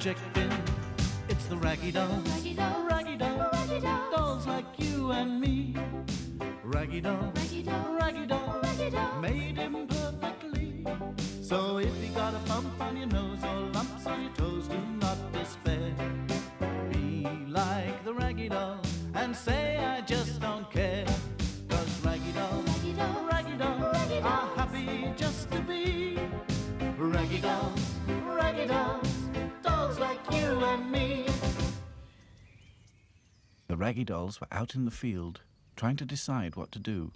checked in. It's the raggy dolls, raggy dolls, dolls like you and me. Raggy dolls, raggy dolls, made him perfectly. So if you got a bump on your nose or lumps on your toes, do not despair. Be like the raggy dolls and say I just don't care. 'Cause raggy dolls are happy just to be raggy dolls, dolls like you and me. The raggy dolls were out in the field, trying to decide what to do.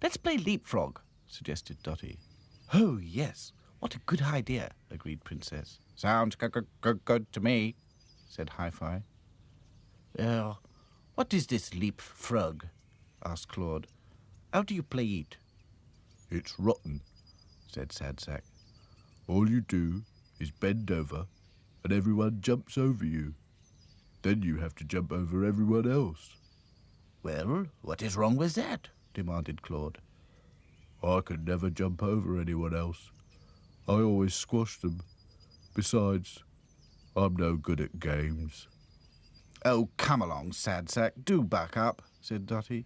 "Let's play leapfrog," suggested Dotty. "Oh, yes, what a good idea," agreed Princess. "Sounds good to me," said Hi-Fi. What is this leapfrog?" asked Claude. "How do you play it?" "It's rotten," said Sad Sack. "All you do is bend over and everyone jumps over you. Then you have to jump over everyone else." "Well, what is wrong with that?" demanded Claude. "I can never jump over anyone else. I always squash them. Besides, I'm no good at games." "Oh, come along, Sad Sack, do buck up," said Dotty.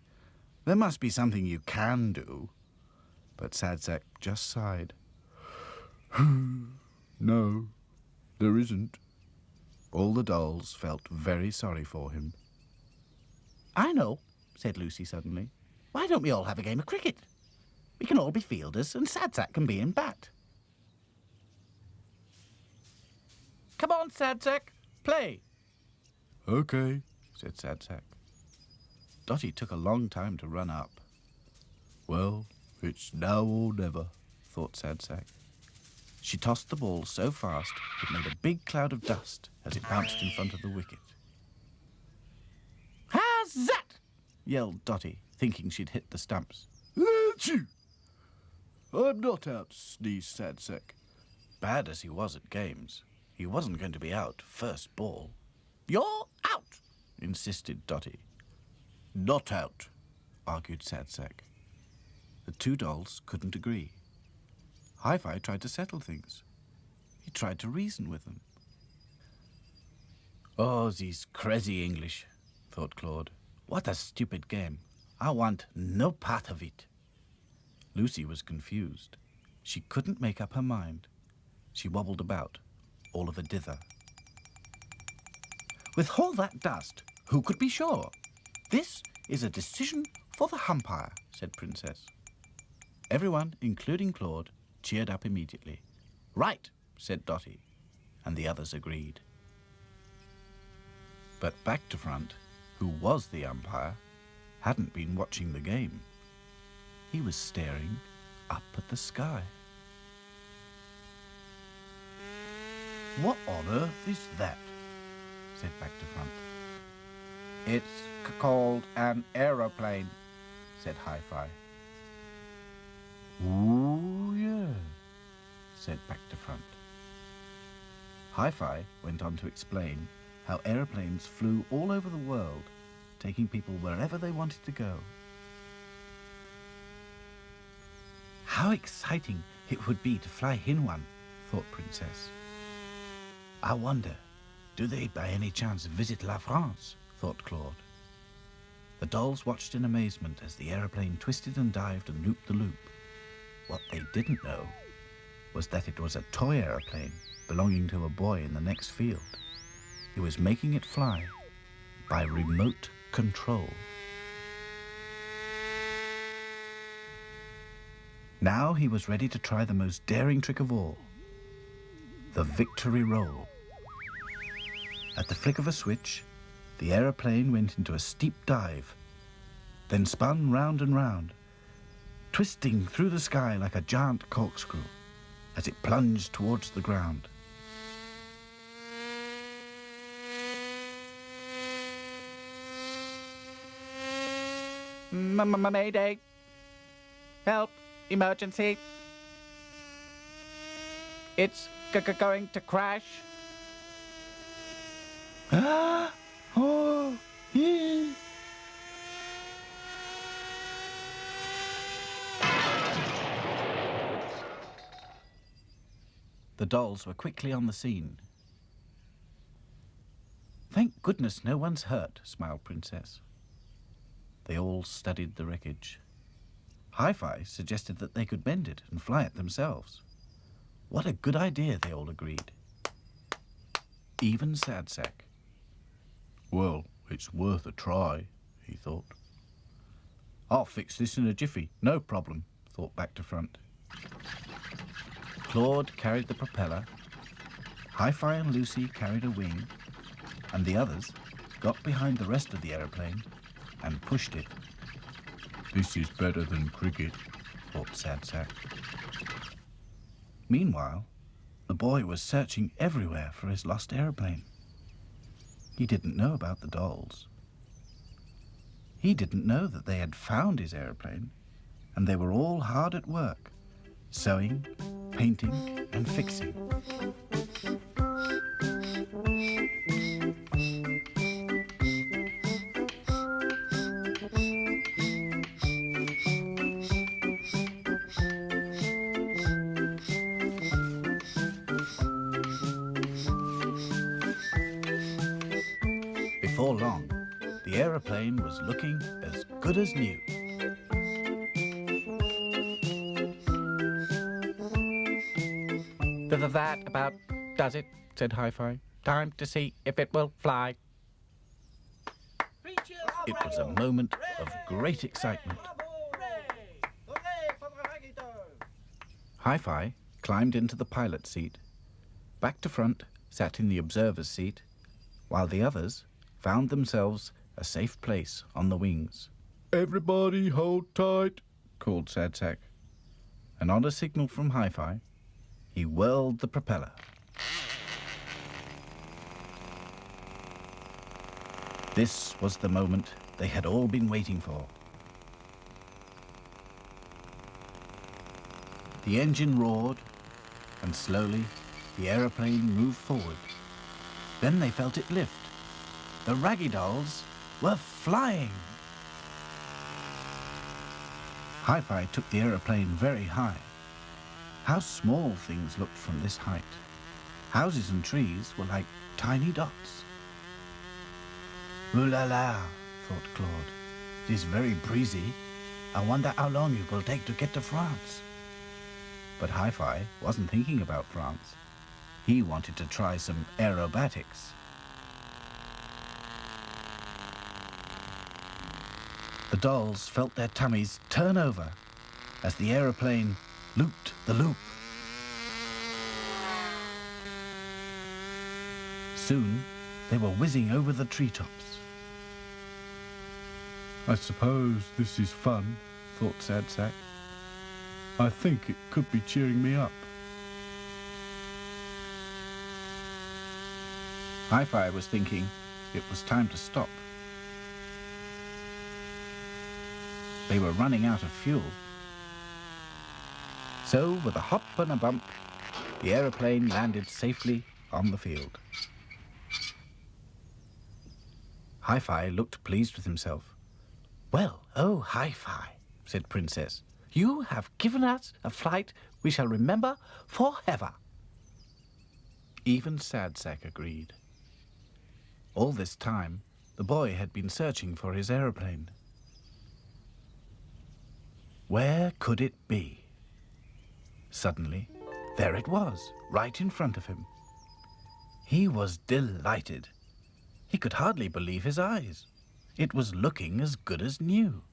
"There must be something you can do." But Sad Sack just sighed. "No, there isn't." All the dolls felt very sorry for him. "I know," said Lucy suddenly. "Why don't we all have a game of cricket? We can all be fielders and Sad Sack can be in bat." "Come on, Sad Sack, play." "Okay," said Sad Sack. Dotty took a long time to run up. "Well, it's now or never," thought Sad Sack. She tossed the ball so fast it made a big cloud of dust as it bounced in front of the wicket. "How's that?" yelled Dotty, thinking she'd hit the stumps. "Achoo! I'm not out," sneezed Sad Sack. Bad as he was at games, he wasn't going to be out first ball. "You're out," insisted Dotty. "Not out," argued Sad Sack. The two dolls couldn't agree. Hi-Fi tried to settle things. He tried to reason with them. "Oh, these crazy English," thought Claude. "What a stupid game. I want no part of it." Lucy was confused. She couldn't make up her mind. She wobbled about, all of a dither. "With all that dust, who could be sure? This is a decision for the umpire," said Princess. Everyone, including Claude, cheered up immediately. "Right," said Dotty, and the others agreed. But back to front, who was the umpire, hadn't been watching the game. He was staring up at the sky. "What on earth is that?" said back to front. "It's called an aeroplane," said Hi-Fi. "Ooh, yeah," said back to front. Hi-Fi went on to explain how aeroplanes flew all over the world, taking people wherever they wanted to go. How exciting it would be to fly in one, thought Princess. I wonder, do they by any chance visit La France, thought Claude. The dolls watched in amazement as the aeroplane twisted and dived and looped the loop. What they didn't know was that it was a toy aeroplane belonging to a boy in the next field. He was making it fly by remote control. Now he was ready to try the most daring trick of all, the victory roll. At the flick of a switch, the aeroplane went into a steep dive, then spun round and round, twisting through the sky like a giant corkscrew as it plunged towards the ground. Mayday! Help! Emergency! It's going to crash! Ah! Oh! Yeah! The dolls were quickly on the scene. Thank goodness no one's hurt, smiled Princess. They all studied the wreckage. Hi-Fi suggested that they could mend it and fly it themselves. What a good idea, they all agreed. Even Sad Sack. Well, it's worth a try, he thought. I'll fix this in a jiffy, no problem, thought Back to Front. Claude carried the propeller, Hi-Fi and Lucy carried a wing, and the others got behind the rest of the aeroplane and pushed it. This is better than cricket, thought Sad Sack. Meanwhile, the boy was searching everywhere for his lost aeroplane. He didn't know about the dolls. He didn't know that they had found his aeroplane, and they were all hard at work, sewing, painting, and fixing. Before long, the aeroplane was looking as good as new. That about does it, said Hi-Fi. Time to see if it will fly. It was a moment of great excitement. Hi-Fi climbed into the pilot's seat. Back to Front sat in the observer's seat, while the others found themselves a safe place on the wings. Everybody hold tight, called Sad Sack. And on a signal from Hi-Fi, he whirled the propeller. This was the moment they had all been waiting for. The engine roared, and slowly the aeroplane moved forward. Then they felt it lift. The Raggy Dolls were flying. Hi-Fi took the aeroplane very high. How small things looked from this height. Houses and trees were like tiny dots. Ooh la la, thought Claude. It is very breezy. I wonder how long it will take to get to France. But Hi-Fi wasn't thinking about France. He wanted to try some aerobatics. The dolls felt their tummies turn over as the aeroplane looped the loop. Soon, they were whizzing over the treetops. I suppose this is fun, thought Sad Sack. I think it could be cheering me up. Hi-Fi was thinking it was time to stop. They were running out of fuel. So, with a hop and a bump, the aeroplane landed safely on the field. Hi-Fi looked pleased with himself. Well, oh, Hi-Fi, said Princess, you have given us a flight we shall remember forever. Even Sad Sack agreed. All this time, the boy had been searching for his aeroplane. Where could it be? Suddenly, there it was, right in front of him. He was delighted. He could hardly believe his eyes. It was looking as good as new.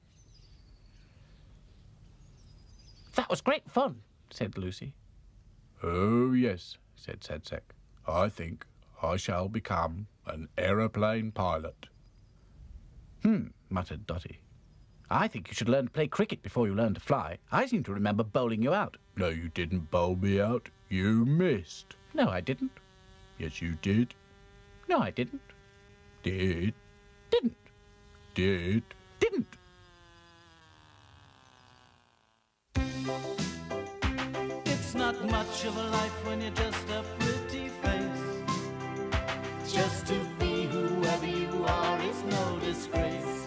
That was great fun, said Lucy. Oh, yes, said Sad Sack. I think I shall become an aeroplane pilot. Muttered Dotty. I think you should learn to play cricket before you learn to fly. I seem to remember bowling you out. No, you didn't bowl me out. You missed. No, I didn't. Yes, you did. No, I didn't. Did. Didn't. Did. Didn't. It's not much of a life when you're just a pretty face. Just to be whoever you are is no disgrace.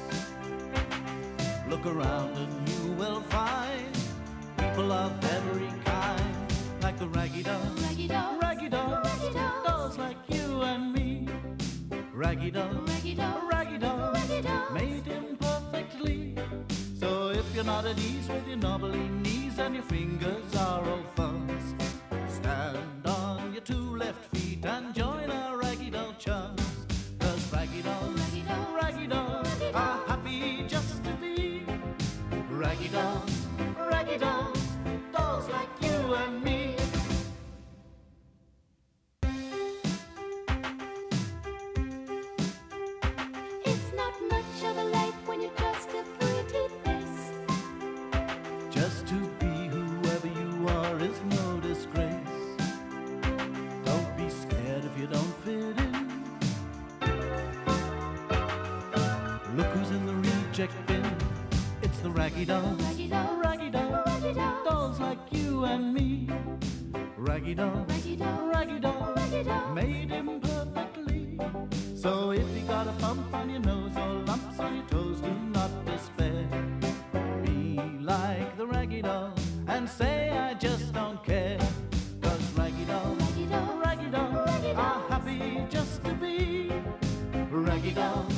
Look around and you will find people of every kind, like the raggy dolls, Raggy dolls, raggy dolls, raggy dolls. dolls like you and me. Raggy doll, raggy doll, raggy doll, raggy doll made him perfectly. So if you're not at ease with your knobbly knees and your fingers are all fuzz, stand on your two left feet and join our raggy doll chums. 'Cause raggy dolls, raggy dolls, raggy dolls are happy just to be raggy dolls, raggy dolls, dolls like you and me. It's not much of a life when you're just a pretty face. Just to be whoever you are is no disgrace. Don't be scared if you don't fit in. Look who's in the reject bin. It's the raggy dolls, Raggy doll, raggy dolls, raggy dolls, dolls like you and me. Raggy dolls, raggy doll, raggy dolls raggy doll. made him perfectly. So if you got a bump on your nose or lumps on your toes, do not despair. Be like the raggy doll and say I just don't care. 'Cause raggy dolls, Raggy doll, raggy dolls raggy are dolls. happy just to be raggy dolls,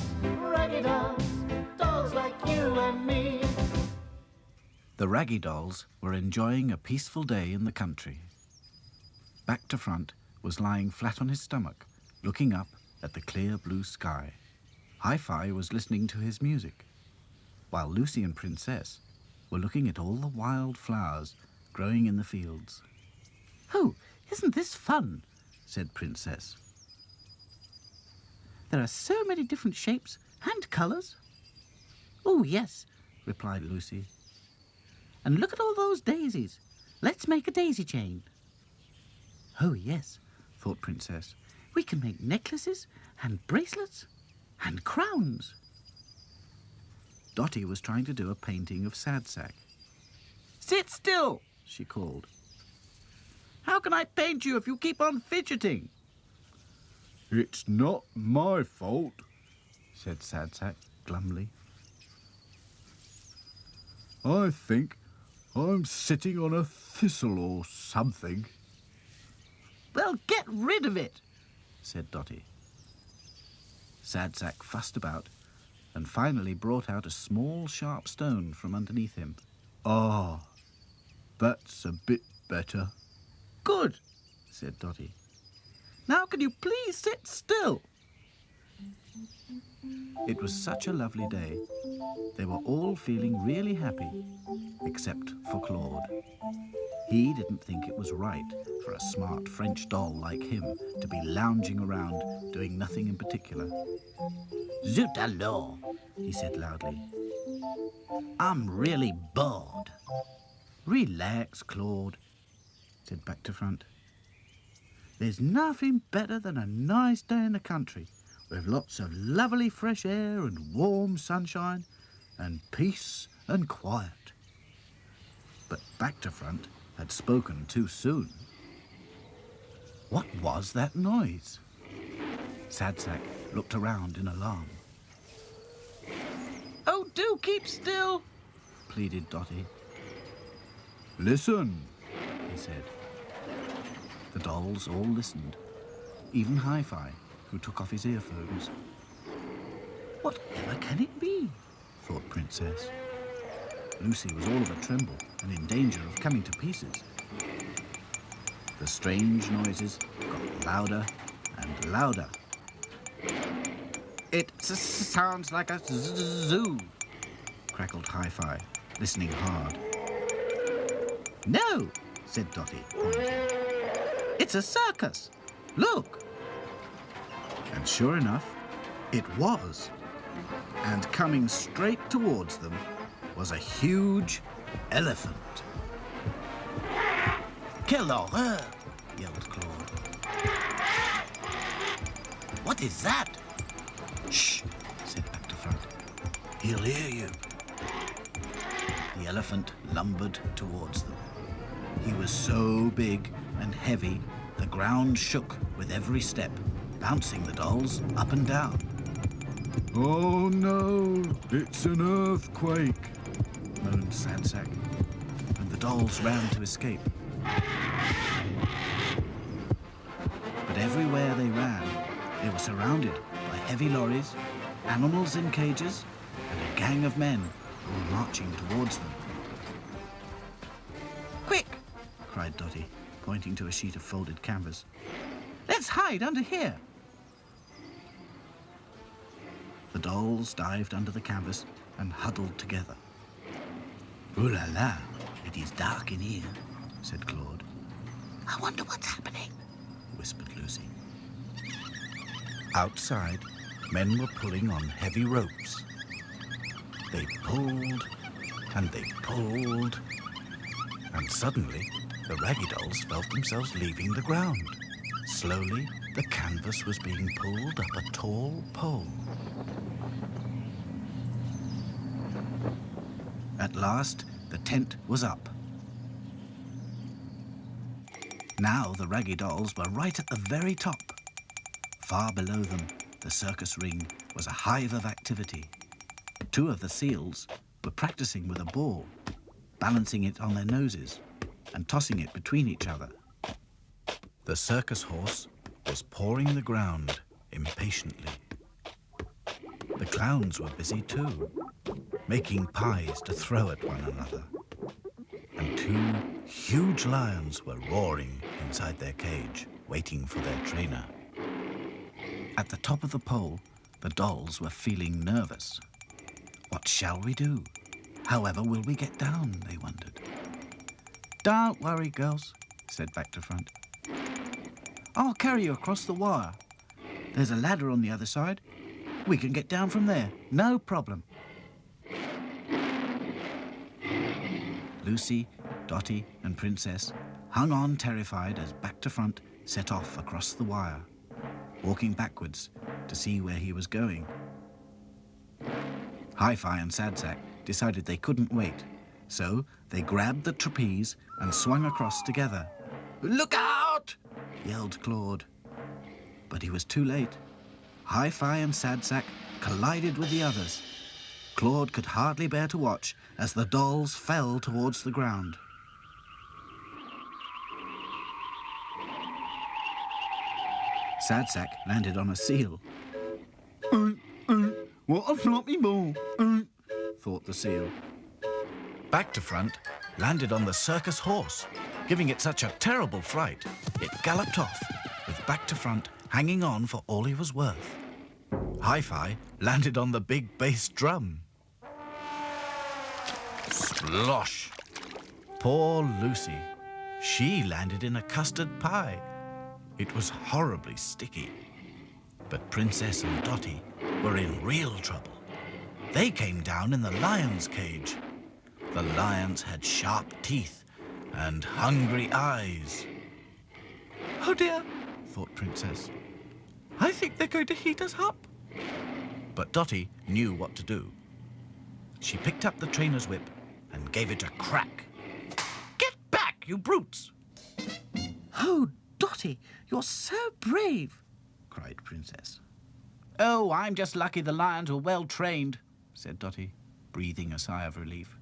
raggy dolls, dolls like you and me. The Raggy Dolls were enjoying a peaceful day in the country. Back to Front was lying flat on his stomach, looking up at the clear blue sky. Hi-Fi was listening to his music, while Lucy and Princess were looking at all the wild flowers growing in the fields. "Oh, isn't this fun?" said Princess. "There are so many different shapes and colours." "Oh, yes," replied Lucy. "And look at all those daisies. Let's make a daisy chain." "Oh, yes," thought Princess. "We can make necklaces and bracelets and crowns." Dotty was trying to do a painting of Sad Sack. "Sit still," she called. "How can I paint you if you keep on fidgeting?" It's not my fault. said Sad Sack glumly. I think I'm sitting on a thistle or something. "Well, get rid of it," said Dotty. Sad Sack fussed about and finally brought out a small sharp stone from underneath him. Ah, that's a bit better. "Good," said Dotty. "Now can you please sit still?" It was such a lovely day. They were all feeling really happy, except for Claude. He didn't think it was right for a smart French doll like him to be lounging around doing nothing in particular. "Zut alors," he said loudly. "I'm really bored." "Relax, Claude," said Back to Front. "There's nothing better than a nice day in the country with lots of lovely fresh air and warm sunshine and peace and quiet." But Back to Front had spoken too soon. What was that noise? Sad Sack looked around in alarm. "Oh, do keep still," pleaded Dotty. Listen, He said. The dolls all listened, even Hi-Fi, who took off his earphones. "Whatever can it be?" thought Princess. Lucy was all of a tremble and in danger of coming to pieces. The strange noises got louder and louder. "It sounds like a zoo," crackled Hi-Fi, listening hard. "No," said Dotty, pointing. "It's a circus. Look." And sure enough, it was. And coming straight towards them was a huge elephant. "Quelle horreur!" yelled Claude. "What is that?" "Shh," said Back to Front. "He'll hear you." The elephant lumbered towards them. He was so big and heavy, the ground shook with every step, bouncing the dolls up and down. Oh no, it's an earthquake, Moaned Sad Sack, and the dolls ran to escape. But everywhere they ran, they were surrounded by heavy lorries, animals in cages, and a gang of men who were marching towards them. "Quick!" cried Dotty, pointing to a sheet of folded canvas. "Let's hide under here." The dolls dived under the canvas and huddled together. "Ooh la la, it is dark in here," said Claude. "I wonder what's happening," whispered Lucy. Outside, men were pulling on heavy ropes. They pulled and they pulled, and suddenly the raggy dolls felt themselves leaving the ground. Slowly, the canvas was being pulled up a tall pole. At last, the tent was up. Now the raggy dolls were right at the very top. Far below them, the circus ring was a hive of activity. 2 of the seals were practicing with a ball, balancing it on their noses and tossing it between each other. The circus horse was pawing the ground impatiently. The clowns were busy too, making pies to throw at one another. And 2 huge lions were roaring inside their cage, waiting for their trainer. At the top of the pole, the dolls were feeling nervous. What shall we do? However will we get down, they wondered. "Don't worry, girls," said Back to Front. "I'll carry you across the wire. There's a ladder on the other side. We can get down from there, no problem." Lucy, Dotty and Princess hung on terrified as Back to Front set off across the wire, walking backwards to see where he was going. Hi-Fi and Sad Sack decided they couldn't wait, so they grabbed the trapeze and swung across together. "Look out!" yelled Claude. But he was too late. Hi-Fi and Sad Sack collided with the others. Claude could hardly bear to watch as the dolls fell towards the ground. Sad Sack landed on a seal. What a floppy ball, thought the seal. Back to Front landed on the circus horse, giving it such a terrible fright, it galloped off, with Back to Front hanging on for all he was worth. Hi-Fi landed on the big bass drum. Splosh! Poor Lucy. She landed in a custard pie. It was horribly sticky. But Princess and Dotty were in real trouble. They came down in the lion's cage. The lions had sharp teeth and hungry eyes. "Oh dear," thought Princess. "I think they're going to heat us up." But Dotty knew what to do. She picked up the trainer's whip and gave it a crack. "Get back, you brutes!" "Oh, Dotty, you're so brave," cried Princess. "Oh, I'm just lucky the lions were well trained," said Dotty, breathing a sigh of relief.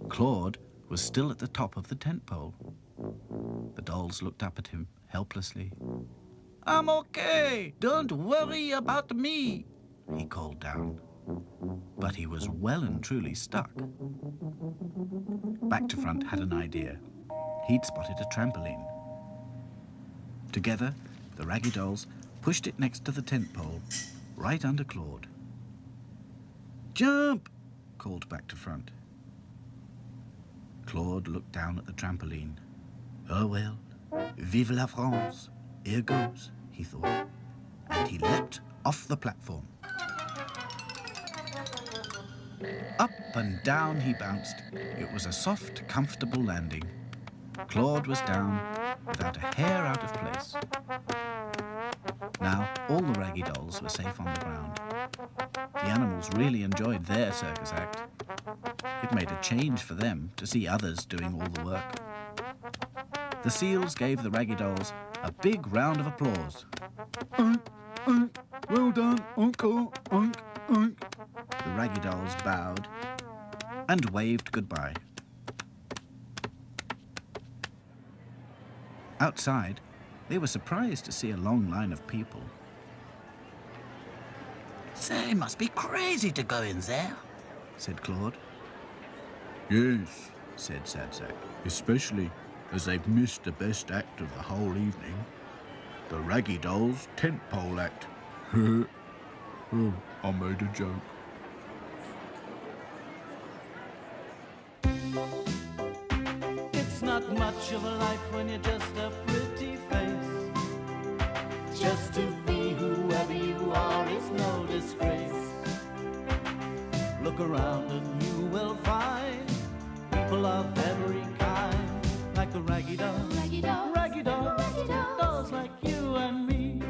Claude was still at the top of the tent pole. The dolls looked up at him helplessly. "I'm okay. Don't worry about me," he called down. But he was well and truly stuck. Back to Front had an idea. He'd spotted a trampoline. Together, the raggy dolls pushed it next to the tent pole, right under Claude. "Jump!" called Back to Front. Claude looked down at the trampoline. "Oh well, vive la France. Here goes," he thought. And he leapt off the platform. Up and down he bounced. It was a soft, comfortable landing. Claude was down, without a hair out of place. Now all the raggy dolls were safe on the ground. The animals really enjoyed their circus act. It made a change for them to see others doing all the work. The seals gave the raggy dolls a big round of applause. Well done, Uncle, Unk. The raggy dolls bowed and waved goodbye. Outside, They were surprised to see a long line of people. Say, must be crazy to go in there, said Claude. Yes, Said Sad Sack. especially as they've missed the best act of the whole evening. The Raggy Dolls' tentpole act. Oh, I made a joke. It's not much of a life when you're just a pretty face. Just to be whoever you are is no disgrace. Look around and you will find people of every kind, like the raggy dolls, Raggy dolls, raggy dolls, raggy dolls, dolls like you and me.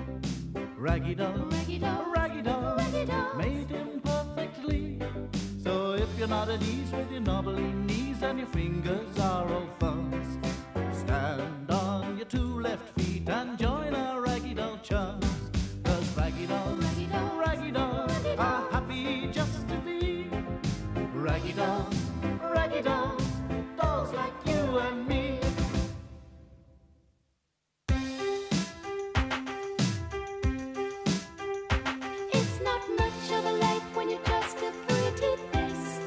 Raggy dolls, raggy dolls, raggy dolls, raggy dolls. made him perfectly. So if you're not at ease with your knobbly knees and your fingers are all fuzz, stand on your two left feet and join our raggy doll chums. 'Cause raggy dolls, Raggy dolls, raggy dolls raggy are dolls. happy just to be raggy dolls, raggy dolls, dolls like you and me. It's not much of a life when you're just a pretty face.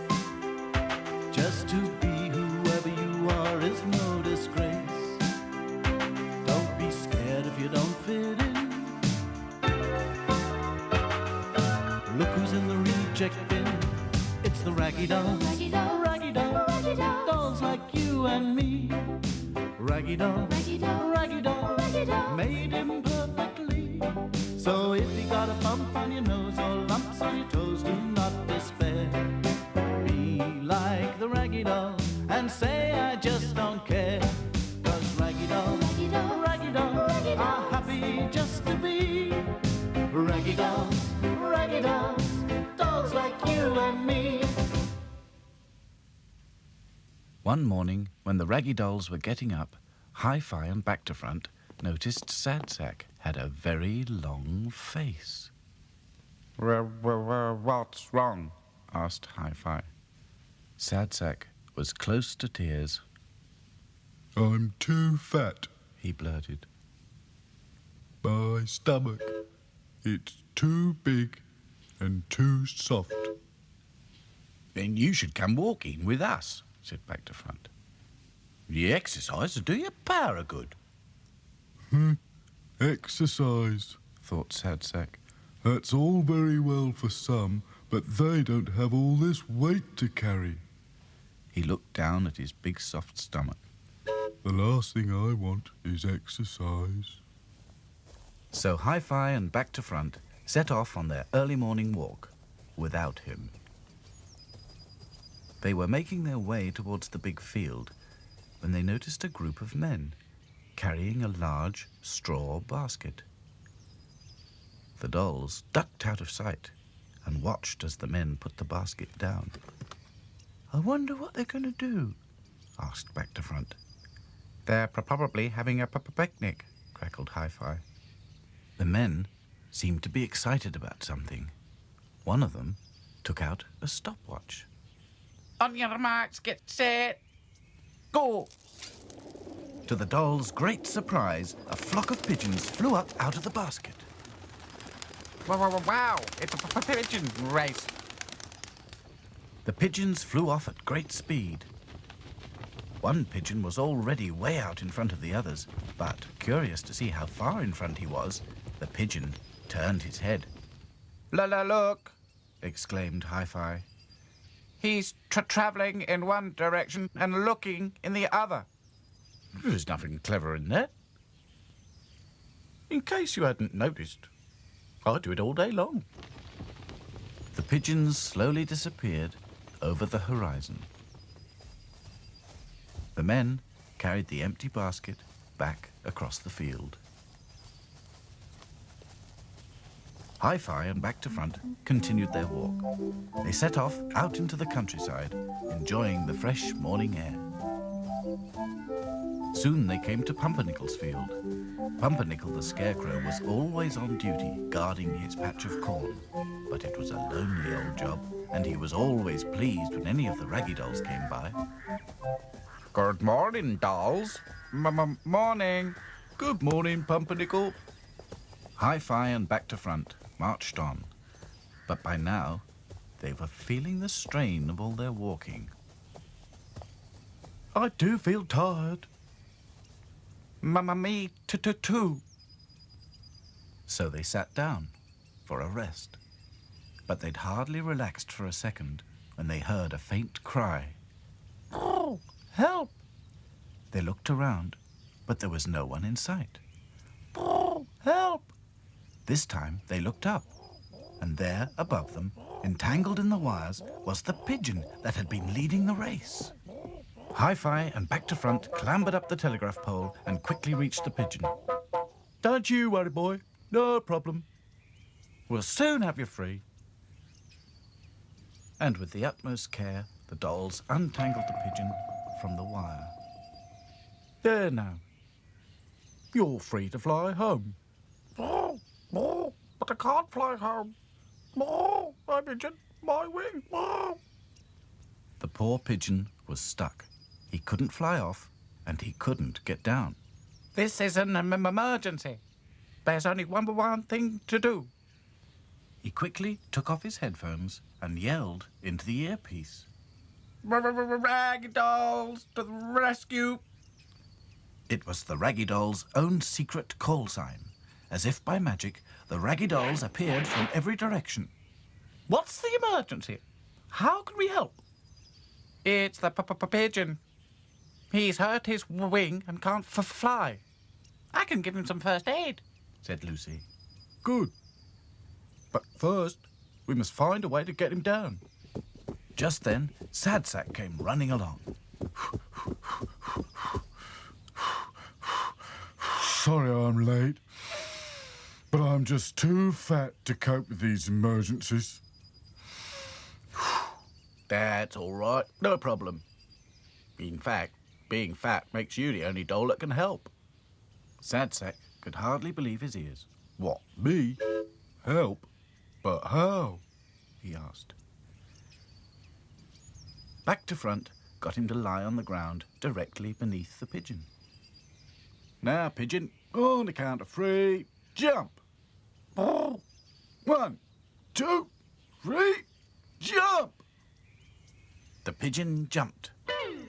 Just to be whoever you are is no disgrace. Don't be scared if you don't fit in. Look who's in the reject bin. It's the raggy dolls, Raggy dolls, raggy dolls, raggy dolls. dolls like you and me. Raggy dolls, Raggy dolls, raggy dolls, raggy dolls. made him perfectly. So if you got a bump on your nose or lumps on your toes, do not despair. Be like the raggy dolls and say I just don't care. 'Cause raggy dolls, Raggy dolls, raggy dolls raggy are dolls. happy just to be raggy dolls, raggy dolls, dolls like you and me. One morning, when the Raggy Dolls were getting up, Hi-Fi and Back to Front noticed Sad Sack had a very long face. What's wrong? Asked Hi-Fi. Sad Sack was close to tears. I'm too fat. He blurted. My stomach. It's too big and too soft. Then you should come walking with us, said Back to Front. The exercise will do your power of good. Exercise, Thought Sad Sack. that's all very well for some, but they don't have all this weight to carry. He looked down at his big soft stomach. The last thing I want is exercise. So Hi-Fi and Back to Front set off on their early morning walk without him. They were making their way towards the big field when they noticed a group of men carrying a large straw basket. The dolls ducked out of sight and watched as the men put the basket down. I wonder what they're going to do, asked Back to Front. They're probably having a picnic, Crackled Hi-Fi. The men seemed to be excited about something. One of them took out a stopwatch. On your marks, get set, go! To the dolls' great surprise, a flock of pigeons flew up out of the basket. Wow, it's a pigeon race. The pigeons flew off at great speed. One pigeon was already way out in front of the others, but curious to see how far in front he was, the pigeon turned his head. Look, Exclaimed Hi-Fi. he's traveling in one direction and looking in the other. There's nothing clever in that. In case you hadn't noticed, I do it all day long. The pigeons slowly disappeared over the horizon. The men carried the empty basket back across the field. Hi-Fi and Back to Front continued their walk. They set off out into the countryside, enjoying the fresh morning air. Soon they came to Pumpernickel's field. Pumpernickel the Scarecrow was always on duty, guarding his patch of corn. But it was a lonely old job, and he was always pleased when any of the Raggy Dolls came by. Good morning, dolls. Morning. Good morning, Pumpernickel. Hi-Fi and Back to Front marched on. But by now, they were feeling the strain of all their walking. I do feel tired. Me too. So they sat down for a rest. But they'd hardly relaxed for a second when they heard a faint cry. Oh, help! They looked around, but there was no one in sight. Oh, help! This time they looked up, and there above them, entangled in the wires, was the pigeon that had been leading the race. Hi-Fi and Back to Front clambered up the telegraph pole and quickly reached the pigeon. Don't you worry, boy. No problem. We'll soon have you free. And with the utmost care, the dolls untangled the pigeon from the wire. There now. You're free to fly home. Oh, but I can't fly home. Oh, my pigeon, my wing. Oh. The poor pigeon was stuck. He couldn't fly off, and he couldn't get down. This is an emergency. There's only one thing to do. He quickly took off his headphones and yelled into the earpiece. Raggy dolls to the rescue. It was the Raggy Dolls' own secret call sign. As if by magic, the Raggy Dolls appeared from every direction. What's the emergency? How can we help? It's the pigeon. He's hurt his wing and can't fly. I can give him some first aid, said Lucy. Good. But first, we must find a way to get him down. Just then, Sad Sack came running along. Sorry I'm late, but I'm just too fat to cope with these emergencies. That's all right. No problem. In fact, being fat makes you the only doll that can help. Sad Sack could hardly believe his ears. What, me? Help? But how? He asked. Back to Front got him to lie on the ground directly beneath the pigeon. Now, pigeon, on the count of 3, jump! 1, 2, 3, jump! The pigeon jumped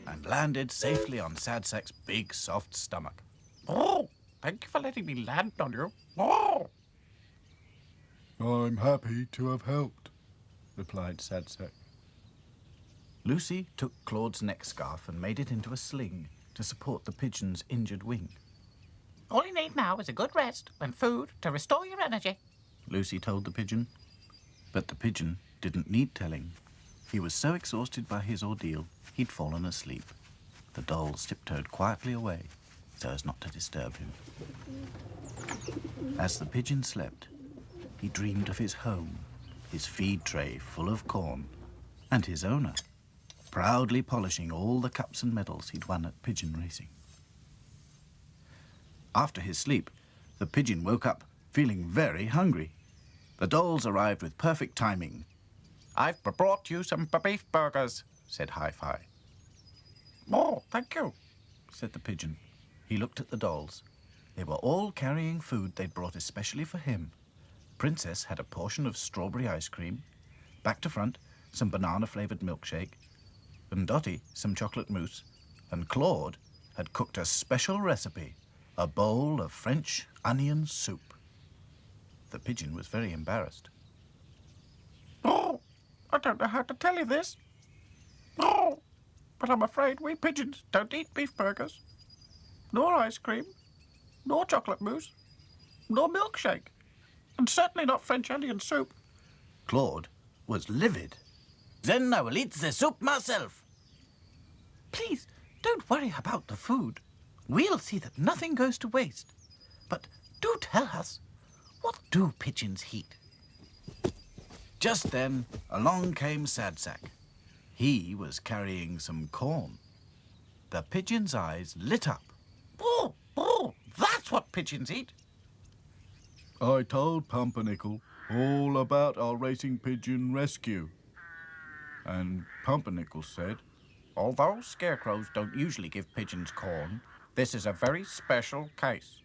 and landed safely on Sad Sack's big, soft stomach. Oh, thank you for letting me land on you. Oh. I'm happy to have helped, replied Sad Sack. Lucy took Claude's neck scarf and made it into a sling to support the pigeon's injured wing. All you need now is a good rest and food to restore your energy. Lucy told the pigeon. But the pigeon didn't need telling. He was so exhausted by his ordeal, he'd fallen asleep. The dolls tiptoed quietly away so as not to disturb him. As the pigeon slept, he dreamed of his home, his feed tray full of corn, and his owner, proudly polishing all the cups and medals he'd won at pigeon racing. After his sleep, the pigeon woke up feeling very hungry. The dolls arrived with perfect timing. I've brought you some beef burgers, said Hi-Fi. Oh, thank you, said the pigeon. He looked at the dolls. They were all carrying food they'd brought especially for him. Princess had a portion of strawberry ice cream, Back to Front some banana-flavoured milkshake, and Dottie some chocolate mousse, and Claude had cooked a special recipe, a bowl of French onion soup. The pigeon was very embarrassed. Oh, I don't know how to tell you this. Oh, but I'm afraid we pigeons don't eat beef burgers, nor ice cream, nor chocolate mousse, nor milkshake, and certainly not French onion soup. Claude was livid. Then I will eat the soup myself. Please, don't worry about the food. We'll see that nothing goes to waste. But do tell us, what do pigeons eat? Just then, along came Sad Sack. He was carrying some corn. The pigeon's eyes lit up. Oh, that's what pigeons eat. I told Pumpernickel all about our racing pigeon rescue. And Pumpernickel said, Although scarecrows don't usually give pigeons corn, this is a very special case.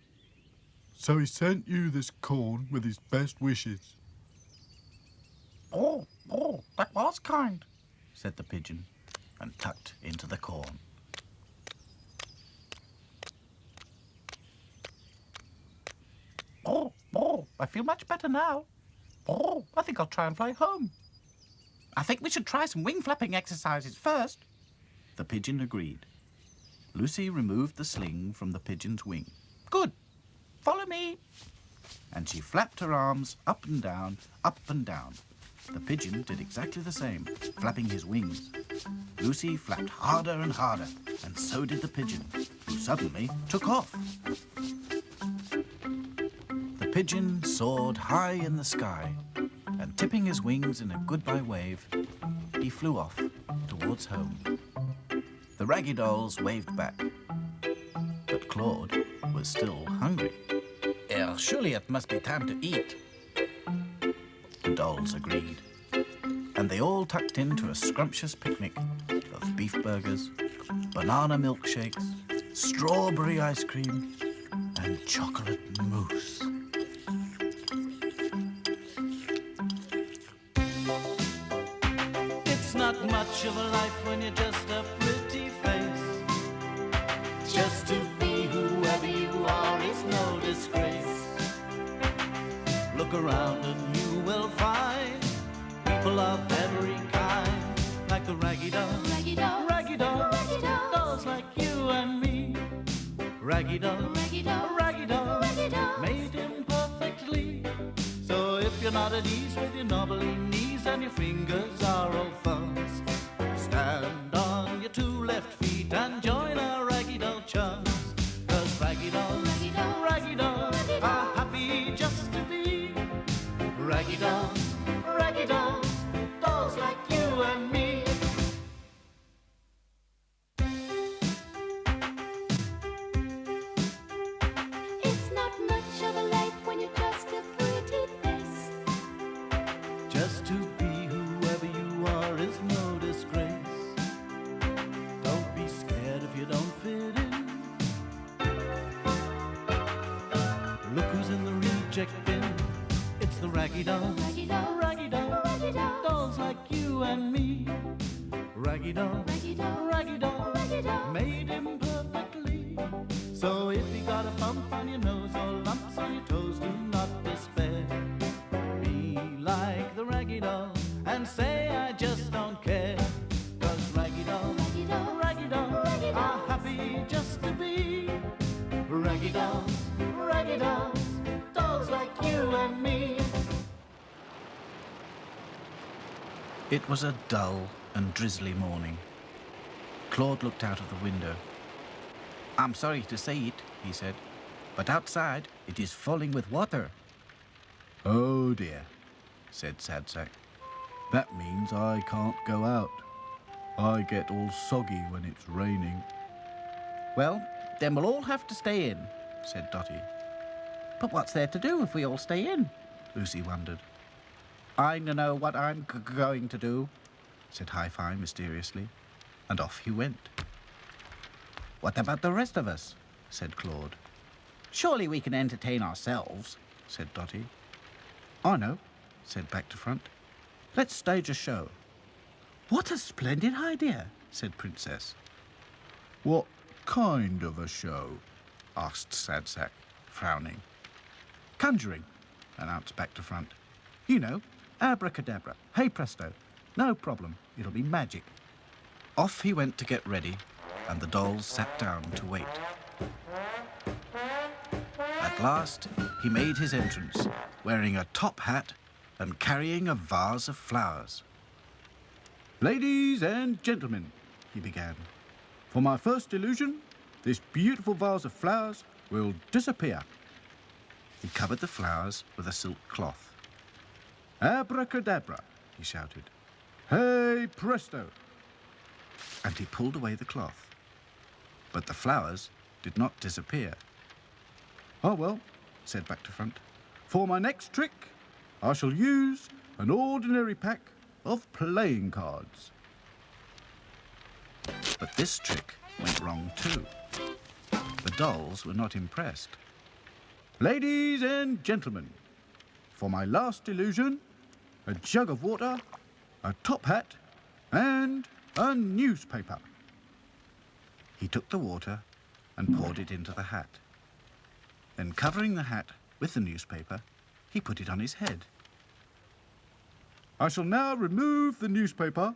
So he sent you this corn with his best wishes. Oh, that was kind. said the pigeon, and tucked into the corn. I feel much better now. I think I'll try and fly home. I think we should try some wing flapping exercises first. The pigeon agreed. Lucy removed the sling from the pigeon's wing. Good. Follow me. And she flapped her arms up and down, up and down. The pigeon did exactly the same, flapping his wings. Lucy flapped harder and harder, and so did the pigeon, who suddenly took off. The pigeon soared high in the sky, and tipping his wings in a goodbye wave, he flew off towards home. The raggy dolls waved back, but Claude was still hungry. Surely it must be time to eat. The dolls agreed, and they all tucked into a scrumptious picnic of beef burgers, banana milkshakes, strawberry ice cream, and chocolate mousse. It's not much of a life when you're just a pretty face. Just to be whoever you are is no disgrace. Look around and you will find people of every kind, like the raggy dolls, Raggy dolls, raggy dolls, raggy dolls, dolls like you and me. Raggy dolls, raggy dolls, raggy dolls, raggy dolls. made him perfectly. So if you're not at ease with your knobbly knees and your fingers are all thumbs, stand on your two left feet and join our raggy doll chums. 'Cause raggy dolls, Raggy dolls, raggy dolls raggy are dolls. happy just to be raggy dolls, raggy dolls, dolls like you and me. It's not much of a life when you're just a pretty face. Just to be whoever you are is no disgrace. Don't be scared if you don't fit in. Look who's in the reject bin. It's the raggy dolls, Raggy dolls, raggy dolls, raggy dolls. dolls like you and me. Raggy dolls, Raggy dolls, raggy dolls, raggy dolls. made him perfectly. So if you got a bump on your nose or lumps on your toes, do not despair. Be like the raggy dolls and say I just don't care. 'Cause raggy dolls, Raggy dolls, raggy dolls raggy are dolls. happy just to be raggy dolls, raggy dolls, dolls like you and me. It was a dull and drizzly morning. Claude looked out of the window. "I'm sorry to say it," he said, "but outside it is falling with water." Oh dear, said Sadsack. That means I can't go out. I get all soggy when it's raining. Well, then we'll all have to stay in, said Dotty. but what's there to do if we all stay in? Lucy wondered. I know what I'm going to do. Said Hi-Fi mysteriously, and off he went. What about the rest of us? Said Claude. Surely we can entertain ourselves. Said Dotty. I know. Said Back to Front. Let's stage a show. What a splendid idea, said Princess. What kind of a show? Asked Sadsack, frowning. Conjuring, announced Back to Front. You know, abracadabra. Hey presto. No problem. It'll be magic. Off he went to get ready, and the dolls sat down to wait. At last, he made his entrance, wearing a top hat and carrying a vase of flowers. Ladies and gentlemen, he began, for my first illusion, this beautiful vase of flowers will disappear. He covered the flowers with a silk cloth. Abracadabra, He shouted, hey presto. and he pulled away the cloth. But the flowers did not disappear. Oh well, Said Back to Front. for my next trick, I shall use an ordinary pack of playing cards. But this trick went wrong too. The dolls were not impressed. Ladies and gentlemen, for my last illusion, a jug of water, a top hat, and a newspaper. He took the water and poured it into the hat. Then, covering the hat with the newspaper, he put it on his head. I shall now remove the newspaper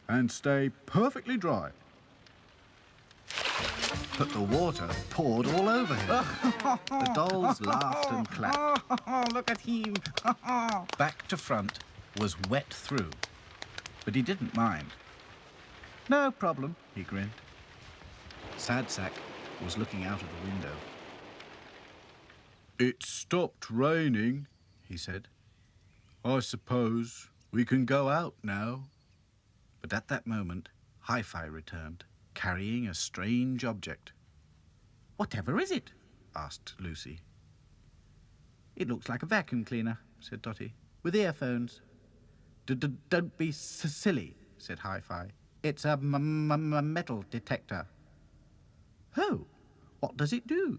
and stay perfectly dry. But the water poured all over him. The dolls laughed and clapped. Oh, look at him. Back to front was wet through, but he didn't mind. No problem, he grinned. Sad Sack was looking out of the window. It stopped raining, he said. I suppose we can go out now. But at that moment, Hi-Fi returned, carrying a strange object. Whatever is it? Asked Lucy. It looks like a vacuum cleaner, said Dotty, with earphones. Don't be silly, said Hi-Fi. It's a metal detector. Oh, what does it do?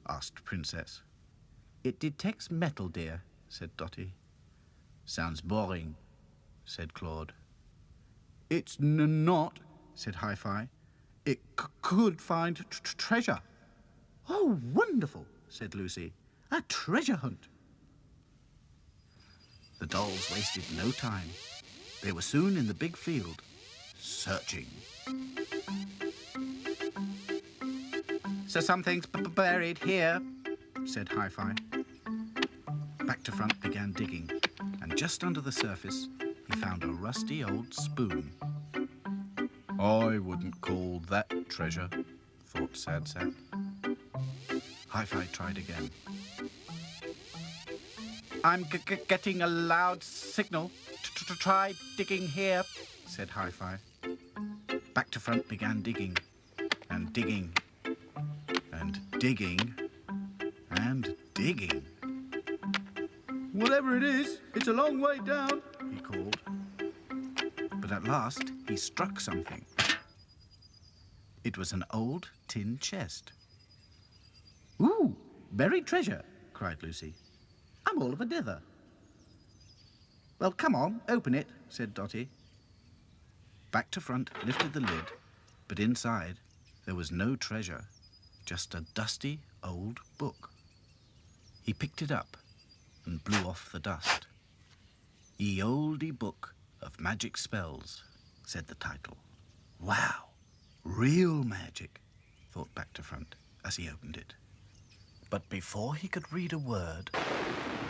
Asked Princess. It detects metal, dear, said Dotty. Sounds boring, said Claude. It's not, said Hi-Fi. It could find treasure. Oh, wonderful, said Lucy. A treasure hunt. The dolls wasted no time. They were soon in the big field, searching. So something's buried here, said Hi-Fi. Back to front began digging, and just under the surface, he found a rusty old spoon. I wouldn't call that treasure, thought Sad Sack. Hi-Fi tried again. I'm getting a loud signal. To try digging here, said Hi-Fi. Back to front began digging, and digging, and digging, and digging. Whatever it is, it's a long way down, he called. But at last, he struck something. It was an old tin chest. Ooh, buried treasure, cried Lucy. I'm all of a dither. Well, come on, open it, said Dotty. Back to front lifted the lid, but inside there was no treasure, just a dusty old book. He picked it up and blew off the dust. Ye Olde Book of Magic Spells, said the title. Wow, real magic, thought Back to Front as he opened it. But before he could read a word,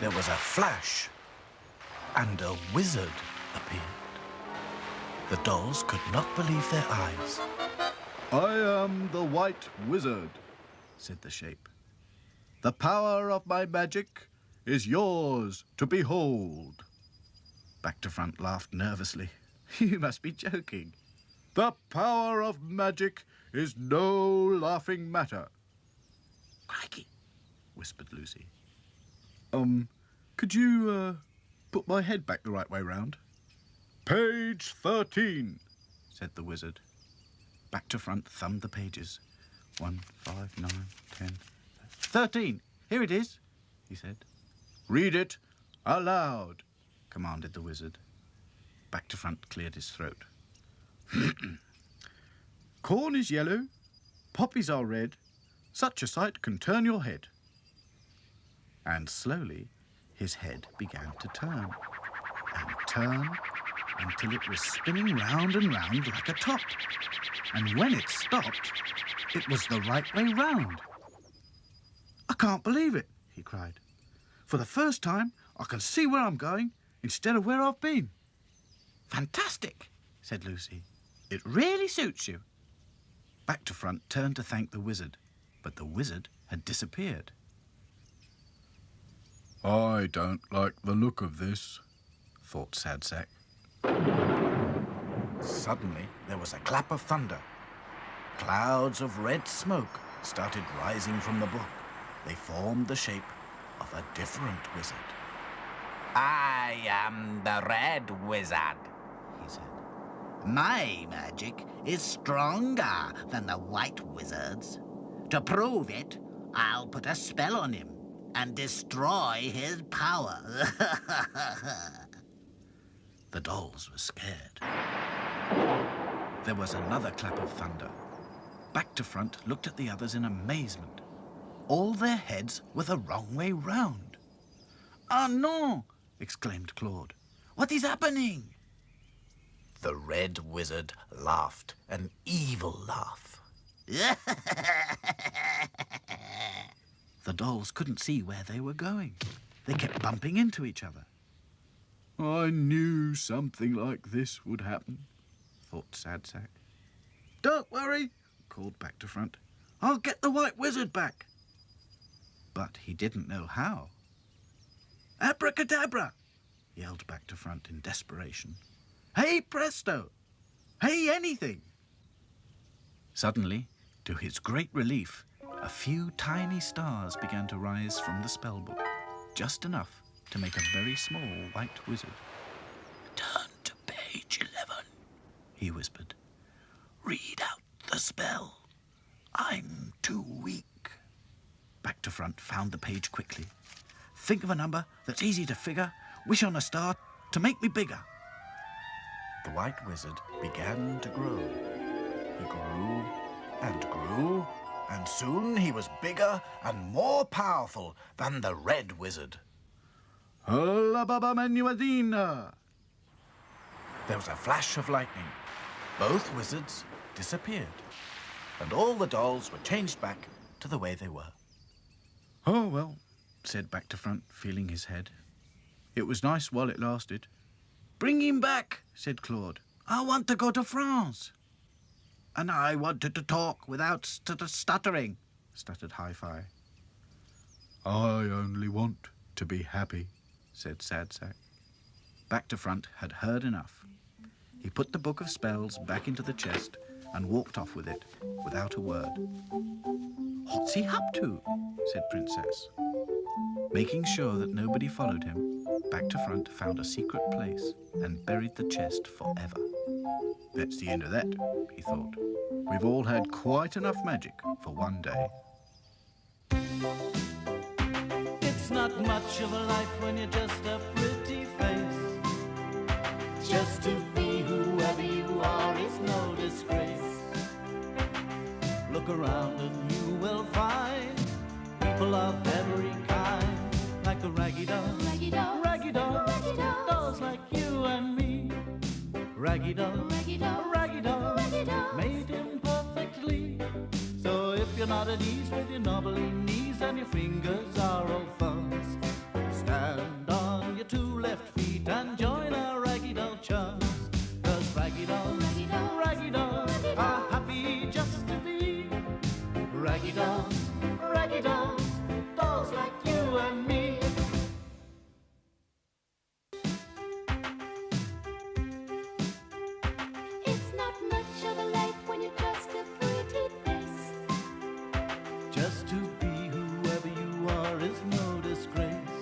there was a flash, and a wizard appeared. The dolls could not believe their eyes. I am the White Wizard, said the shape. The power of my magic is yours to behold. Back to Front laughed nervously. You must be joking. The power of magic is no laughing matter. Crikey, whispered Lucy. Could you, put my head back the right way round? Page 13, said the wizard. Back to Front thumbed the pages. 1, 5, 9, 10, 13. Here it is, he said. Read it aloud, commanded the wizard. Back to Front cleared his throat. Corn is yellow, poppies are red, such a sight can turn your head. And slowly his head began to turn and turn until it was spinning round and round like a top. And when it stopped, it was the right way round. I can't believe it, he cried. For the first time, I can see where I'm going instead of where I've been. Fantastic, said Lucy. It really suits you. Back to Front turned to thank the wizard, but the wizard had disappeared. I don't like the look of this, thought Sad Sack. Suddenly, there was a clap of thunder. Clouds of red smoke started rising from the book. They formed the shape of a different wizard. I am the Red Wizard, He said. My magic is stronger than the White Wizard's. To prove it, I'll put a spell on him. and destroy his power. The dolls were scared. There was another clap of thunder. Back to Front looked at the others in amazement. All their heads were the wrong way round. "Ah, non!" exclaimed Claude. "What is happening?" The Red Wizard laughed, an evil laugh. The dolls couldn't see where they were going. They kept bumping into each other. I knew something like this would happen, Thought Sad Sack. "Don't worry," called Back to Front. "I'll get the White Wizard back." But he didn't know how. "Abracadabra!" yelled Back to Front in desperation. "Hey, presto! Hey, anything!" Suddenly, to his great relief, a few tiny stars began to rise from the spellbook, just enough to make a very small white wizard. "Turn to page 11, he whispered. "Read out the spell. I'm too weak." Back to Front found the page quickly. "Think of a number that's easy to figure. Wish on a star to make me bigger." The White Wizard began to grow. He grew and grew, and soon he was bigger and more powerful than the Red Wizard. "Hola, Baba Menuadina!" There was a flash of lightning. Both wizards disappeared, and all the dolls were changed back to the way they were. "Oh, well," said Back to Front, feeling his head. "It was nice while it lasted." "Bring him back," said Claude. "I want to go to France." "And I wanted to talk without stuttering," stuttered Hi-Fi. I only want to be happy. said Sad Sack. Back to Front had heard enough. He put the book of spells back into the chest and walked off with it without a word. "What's he up to?" said Princess. Making sure that nobody followed him, Back to Front found a secret place and buried the chest forever. That's the end of that, he thought. We've all had quite enough magic for one day. It's not much of a life when you're just a pretty face. Just to be whoever you are is no disgrace. Look around and you will find people of every kind, like the raggy dolls, Raggy dolls, raggy dolls, raggy dolls, dolls like you and me. Raggy dolls, raggy dolls, raggy dolls, raggy dolls, made him perfectly. So if you're not at ease with your knobbly knees and your fingers are all thumbs, stand on your two left feet and join our raggy doll chums. 'Cause raggy dolls, raggy dolls, raggy dolls raggy are dolls. happy just to be raggy dolls, dolls like you and me. It's not much of a life when you're just a pretty face. Just to be whoever you are is no disgrace.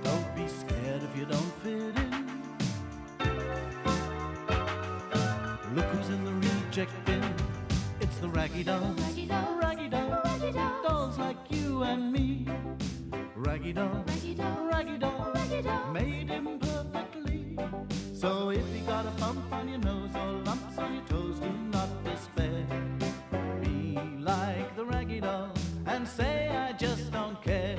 Don't be scared if you don't fit in. Look who's in the reject bin. It's the raggy dolls, Raggy dolls, raggy dolls, raggy dolls, dolls like you and me. Raggy dolls, raggy dolls, raggy dolls, raggy dolls. made him perfectly. So if you got a bump on your nose or lumps on your toes, do not despair. Be like the raggy dolls and say I just don't care.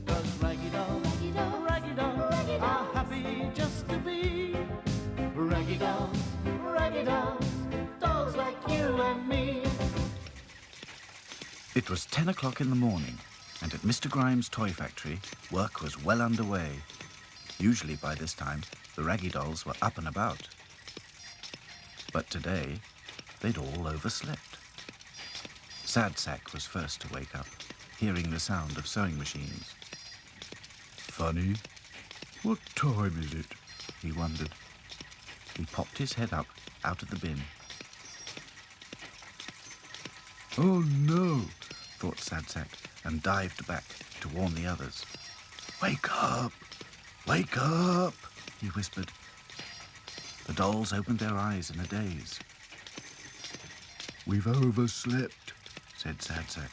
'Cause raggy dolls, Raggy dolls, raggy dolls raggy are dolls. happy just to be raggy dolls, dolls like you and me. It was 10 o'clock in the morning, and at Mr. Grimes' toy factory, work was well underway. Usually by this time, the raggy dolls were up and about. But today, they'd all overslept. Sad Sack was first to wake up, hearing the sound of sewing machines. Funny. What time is it? He wondered. He popped his head up out of the bin. Oh no! Thought Sad Sack, and dived back to warn the others. "Wake up! Wake up!" he whispered. The dolls opened their eyes in a daze. We've overslept. Said Sad Sack.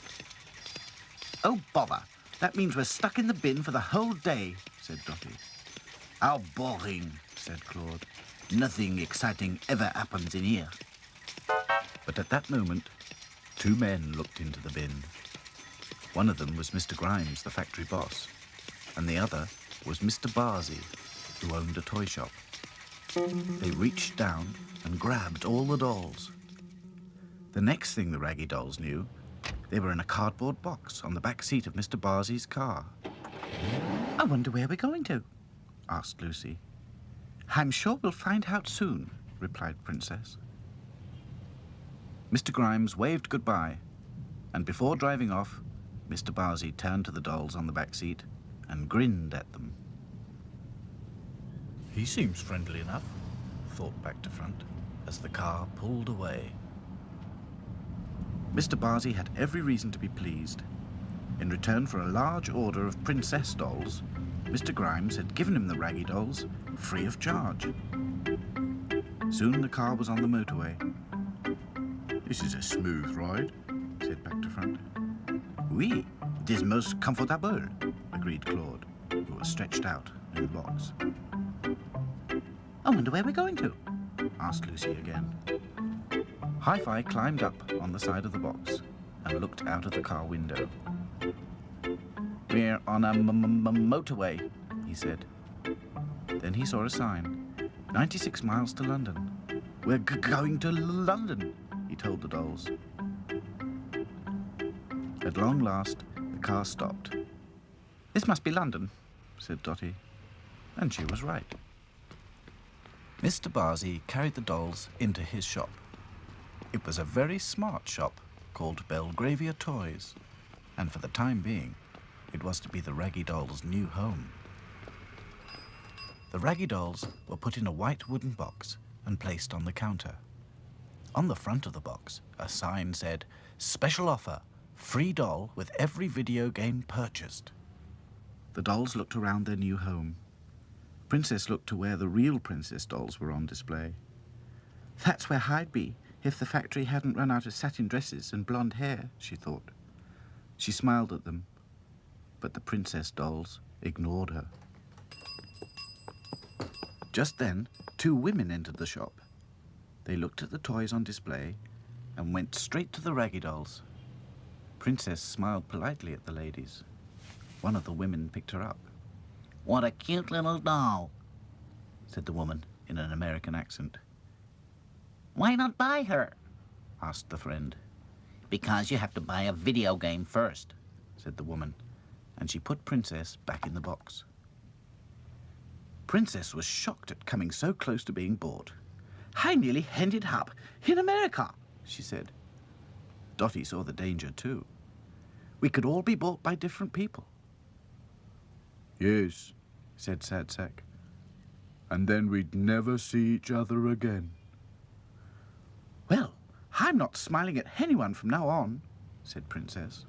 Oh, bother. That means we're stuck in the bin for the whole day, said Dotty. How boring, said Claude. nothing exciting ever happens in here. But at that moment, two men looked into the bin. One of them was Mr. Grimes, the factory boss, and the other was Mr. Barsey, who owned a toy shop. They reached down and grabbed all the dolls. The next thing the Raggy dolls knew, they were in a cardboard box on the back seat of Mr. Barsey's car. I wonder where we're going to, asked Lucy. I'm sure we'll find out soon, replied Princess. Mr. Grimes waved goodbye, and before driving off, Mr. Barsey turned to the dolls on the back seat and grinned at them. He seems friendly enough, thought Back to Front, as the car pulled away. Mr. Barsey had every reason to be pleased. In return for a large order of princess dolls, Mr. Grimes had given him the Raggy dolls free of charge. Soon the car was on the motorway. This is a smooth ride, said Back to Front. Oui, it is most comfortable, agreed Claude, who was stretched out in the box. I wonder where we're going to, asked Lucy again. Hi-Fi climbed up on the side of the box and looked out of the car window. We're on a motorway, he said. Then he saw a sign, 96 miles to London. We're going to London, he told the dolls. At long last, the car stopped. This must be London, said Dotty. And she was right. Mr. Barsey carried the dolls into his shop. It was a very smart shop called Belgravia Toys, and for the time being, it was to be the Raggy dolls' new home. The Raggy dolls were put in a white wooden box and placed on the counter. On the front of the box, a sign said, "Special offer, free doll with every video game purchased." The dolls looked around their new home. Princess looked to where the real princess dolls were on display. That's where I'd be if the factory hadn't run out of satin dresses and blonde hair, she thought. She smiled at them, but the princess dolls ignored her. Just then, two women entered the shop. They looked at the toys on display and went straight to the Raggy dolls. Princess smiled politely at the ladies. One of the women picked her up. What a cute little doll, said the woman in an American accent. Why not buy her? Asked the friend. because you have to buy a video game first, said the woman, and she put Princess back in the box. Princess was shocked at coming so close to being bought. I nearly ended up in America, she said. Dotty saw the danger too. We could all be bought by different people. Yes, said Sad Sack, and then we'd never see each other again. Well, I'm not smiling at anyone from now on, said Princess.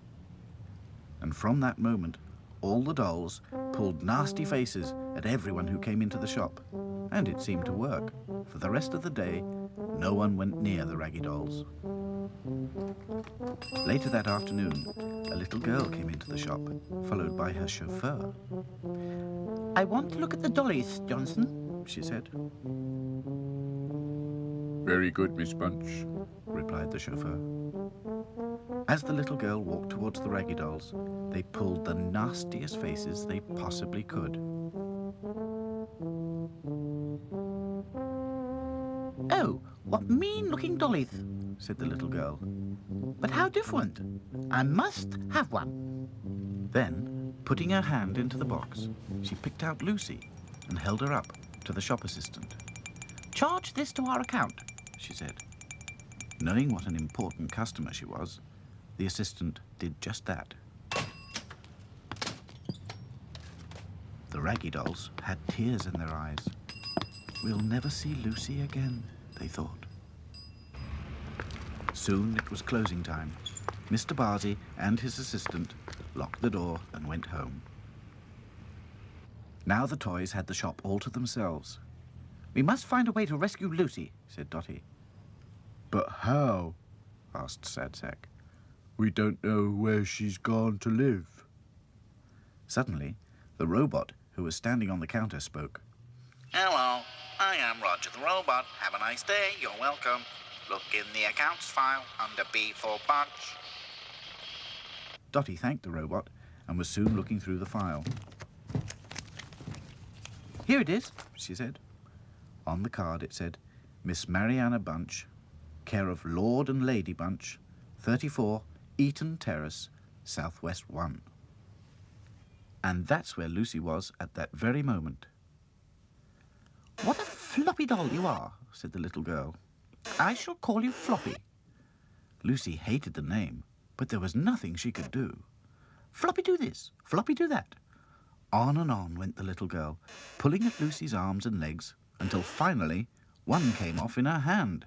And from that moment, all the dolls pulled nasty faces at everyone who came into the shop, and it seemed to work. For the rest of the day, no one went near the Raggy dolls. Later that afternoon, a little girl came into the shop, followed by her chauffeur. I want to look at the dollies, Johnson, she said. Very good, Miss Bunch, replied the chauffeur. As the little girl walked towards the Raggy dolls, they pulled the nastiest faces they possibly could. Oh, what mean-looking dollies, said the little girl. but how different. I must have one. Then, putting her hand into the box, she picked out Lucy and held her up to the shop assistant. Charge this to our account, she said. Knowing what an important customer she was, the assistant did just that. The Raggy dolls had tears in their eyes. We'll never see Lucy again, they thought. Soon it was closing time. Mr. Barsey and his assistant locked the door and went home. Now the toys had the shop all to themselves. We must find a way to rescue Lucy, said Dotty. But how? Asked Sad Sack. We don't know where she's gone to live. Suddenly, the robot who was standing on the counter spoke. Hello, I am Roger the Robot. Have a nice day, you're welcome. Look in the accounts file under B for Bunch. Dotty thanked the robot and was soon looking through the file. "Here it is," she said. On the card it said, Miss Mariana Bunch, care of Lord and Lady Bunch, 34 Eaton Terrace, Southwest 1. And that's where Lucy was at that very moment. What a floppy doll you are, said the little girl. I shall call you Floppy. Lucy hated the name, but there was nothing she could do. Floppy do this, Floppy do that. On and on went the little girl, pulling at Lucy's arms and legs, until finally one came off in her hand.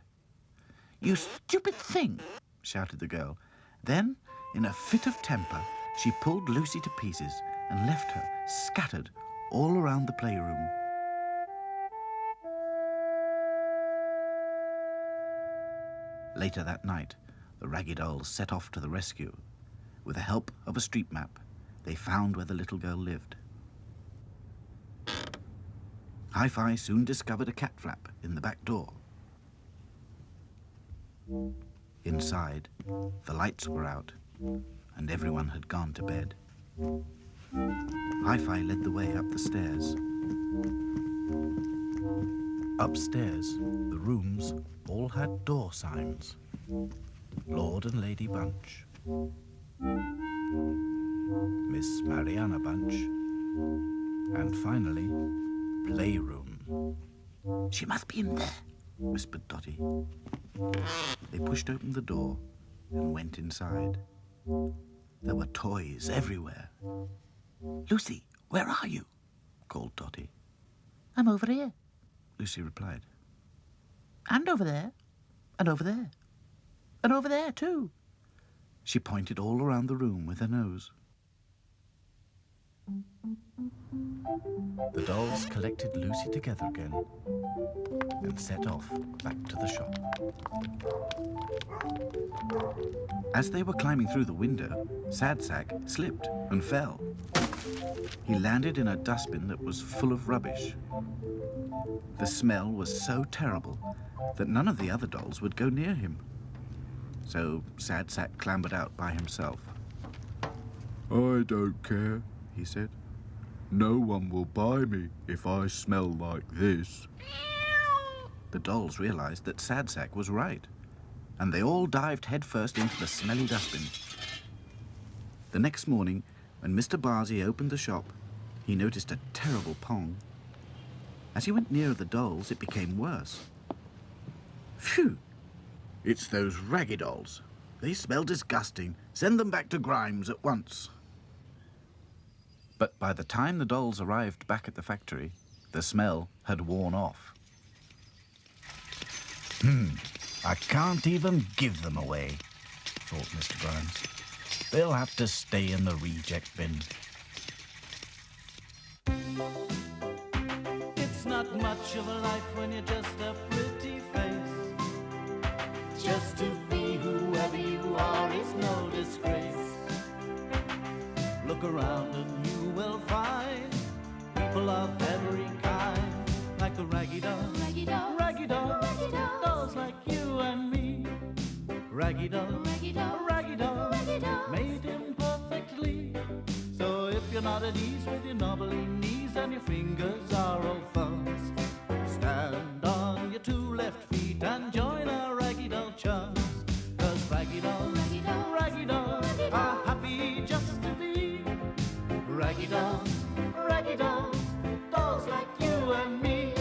You stupid thing, shouted the girl. Then, in a fit of temper, she pulled Lucy to pieces and left her scattered all around the playroom. Later that night, the Raggy Dolls set off to the rescue. With the help of a street map, they found where the little girl lived. Hi-Fi soon discovered a cat flap in the back door. Inside, the lights were out, and everyone had gone to bed. Hi-Fi led the way up the stairs. Upstairs, the rooms all had door signs. Lord and Lady Bunch, Miss Mariana Bunch, and finally, Playroom. She must be in there, whispered Dotty. They pushed open the door and went inside. There were toys everywhere. Lucy, where are you? called Dotty. I'm over here. Lucy replied. And over there, and over there, and over there too. She pointed all around the room with her nose. The dolls collected Lucy together again and set off back to the shop. As they were climbing through the window, Sad Sack slipped and fell. He landed in a dustbin that was full of rubbish. The smell was so terrible that none of the other dolls would go near him. So Sad Sack clambered out by himself. I don't care, he said. No one will buy me if I smell like this. The dolls realized that Sad Sack was right, and they all dived headfirst into the smelly dustbin. The next morning, when Mr. Barsey opened the shop, he noticed a terrible pong. As he went nearer the dolls, it became worse. Phew! It's those Raggy Dolls. They smell disgusting. Send them back to Grimes at once. But by the time the dolls arrived back at the factory, the smell had worn off. I can't even give them away, thought Mr. Grimes. They'll have to stay in the reject bin. It's not much of a life when you're just a pretty face. Just to be whoever you are is no disgrace. Look around and you will find people of every kind, like the Raggy Dolls, Raggy Dolls, Raggy Dolls, Raggy Dolls, dolls like you and me. Raggy Dolls, Raggy Dolls, Raggy Dolls, Raggy Dolls, made imperfectly. So if you're not at ease with your knobbly knees and your fingers are all thumbs, stand on your two left feet and join our Raggy Doll chums. 'Cause Raggy Dolls, Raggy Dolls, Raggy Dolls Raggy Dolls, are happy just to be Raggy Dolls, Raggy Dolls, dolls like you and me.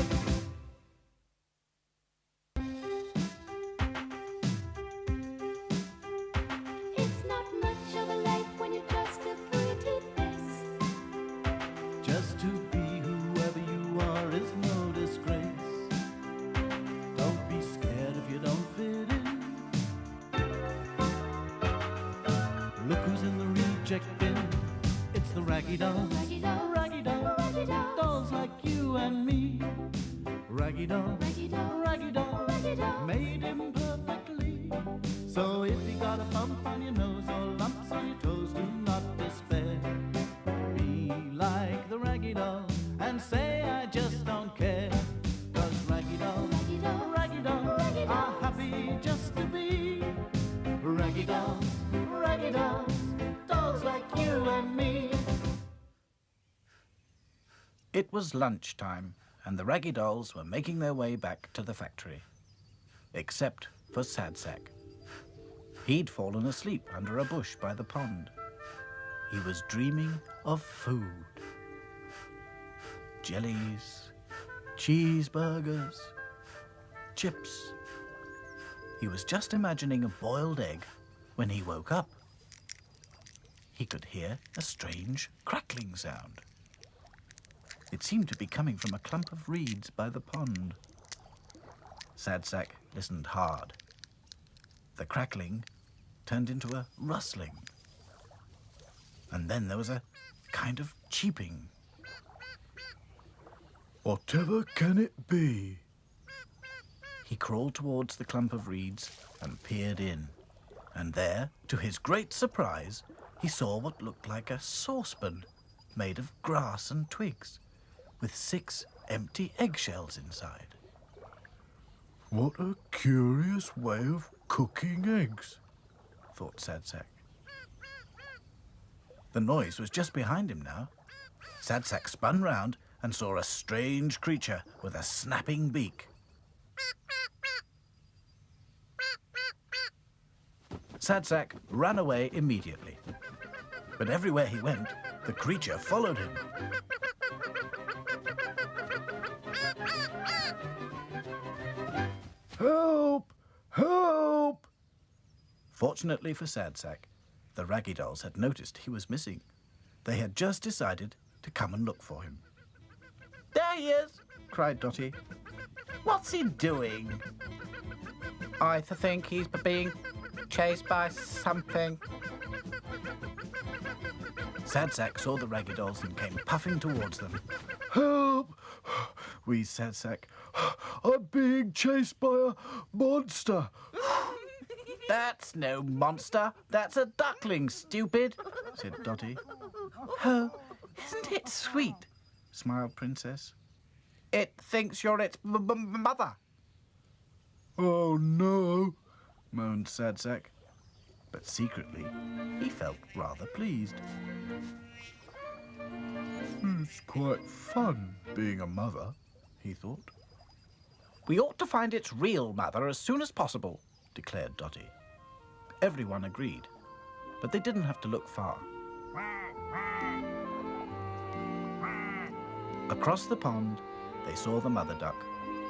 It's not much of a life when you're just a pretty face. Just to be whoever you are is no disgrace. Don't be scared if you don't fit in. Look who's in the reject bin. It's the Raggy Dolls, Raggy Dolls, Raggy Dolls, Raggy Dolls, dolls like you and me. Raggy Dolls, Raggy Dolls, Raggy Dolls, Raggy Dolls, made imperfectly. So if you got a bump on your nose or lumps on your toes, do not despair. Be you and me. It was lunchtime, and the raggy dolls were making their way back to the factory. Except for Sad Sack. He'd fallen asleep under a bush by the pond. He was dreaming of food. Jellies, cheeseburgers, chips. He was just imagining a boiled egg when he woke up. He could hear a strange crackling sound. It seemed to be coming from a clump of reeds by the pond. Sad Sack listened hard. The crackling turned into a rustling. And then there was a kind of cheeping. Whatever can it be? He crawled towards the clump of reeds and peered in. And there, to his great surprise, he saw what looked like a saucepan made of grass and twigs, with 6 empty eggshells inside. What a curious way of cooking eggs, thought Sad Sack. The noise was just behind him now. Sad Sack spun round and saw a strange creature with a snapping beak. Sad Sack ran away immediately. But everywhere he went, the creature followed him. Help! Help! Fortunately for Sad Sack, the raggy dolls had noticed he was missing. They had just decided to come and look for him. There he is, Cried Dotty. what's he doing? I think he's being chased by something. Sad Sack saw the raggy dolls and came puffing towards them. Help! Wheezed Sad Sack. I'm being chased by a monster. That's no monster. That's a duckling, stupid, said Dotty. Oh, isn't it sweet? Smiled Princess. It thinks you're its mother. Oh no! Moaned Sad Sack. But secretly, he felt rather pleased. It's quite fun being a mother, He thought. We ought to find its real mother as soon as possible. Declared Dotty. Everyone agreed, but they didn't have to look far. Across the pond, they saw the mother duck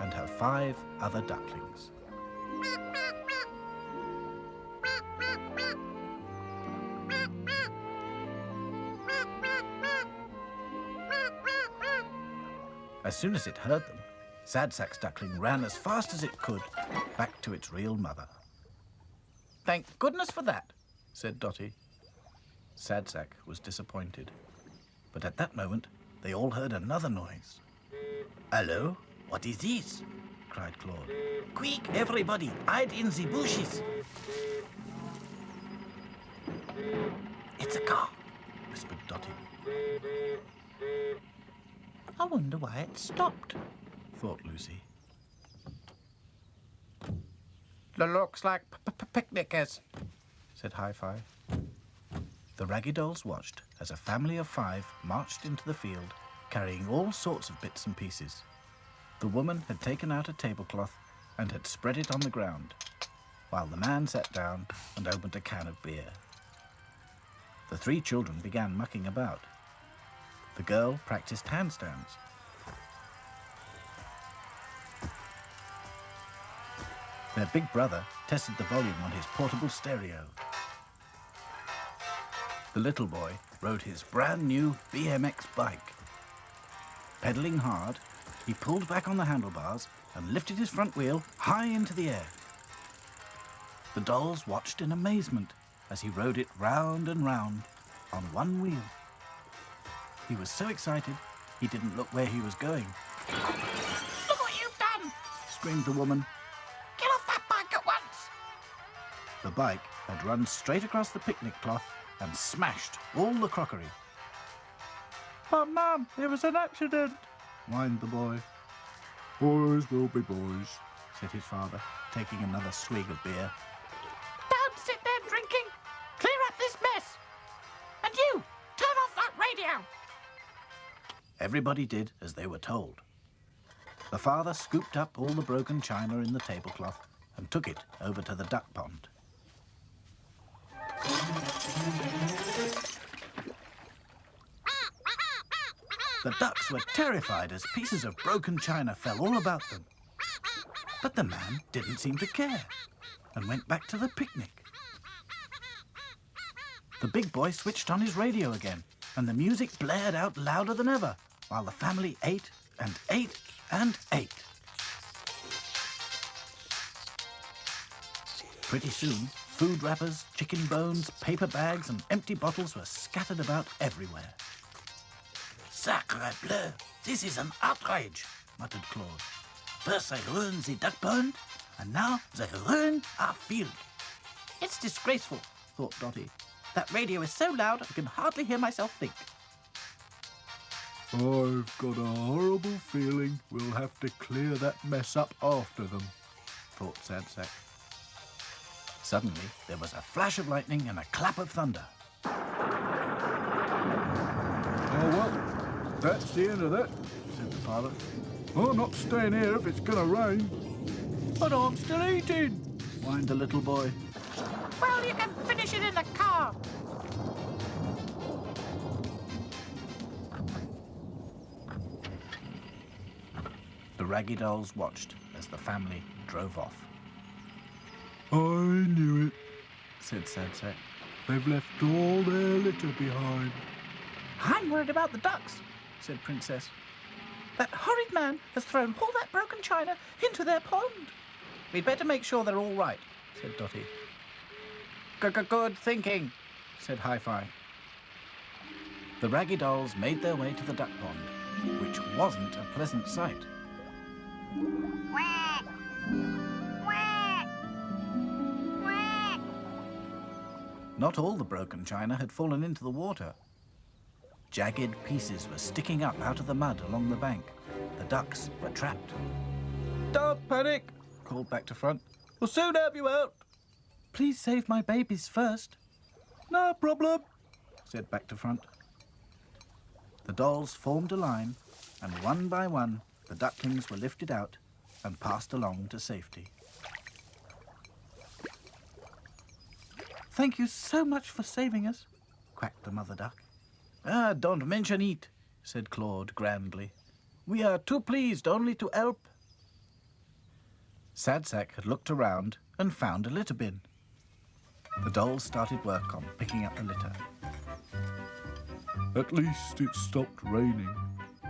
and her 5 other ducklings. As soon as it heard them, Sad Sack's duckling ran as fast as it could back to its real mother. Thank goodness for that. Said Dotty. Sad Sack was disappointed. But at that moment, they all heard another noise. Hello? What is this? Cried Claude. Quick, everybody, hide in the bushes. It's a car, whispered Dotty. I wonder why it stopped. Thought Lucy. Looks like picnickers. Said Hi-Fi. The raggy dolls watched as a family of 5 marched into the field, carrying all sorts of bits and pieces. The woman had taken out a tablecloth and had spread it on the ground, while the man sat down and opened a can of beer. The 3 children began mucking about. The girl practiced handstands. Their big brother tested the volume on his portable stereo. The little boy rode his brand new BMX bike. Pedaling hard, he pulled back on the handlebars and lifted his front wheel high into the air. The dolls watched in amazement as he rode it round and round on one wheel. He was so excited, he didn't look where he was going. Look what you've done! Screamed the woman. Get off that bike at once! The bike had run straight across the picnic cloth and smashed all the crockery. But, Mum, it was an accident, Whined the boy. Boys will be boys. Said his father, taking another swig of beer. Don't sit there drinking! Clear up this mess! And you, Everybody did as they were told. The father scooped up all the broken china in the tablecloth and took it over to the duck pond. The ducks were terrified as pieces of broken china fell all about them. But the man didn't seem to care and went back to the picnic. The big boy switched on his radio again, and the music blared out louder than ever, while the family ate and ate and ate. Pretty soon, food wrappers, chicken bones, paper bags and empty bottles were scattered about everywhere. Sacre bleu, this is an outrage, muttered Claude. First they ruined the duck pond, and now they ruin our field. It's disgraceful, thought Dotty. That radio is so loud I can hardly hear myself think. I've got a horrible feeling we'll have to clear that mess up after them, thought Sad Sack. Suddenly, there was a flash of lightning and a clap of thunder. Oh, well, that's the end of that, said the father. I'm not staying here if it's going to rain. But I'm still eating, whined the little boy. Well, you can finish it in the car. The Raggy Dolls watched as the family drove off. I knew it, Said Sad Sack. they've left all their litter behind. I'm worried about the ducks, said Princess. That horrid man has thrown all that broken china into their pond. We'd better make sure they're all right, said Dotty. Good thinking, said Hi-Fi. The Raggy Dolls made their way to the duck pond, which wasn't a pleasant sight. Not all the broken china had fallen into the water. Jagged pieces were sticking up out of the mud along the bank. The ducks were trapped. Don't panic, Called back to front. we'll soon have you out. Please save my babies first, No problem. said back to front. The dolls formed a line, and one by one, the ducklings were lifted out and passed along to safety. Thank you so much for saving us, Quacked the mother duck. Ah, don't mention it, said Claude grandly. We are too pleased only to help. Sad Sack had looked around and found a litter bin. The dolls started work on picking up the litter. At least it stopped raining,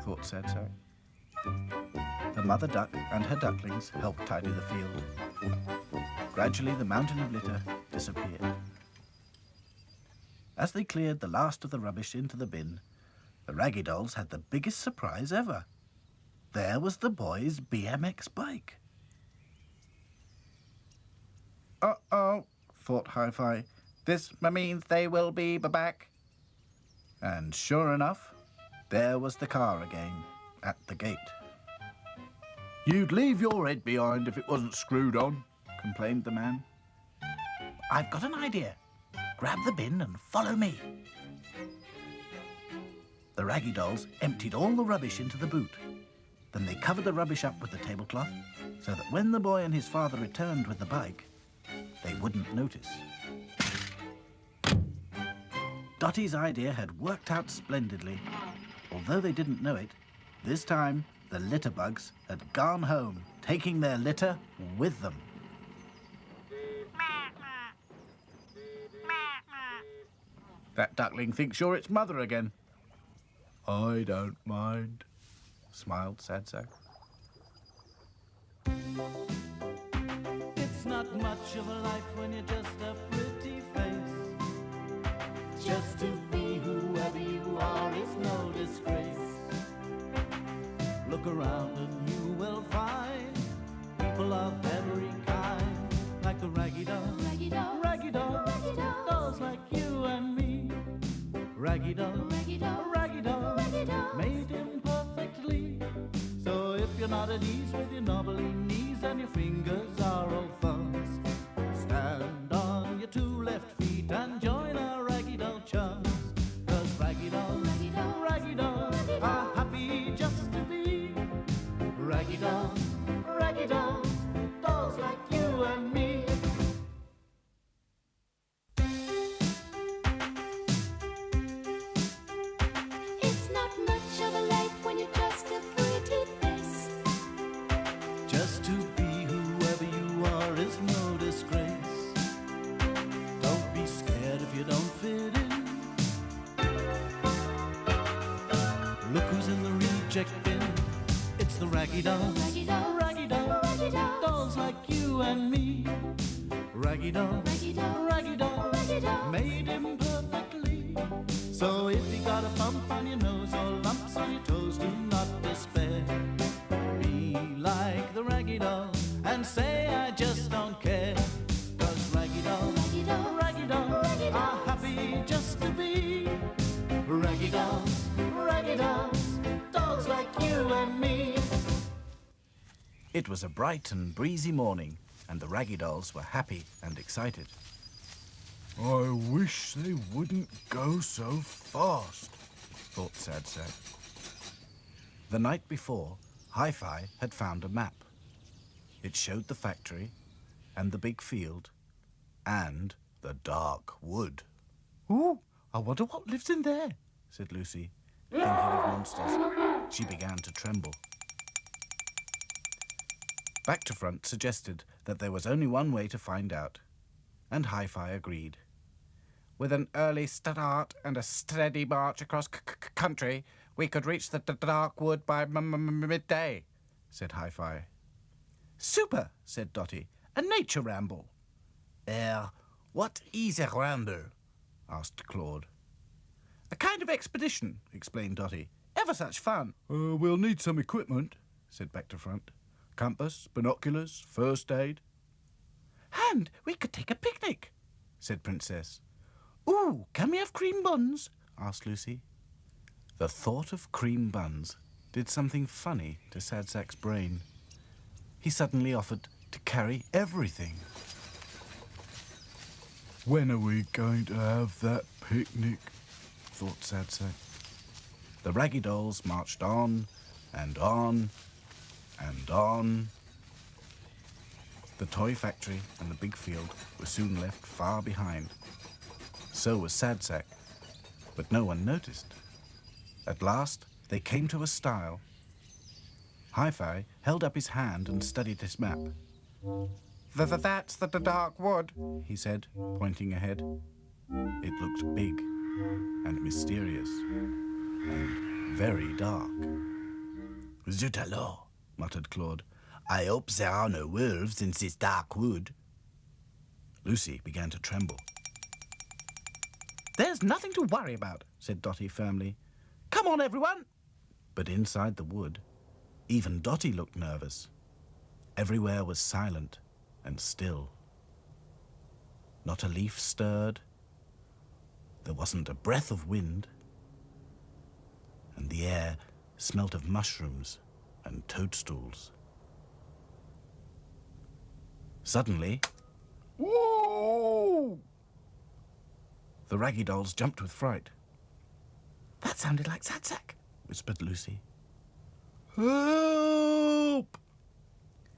Thought Sad Sack. The mother duck and her ducklings helped tidy the field. Gradually, the mountain of litter disappeared. As they cleared the last of the rubbish into the bin, the Raggy Dolls had the biggest surprise ever. There was the boy's BMX bike. Uh-oh, thought Hi-Fi. This means they will be back. And sure enough, there was the car again, at the gate. You'd leave your head behind if it wasn't screwed on, complained the man. I've got an idea. Grab the bin and follow me. The Raggy Dolls emptied all the rubbish into the boot. Then they covered the rubbish up with the tablecloth so that when the boy and his father returned with the bike, they wouldn't notice. Dotty's idea had worked out splendidly. Although they didn't know it, this time the litter bugs had gone home, taking their litter with them. That duckling thinks you're its mother again, I don't mind. smiled Sad Sack. It's not much of a life when you're just a pretty face. Just to be whoever you are is no disgrace. Look around and you will find people of every kind, like the Raggy Dolls, Raggy Dolls, Raggy Dolls, Raggy Dolls, dolls like you and me. Raggy Dolls, Raggy Dolls, Raggy Dolls, Raggy Dolls. made him perfectly. So if you're not at ease with your knobbly knees and your fingers are all thumbs, stand on your two left feet and join our Raggy Doll chums. 'Cause Raggy Dolls, Raggy Dolls, Raggy Dolls Raggy are Dolls. happy magic bin. It's the raggy dolls, raggy dolls, dolls like you and me. Raggy dolls, raggy dolls, made him perfectly. So if you got a bump on your nose or lumps on your toes, do not despair. Be like the raggy dolls and say I just don't care. 'Cause raggy dolls are happy just to be raggy dolls, dolls like you and me. It was a bright and breezy morning, and the raggy dolls were happy and excited. I wish they wouldn't go so fast, Thought Sad Sack. The night before, Hi-Fi had found a map. It showed the factory, and the big field, and the dark wood. Ooh, I wonder what lives in there, Said Lucy, thinking of monsters. She began to tremble. Back to Front suggested that there was only one way to find out, and Hi-Fi agreed. With an early start and a steady march across country, we could reach the dark wood by midday, said Hi-Fi. Super, said Dotty. A nature ramble. What is a ramble? Asked Claude. A kind of expedition, explained Dotty. Ever such fun. We'll need some equipment, said Back to Front. Compass, binoculars, first aid. And we could take a picnic, said Princess. Ooh, can we have cream buns? Asked Lucy. The thought of cream buns did something funny to Sad Sack's brain. He suddenly offered to carry everything. When are we going to have that picnic? Thought Sad Sack. The raggy dolls marched on and on and on. The toy factory and the big field were soon left far behind. So was Sad Sack, but no one noticed. At last, they came to a stile. Hi-Fi held up his hand and studied his map. That's the dark wood, he said, pointing ahead. It looked big and mysterious and very dark. Zut alors, muttered Claude. I hope there are no wolves in this dark wood. Lucy began to tremble. There's nothing to worry about, said Dotty firmly. Come on, everyone. But inside the wood, even Dotty looked nervous. Everywhere was silent and still. Not a leaf stirred. There wasn't a breath of wind. And the air smelt of mushrooms and toadstools. Suddenly, Whoa! the raggy dolls jumped with fright. That sounded like Sad Sack, Whispered Lucy. Help!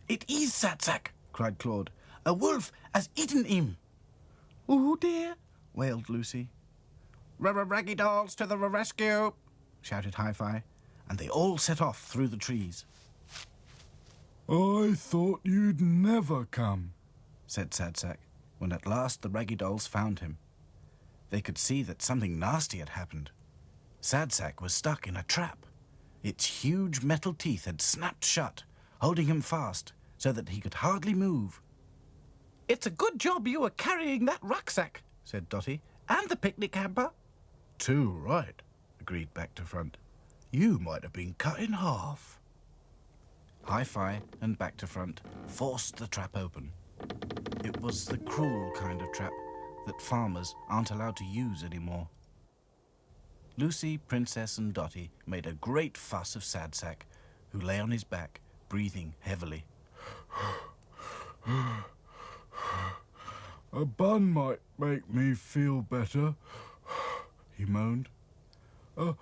It is Sad Sack, cried Claude. A wolf has eaten him. Oh dear, Wailed Lucy. Raggy dolls to the rescue, Shouted Hi-Fi, and they all set off through the trees. I thought you'd never come, Said Sad Sack, when at last the raggy dolls found him. They could see that something nasty had happened. Sad Sack was stuck in a trap. Its huge metal teeth had snapped shut, holding him fast so that he could hardly move. It's a good job you were carrying that rucksack, Said Dotty. and the picnic hamper. Too right, agreed Back to Front. You might have been cut in half. Hi-Fi and Back to Front forced the trap open. It was the cruel kind of trap that farmers aren't allowed to use anymore. Lucy, Princess, and Dotty made a great fuss of Sad Sack, who lay on his back, breathing heavily. A bun might make me feel better, he moaned. A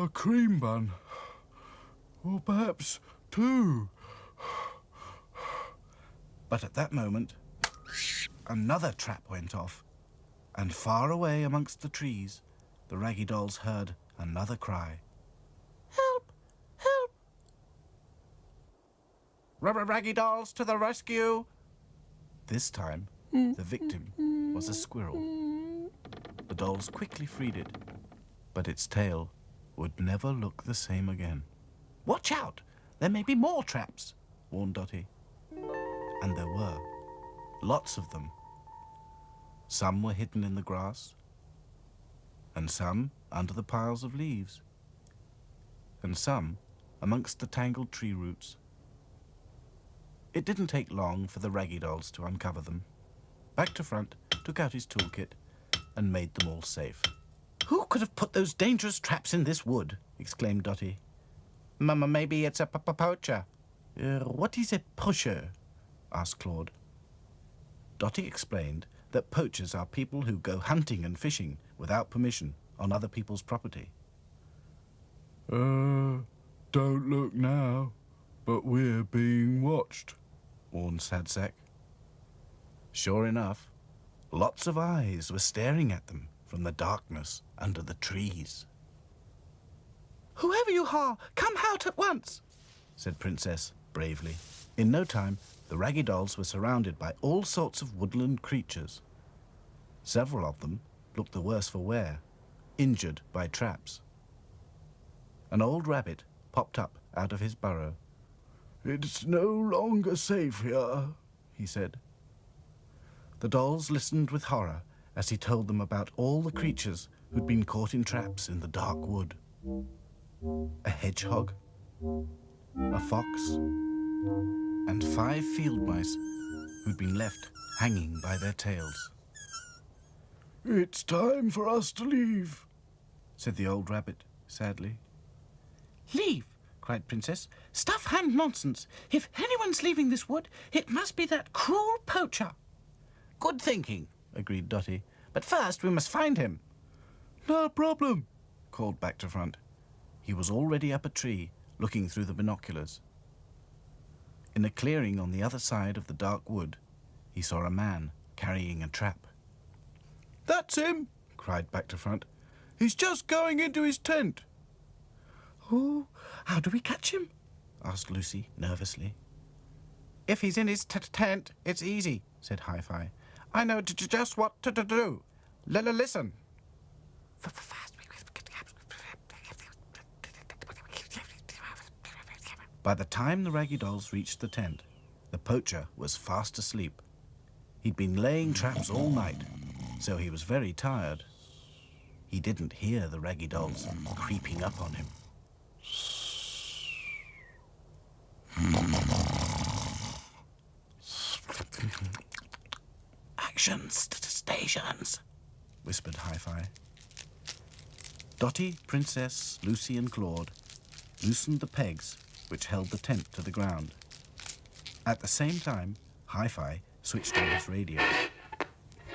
cream bun. Or perhaps two. But at that moment, another trap went off, and far away amongst the trees, the raggy dolls heard another cry. Help! Help! Raggy dolls to the rescue! This time, the victim was a squirrel. The dolls quickly freed it, but its tail would never look the same again. Watch out! There may be more traps, warned Dotty. And there were. Lots of them. Some were hidden in the grass, and some under the piles of leaves, and some amongst the tangled tree roots. It didn't take long for the Raggy Dolls to uncover them. Back to Front took out his toolkit and made them all safe. Who could have put those dangerous traps in this wood? Exclaimed Dotty. Mama, maybe it's a poacher. What is a poacher? Asked Claude. Dotty explained that poachers are people who go hunting and fishing without permission on other people's property. Don't look now, but we're being watched, warned Sadsack. Sure enough, lots of eyes were staring at them from the darkness under the trees. Whoever you are, come out at once, said Princess bravely. In no time, the Raggy Dolls were surrounded by all sorts of woodland creatures. Several of them looked the worse for wear, injured by traps. An old rabbit popped up out of his burrow. It's no longer safe here, he said. The dolls listened with horror as he told them about all the creatures who'd been caught in traps in the dark wood. A hedgehog, a fox, and 5 field mice who'd been left hanging by their tails. It's time for us to leave, said the old rabbit sadly. Leave, cried Princess. Stuff and nonsense. If anyone's leaving this wood, it must be that cruel poacher. Good thinking, agreed Dotty. But first we must find him. No problem, called Back to Front. He was already up a tree, looking through the binoculars. In a clearing on the other side of the dark wood, he saw a man carrying a trap. That's him, cried Back to Front. He's just going into his tent. Oh, how do we catch him? Asked Lucy nervously. If he's in his tent, it's easy, said Hi-Fi. I know just what to do. Listen. By the time the Raggy Dolls reached the tent, the poacher was fast asleep. He'd been laying traps all night, so he was very tired. He didn't hear the Raggy Dolls creeping up on him. Action stations, whispered Hi-Fi. Dotty, Princess, Lucy and Claude loosened the pegs which held the tent to the ground. At the same time, Hi-Fi switched on his radio.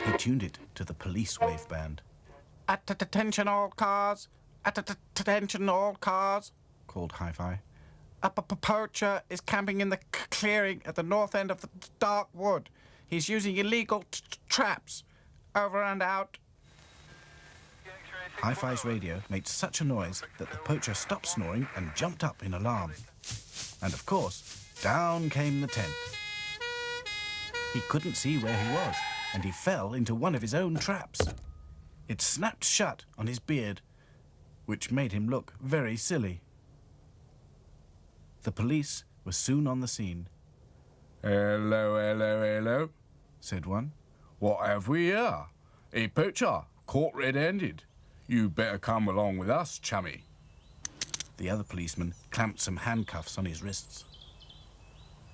He tuned it to the police wave band. Attention all cars! Attention all cars! Called Hi-Fi. A poacher is camping in the clearing at the north end of the dark wood. He's using illegal traps. Over and out. Hi-Fi's radio made such a noise that the poacher stopped snoring and jumped up in alarm. And of course, down came the tent. He couldn't see where he was, and he fell into one of his own traps. It snapped shut on his beard, which made him look very silly. The police were soon on the scene. Hello, hello, hello, said one. What have we here? A poacher, caught red-handed. You better come along with us, chummy. The other policeman clamped some handcuffs on his wrists.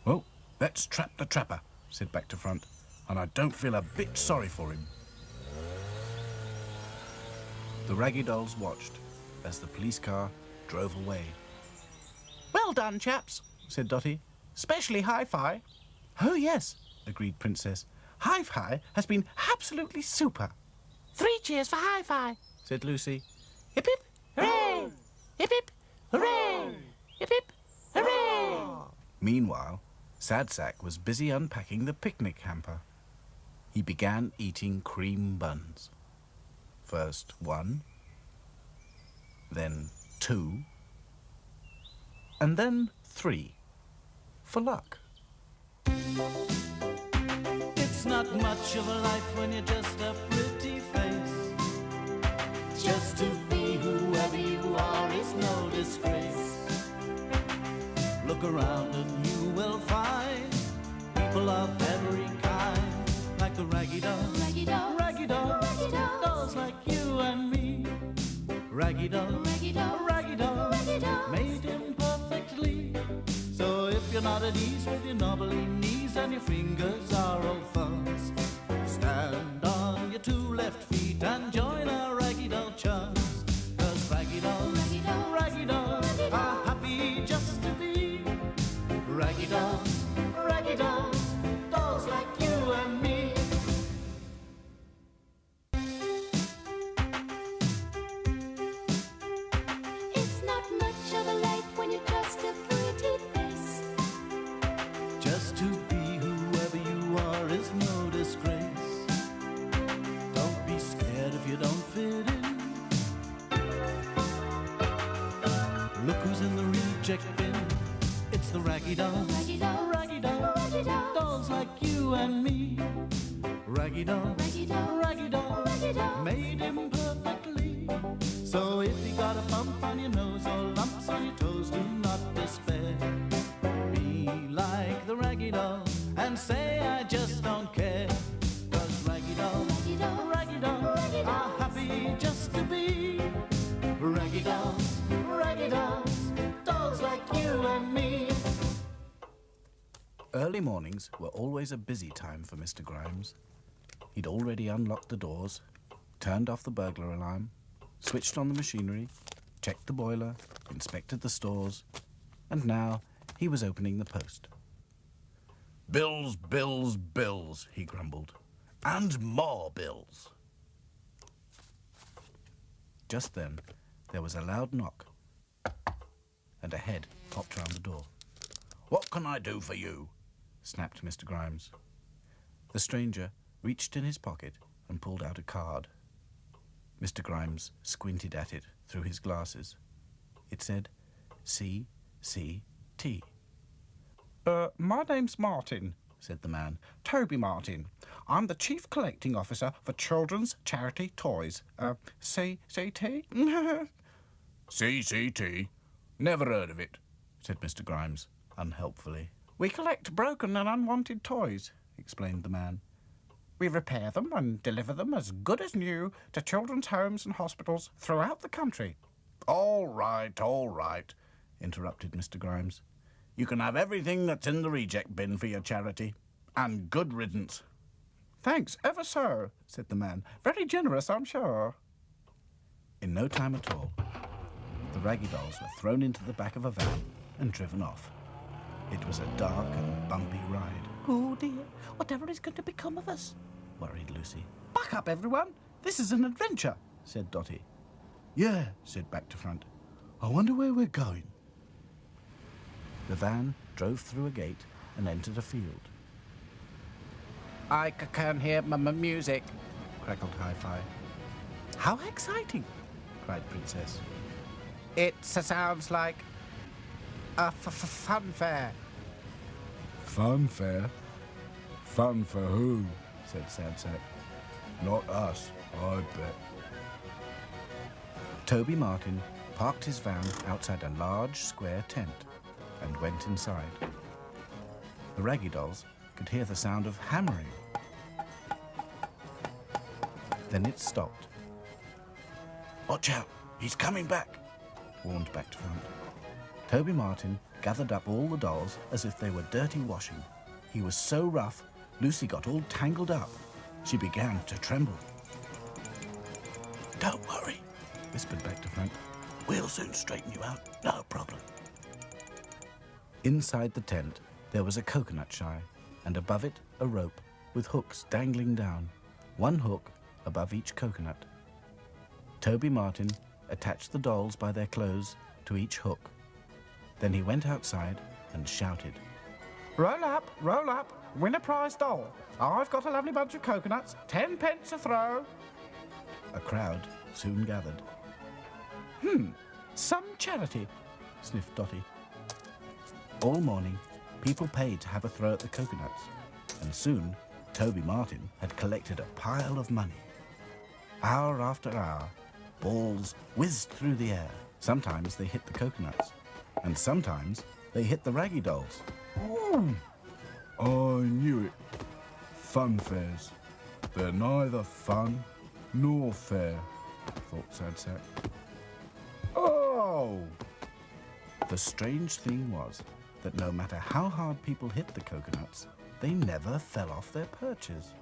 Well, let's trap the trapper, said Back to Front, and I don't feel a bit sorry for him. The Raggy Dolls watched as the police car drove away. Well done, chaps, said Dotty. Especially Hi-Fi. Oh, yes, agreed Princess. Hi-Fi has been absolutely super. 3 cheers for Hi-Fi, said Lucy. Hip hip, hooray! Hip hip, hooray! Hip hip, hooray! Meanwhile, Sadsack was busy unpacking the picnic hamper. He began eating cream buns. First 1, then 2, and then 3, for luck. It's not much of a life when you're just a pretty face. Just to be whoever you are is no disgrace. Look around and you will find people of every kind, like the raggy dolls, Raggy dolls, raggy dolls, raggy dolls, dolls like you and me. Raggy dolls, raggy dolls, raggy dolls, raggy dolls. made imperfectly. So if you're not at ease with your knobbly knees and your fingers are all fuzz, stand on your two left feet and join our raggy doll chums. 'Cause raggy dolls, Raggy dolls, raggy dolls raggy are dolls. happy just to be raggy dolls, raggy dolls, dolls like you and me. It's not much of a life when you're just a pretty face. Just to be whoever you are is no disgrace. Don't be scared if you don't fit in. Look who's in the reject bin. It's the raggy dolls, Raggy dolls, raggy dolls, raggy dolls. dolls like you and me. Raggy dolls, Raggy dolls, raggy dolls, raggy dolls. made imperfectly. So if you got a bump on your nose or lumps on your toes, do not despair. Be like the raggy dolls and say I just don't care. 'Cause raggy dolls, Raggy dolls, raggy dolls raggy are dolls. happy just to be raggy dolls, raggy dolls, dolls like you and me. Early mornings were always a busy time for Mr. Grimes. He'd already unlocked the doors, turned off the burglar alarm, switched on the machinery, checked the boiler, inspected the stores, and now he was opening the post. Bills, bills, bills, he grumbled. And more bills. Just then, there was a loud knock, and a head popped round the door. What can I do for you? Snapped Mr. Grimes. The stranger reached in his pocket and pulled out a card. Mr. Grimes squinted at it through his glasses. It said C.C.T. My name's Martin, said the man. Toby Martin. I'm the Chief Collecting Officer for Children's Charity Toys. CCT? CCT? Never heard of it, said Mr. Grimes, unhelpfully. We collect broken and unwanted toys, explained the man. We repair them and deliver them as good as new to children's homes and hospitals throughout the country. All right, interrupted Mr. Grimes. You can have everything that's in the reject bin for your charity. And good riddance. Thanks ever so, said the man. Very generous, I'm sure. In no time at all, the raggy dolls were thrown into the back of a van and driven off. It was a dark and bumpy ride. Oh dear, whatever is going to become of us? Worried Lucy. Back up, everyone. This is an adventure, Said Dotty. Yeah, said Back to Front. I wonder where we're going. The van drove through a gate and entered a field. I can hear music. Crackled Hi-Fi. How exciting. Cried Princess. It sounds like a fun fair. Fun fair? Fun for who? Said Sad Sack. Not us, I bet. Toby Martin parked his van outside a large square tent and went inside. The raggy dolls could hear the sound of hammering. Then it stopped. Watch out, he's coming back, Warned Back to Front. Toby Martin gathered up all the dolls as if they were dirty washing. He was so rough, Lucy got all tangled up. She began to tremble. Don't worry, Whispered Back to Front. we'll soon straighten you out, no problem. Inside the tent, there was a coconut shy, and above it, a rope with hooks dangling down, one hook above each coconut. Toby Martin attached the dolls by their clothes to each hook. Then he went outside and shouted. Roll up, win a prize doll. I've got a lovely bunch of coconuts, 10 pence a throw. A crowd soon gathered. Some charity, Sniffed Dotty. All morning, people paid to have a throw at the coconuts, and soon Toby Martin had collected a pile of money. Hour after hour, balls whizzed through the air. Sometimes they hit the coconuts, and sometimes they hit the raggy dolls. Ooh, I knew it. Fun fairs. They're neither fun nor fair, thought Sad Sack. Oh! The strange thing was that no matter how hard people hit the coconuts, they never fell off their perches.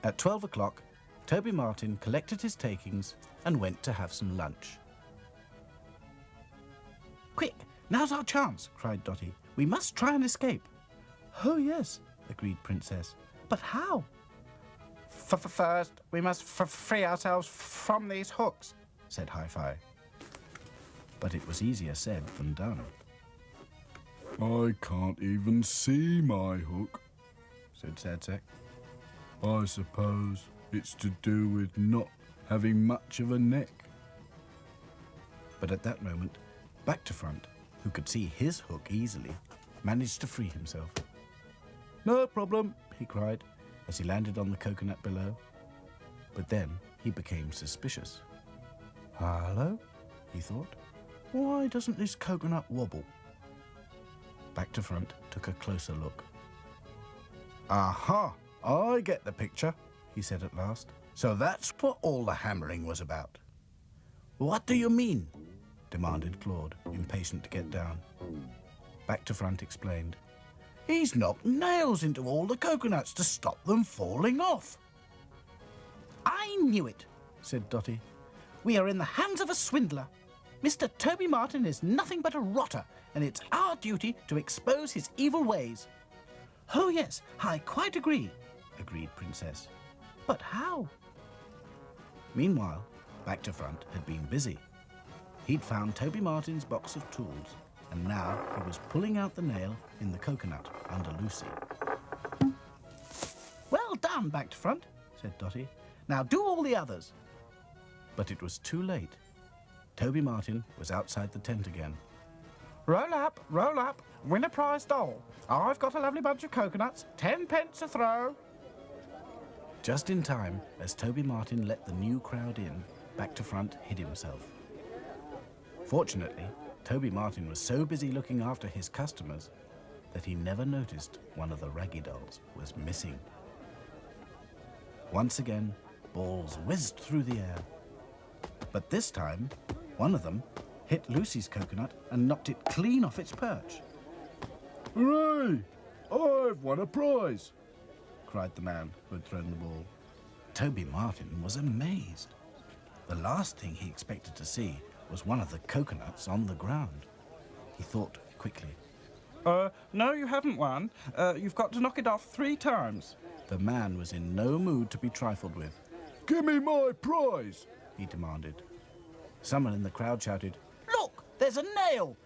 At 12 o'clock, Toby Martin collected his takings and went to have some lunch. "Quick, now's our chance," cried Dotty. "We must try and escape." "Oh, yes," agreed Princess. "But how?" First, we must free ourselves from these hooks," said Hi-Fi. But it was easier said than done. I can't even see my hook, said Sad Sack. I suppose it's to do with not having much of a neck. But at that moment, Back to Front, who could see his hook easily, managed to free himself. "No problem," he cried, as he landed on the coconut below. But then he became suspicious. "Hello?" he thought. "Why doesn't this coconut wobble?" Back to Front took a closer look. "Aha! I get the picture," he said at last. "So that's what all the hammering was about." "What do you mean?" demanded Claude, impatient to get down. Back to Front explained. "He's knocked nails into all the coconuts to stop them falling off." "I knew it," said Dotty. "We are in the hands of a swindler. Mr. Toby Martin is nothing but a rotter, and it's our duty to expose his evil ways." "Oh, yes, I quite agree," agreed Princess. "But how?" Meanwhile, Back to Front had been busy. He'd found Toby Martin's box of tools, and now he was pulling out the nail in the coconut under Lucy. "Well done, Back to Front," said Dotty. "Now do all the others." But it was too late. Toby Martin was outside the tent again. Roll up, win a prize doll. I've got a lovely bunch of coconuts, 10 pence a throw." Just in time, as Toby Martin let the new crowd in, Back to Front hid himself. Fortunately, Toby Martin was so busy looking after his customers that he never noticed one of the raggy dolls was missing. Once again, balls whizzed through the air. But this time, one of them hit Lucy's coconut and knocked it clean off its perch. Hooray! I've won a prize! Cried the man who had thrown the ball. Toby Martin was amazed. The last thing he expected to see was one of the coconuts on the ground. He thought quickly. No, you haven't won. You've got to knock it off 3 times. The man was in no mood to be trifled with. Give me my prize! He demanded. Someone in the crowd shouted, "Look, there's a nail!"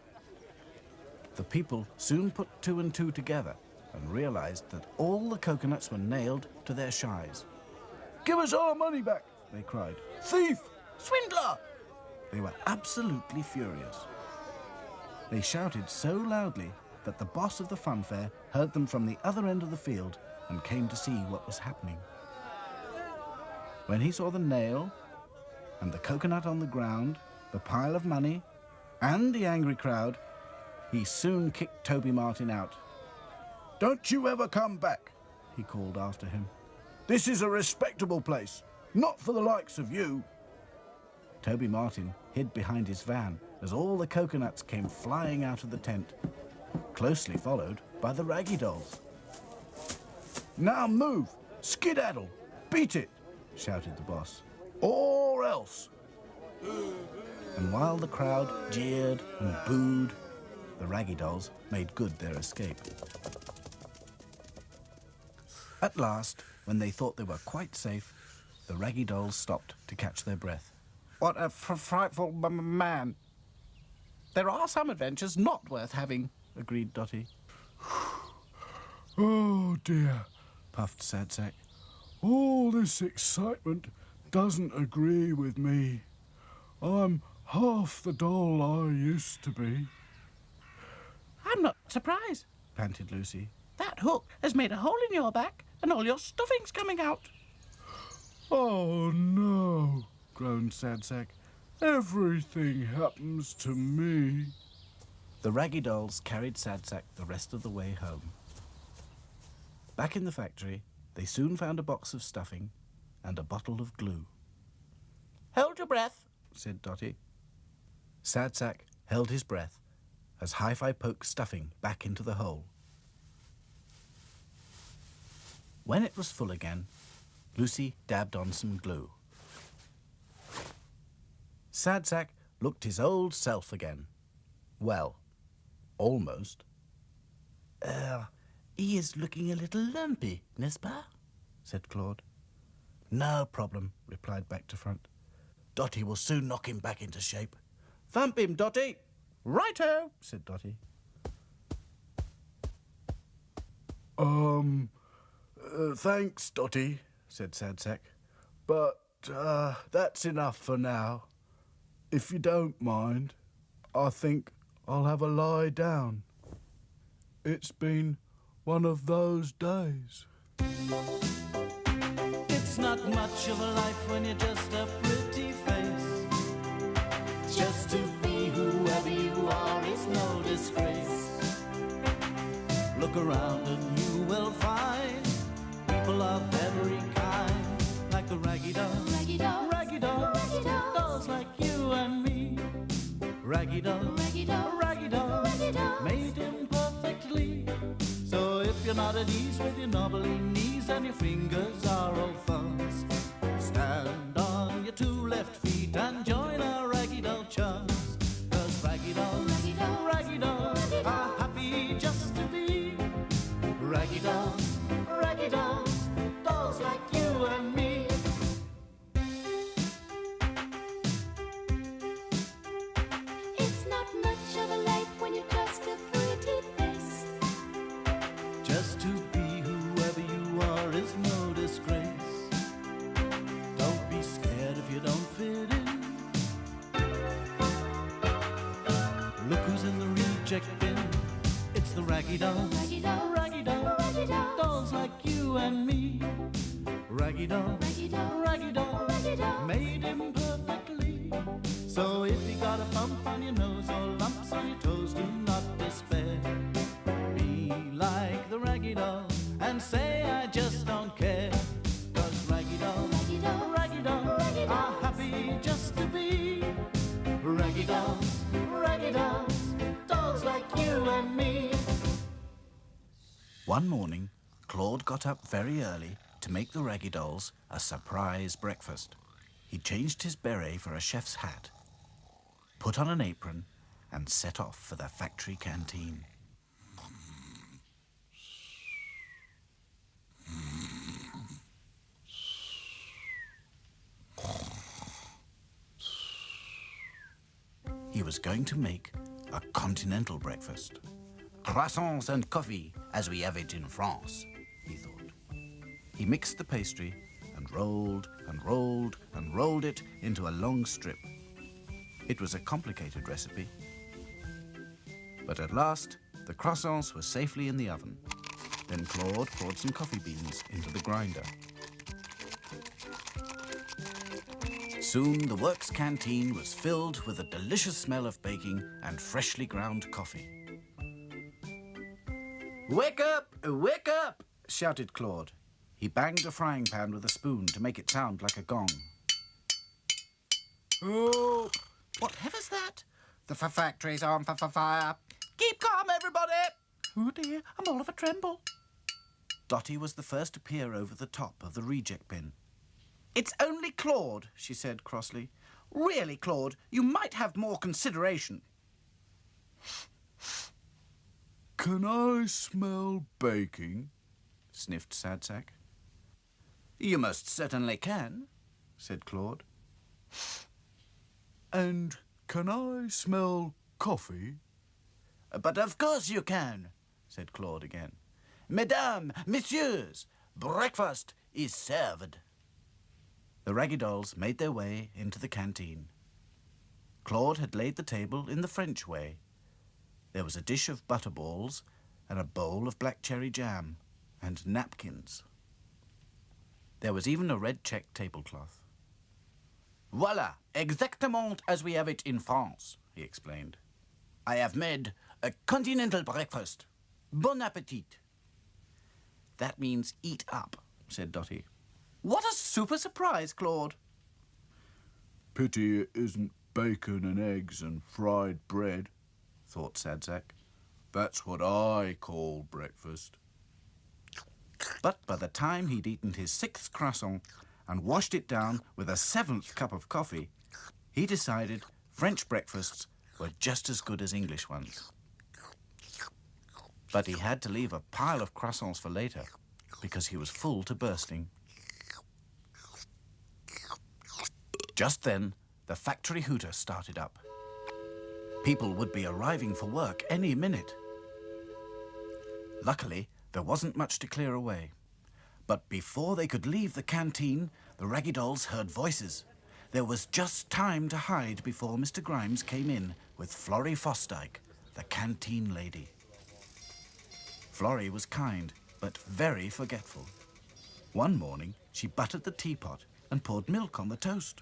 The people soon put 2 and 2 together and realized that all the coconuts were nailed to their shies. Give us our money back! They cried. Thief! Swindler! They were absolutely furious. They shouted so loudly that the boss of the fun fair heard them from the other end of the field and came to see what was happening. When he saw the nail and the coconut on the ground, the pile of money, and the angry crowd, he soon kicked Toby Martin out. "Don't you ever come back," he called after him. "This is a respectable place, not for the likes of you." Toby Martin hid behind his van as all the coconuts came flying out of the tent, closely followed by the raggy dolls. "Now move! Skedaddle! Beat it!" shouted the boss. "Or else!" And while the crowd jeered and booed, the raggy dolls made good their escape. At last, when they thought they were quite safe, the raggy dolls stopped to catch their breath. What a frightful man. There are some adventures not worth having, agreed Dotty. Oh dear, puffed Sad Sack. All this excitement doesn't agree with me. I'm half the doll I used to be. I'm not surprised, panted Lucy. That hook has made a hole in your back and all your stuffing's coming out. Oh no, groaned Sad Sack. Everything happens to me. The raggy dolls carried Sad Sack the rest of the way home. Back in the factory, they soon found a box of stuffing and a bottle of glue. Hold your breath, said Dotty. Sad Sack held his breath as Hi-Fi poked stuffing back into the hole. When it was full again, Lucy dabbed on some glue. Sad Sack looked his old self again. Well, almost. He is looking a little lumpy, n'est-ce pas? Said Claude. No problem, replied Back to Front. Dotty will soon knock him back into shape. Thump him, Dotty! Righto, said Dotty. Thanks, Dotty, said Sad Sack. But that's enough for now. If you don't mind, I think I'll have a lie down. It's been one of those days. It's not much of a life when you're just a pretty face. Just to be whoever you are is no disgrace. Look around and you will find people of every kind, like the raggy dolls, Raggy dolls, raggy dolls, raggy dolls, dolls like you and me. Raggy dolls, raggy dolls, raggy dolls, raggy dolls. made imperfectly. So if you're not at ease with your knobbly knees and your fingers are all fuzz, stand on your two left feet and join our raggy doll chums. 'Cause raggy dolls, Raggy dolls, raggy dolls raggy are dolls. happy just to be raggy dolls, dolls like you and me. It's not much of a life when you're just a pretty face. Just to be whoever you are is no disgrace. Don't be scared if you don't fit in. Look who's in the reject bin. It's the raggy dolls, Raggy dolls, raggy dolls, raggy dolls. dolls like you and me. Raggy dolls, Raggy dolls, raggy dolls, raggy dolls. made imperfectly. So if you got a bump on your nose or lumps on your toes, do not despair. Be like the raggy dolls and say I just don't care. 'Cause raggy dolls, Raggy dolls, raggy dolls raggy are dolls. happy just to be raggy dolls, dolls like you and me. One morning, Claude got up very early to make the raggy dolls a surprise breakfast. He changed his beret for a chef's hat, put on an apron, and set off for the factory canteen. He was going to make a continental breakfast. Croissants and coffee, as we have it in France, he thought. He mixed the pastry and rolled and rolled and rolled it into a long strip. It was a complicated recipe. But at last, the croissants were safely in the oven. Then Claude poured some coffee beans into the grinder. Soon the works canteen was filled with a delicious smell of baking and freshly ground coffee. "Wake up! Wake up!" shouted Claude. He banged a frying pan with a spoon to make it sound like a gong. Oh, whatever's that? The factory's on fire. Keep calm, everybody. Oh dear, I'm all of a tremble. Dotty was the first to peer over the top of the reject bin. "It's only Claude," she said crossly. "Really, Claude, you might have more consideration." Can I smell baking? Sniffed Sad Sack. "You most certainly can," said Claude. And can I smell coffee? "But of course you can," said Claude again. "Mesdames, messieurs, breakfast is served." The raggy dolls made their way into the canteen. Claude had laid the table in the French way. There was a dish of butterballs and a bowl of black cherry jam and napkins. There was even a red check tablecloth. "Voilà, exactement as we have it in France," he explained. "I have made A continental breakfast. Bon appetit. That means eat up, said Dotty. What a super surprise, Claude. Pity it isn't bacon and eggs and fried bread, thought Sad Sack. That's what I call breakfast. But by the time he'd eaten his 6th croissant and washed it down with a 7th cup of coffee, he decided French breakfasts were just as good as English ones. But he had to leave a pile of croissants for later because he was full to bursting. Just then, the factory hooter started up. People would be arriving for work any minute. Luckily, there wasn't much to clear away. But before they could leave the canteen, the Raggy Dolls heard voices. There was just time to hide before Mr. Grimes came in with Florrie Fosdyke, the canteen lady. Florrie was kind, but very forgetful. One morning, she buttered the teapot and poured milk on the toast.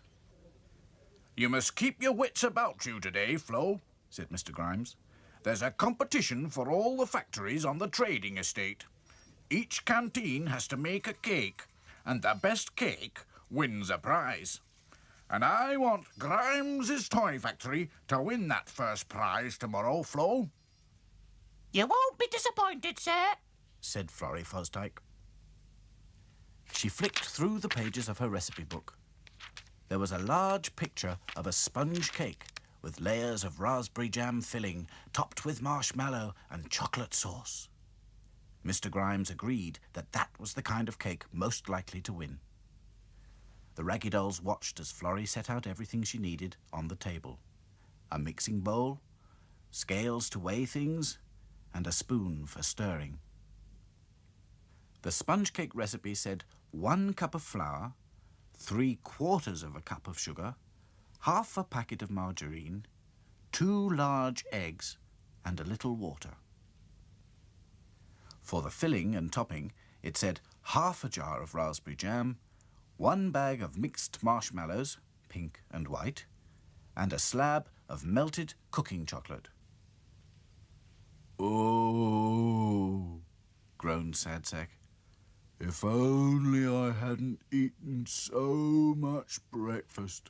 You must keep your wits about you today, Flo, said Mr. Grimes. There's a competition for all the factories on the trading estate. Each canteen has to make a cake, and the best cake wins a prize. And I want Grimes's Toy Factory to win that first prize tomorrow, Flo. You won't be disappointed, sir, said Florrie Fosdyke. She flicked through the pages of her recipe book. There was a large picture of a sponge cake with layers of raspberry jam filling, topped with marshmallow and chocolate sauce. Mr. Grimes agreed that that was the kind of cake most likely to win. The Raggy Dolls watched as Florrie set out everything she needed on the table. A mixing bowl, scales to weigh things, and a spoon for stirring. The sponge cake recipe said 1 cup of flour, 3/4 of a cup of sugar, half a packet of margarine, 2 large eggs, and a little water. For the filling and topping, it said half a jar of raspberry jam, 1 bag of mixed marshmallows, pink and white, and a slab of melted cooking chocolate. Oh, groaned Sad Sack. If only I hadn't eaten so much breakfast.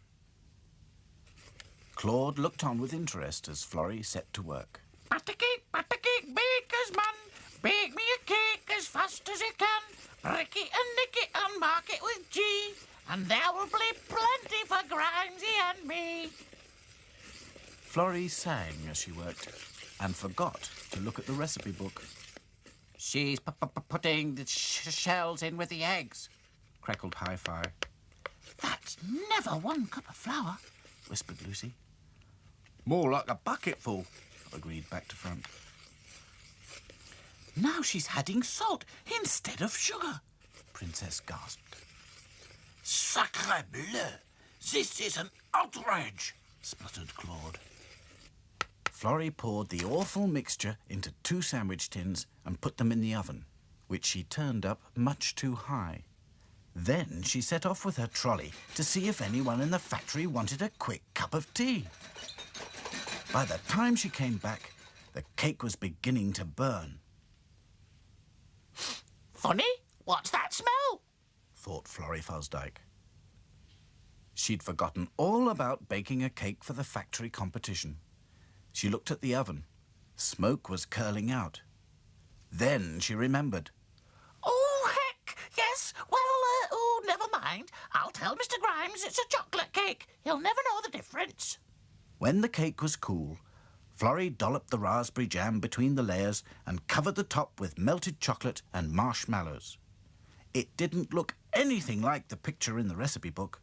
Claude looked on with interest as Florrie set to work. Butter cake, baker's man. Bake me a cake as fast as you can. Brick it and nick it and mark it with G. And there will be plenty for Grimesy and me. Florrie sang as she worked and forgot to look at the recipe book. She's putting the shells in with the eggs, crackled Hi-Fi. That's never 1 cup of flour, Whispered Lucy. More like a bucketful, Agreed Back to Front. Now she's adding salt instead of sugar, Princess gasped. Sacre bleu! This is an outrage, Spluttered Claude. Florrie poured the awful mixture into 2 sandwich tins and put them in the oven, which she turned up much too high. Then she set off with her trolley to see if anyone in the factory wanted a quick cup of tea. By the time she came back, the cake was beginning to burn. Funny, what's that smell? Thought Florrie Fosdyke. She'd forgotten all about baking a cake for the factory competition. She looked at the oven. Smoke was curling out. Then she remembered. Oh, heck, yes. Well, never mind. I'll tell Mr. Grimes it's a chocolate cake. He'll never know the difference. When the cake was cool, Florrie dolloped the raspberry jam between the layers and covered the top with melted chocolate and marshmallows. It didn't look anything like the picture in the recipe book.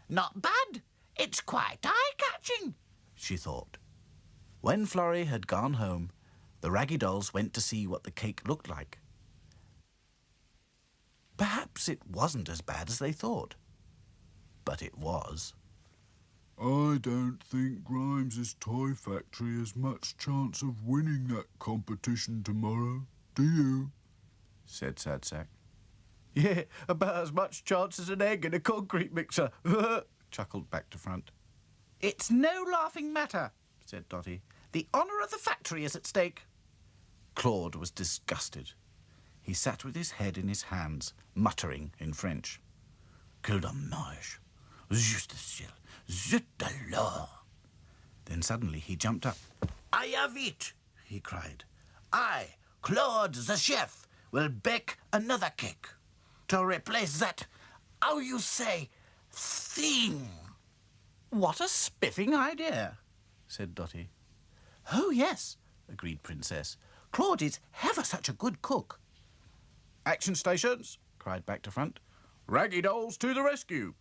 Not bad. It's quite eye-catching, she thought. When Florrie had gone home, the Raggy Dolls went to see what the cake looked like. Perhaps it wasn't as bad as they thought. But it was. I don't think Grimes's Toy Factory has much chance of winning that competition tomorrow, do you? Said Sad Sack. Yeah, about as much chance as an egg in a concrete mixer, chuckled Back to Front. It's no laughing matter, said Dotty. The honour of the factory is at stake. Claude was disgusted. He sat with his head in his hands, muttering in French. Quel dommage! Juste ciel! Zut alors! Then suddenly he jumped up. I have it! He cried. I, Claude the chef, will bake another cake to replace that, how you say, thing. What a spiffing idea, said Dotty. Oh, yes, agreed Princess. Claude is ever such a good cook. Action stations, cried Back to Front. Raggy dolls to the rescue.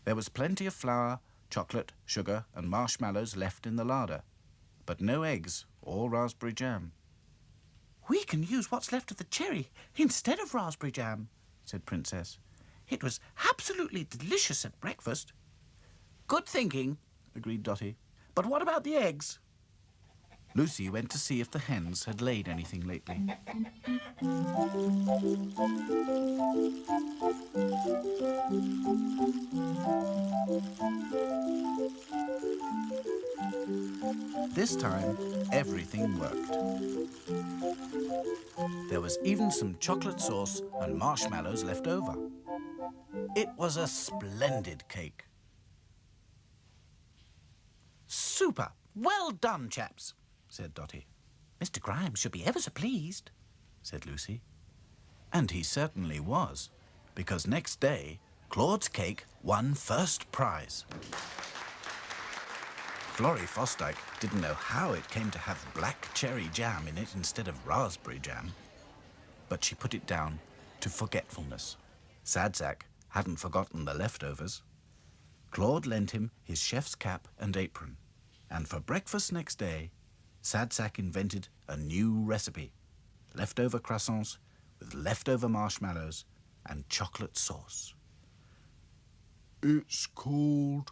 There was plenty of flour, chocolate, sugar, and marshmallows left in the larder, but no eggs or raspberry jam. We can use what's left of the cherry instead of raspberry jam, said Princess. It was absolutely delicious at breakfast. Good thinking, agreed Dotty. But what about the eggs? Lucy went to see if the hens had laid anything lately. This time, everything worked. There was even some chocolate sauce and marshmallows left over. It was a splendid cake. Super! Well done, chaps, said Dotty. Mr. Grimes should be ever so pleased, said Lucy. And he certainly was, because next day, Claude's cake won first prize. Florrie Fosdyke didn't know how it came to have black cherry jam in it instead of raspberry jam, but she put it down to forgetfulness. Sadsack hadn't forgotten the leftovers. Claude lent him his chef's cap and apron, and for breakfast next day, Sadsack invented a new recipe, leftover croissants with leftover marshmallows and chocolate sauce. It's called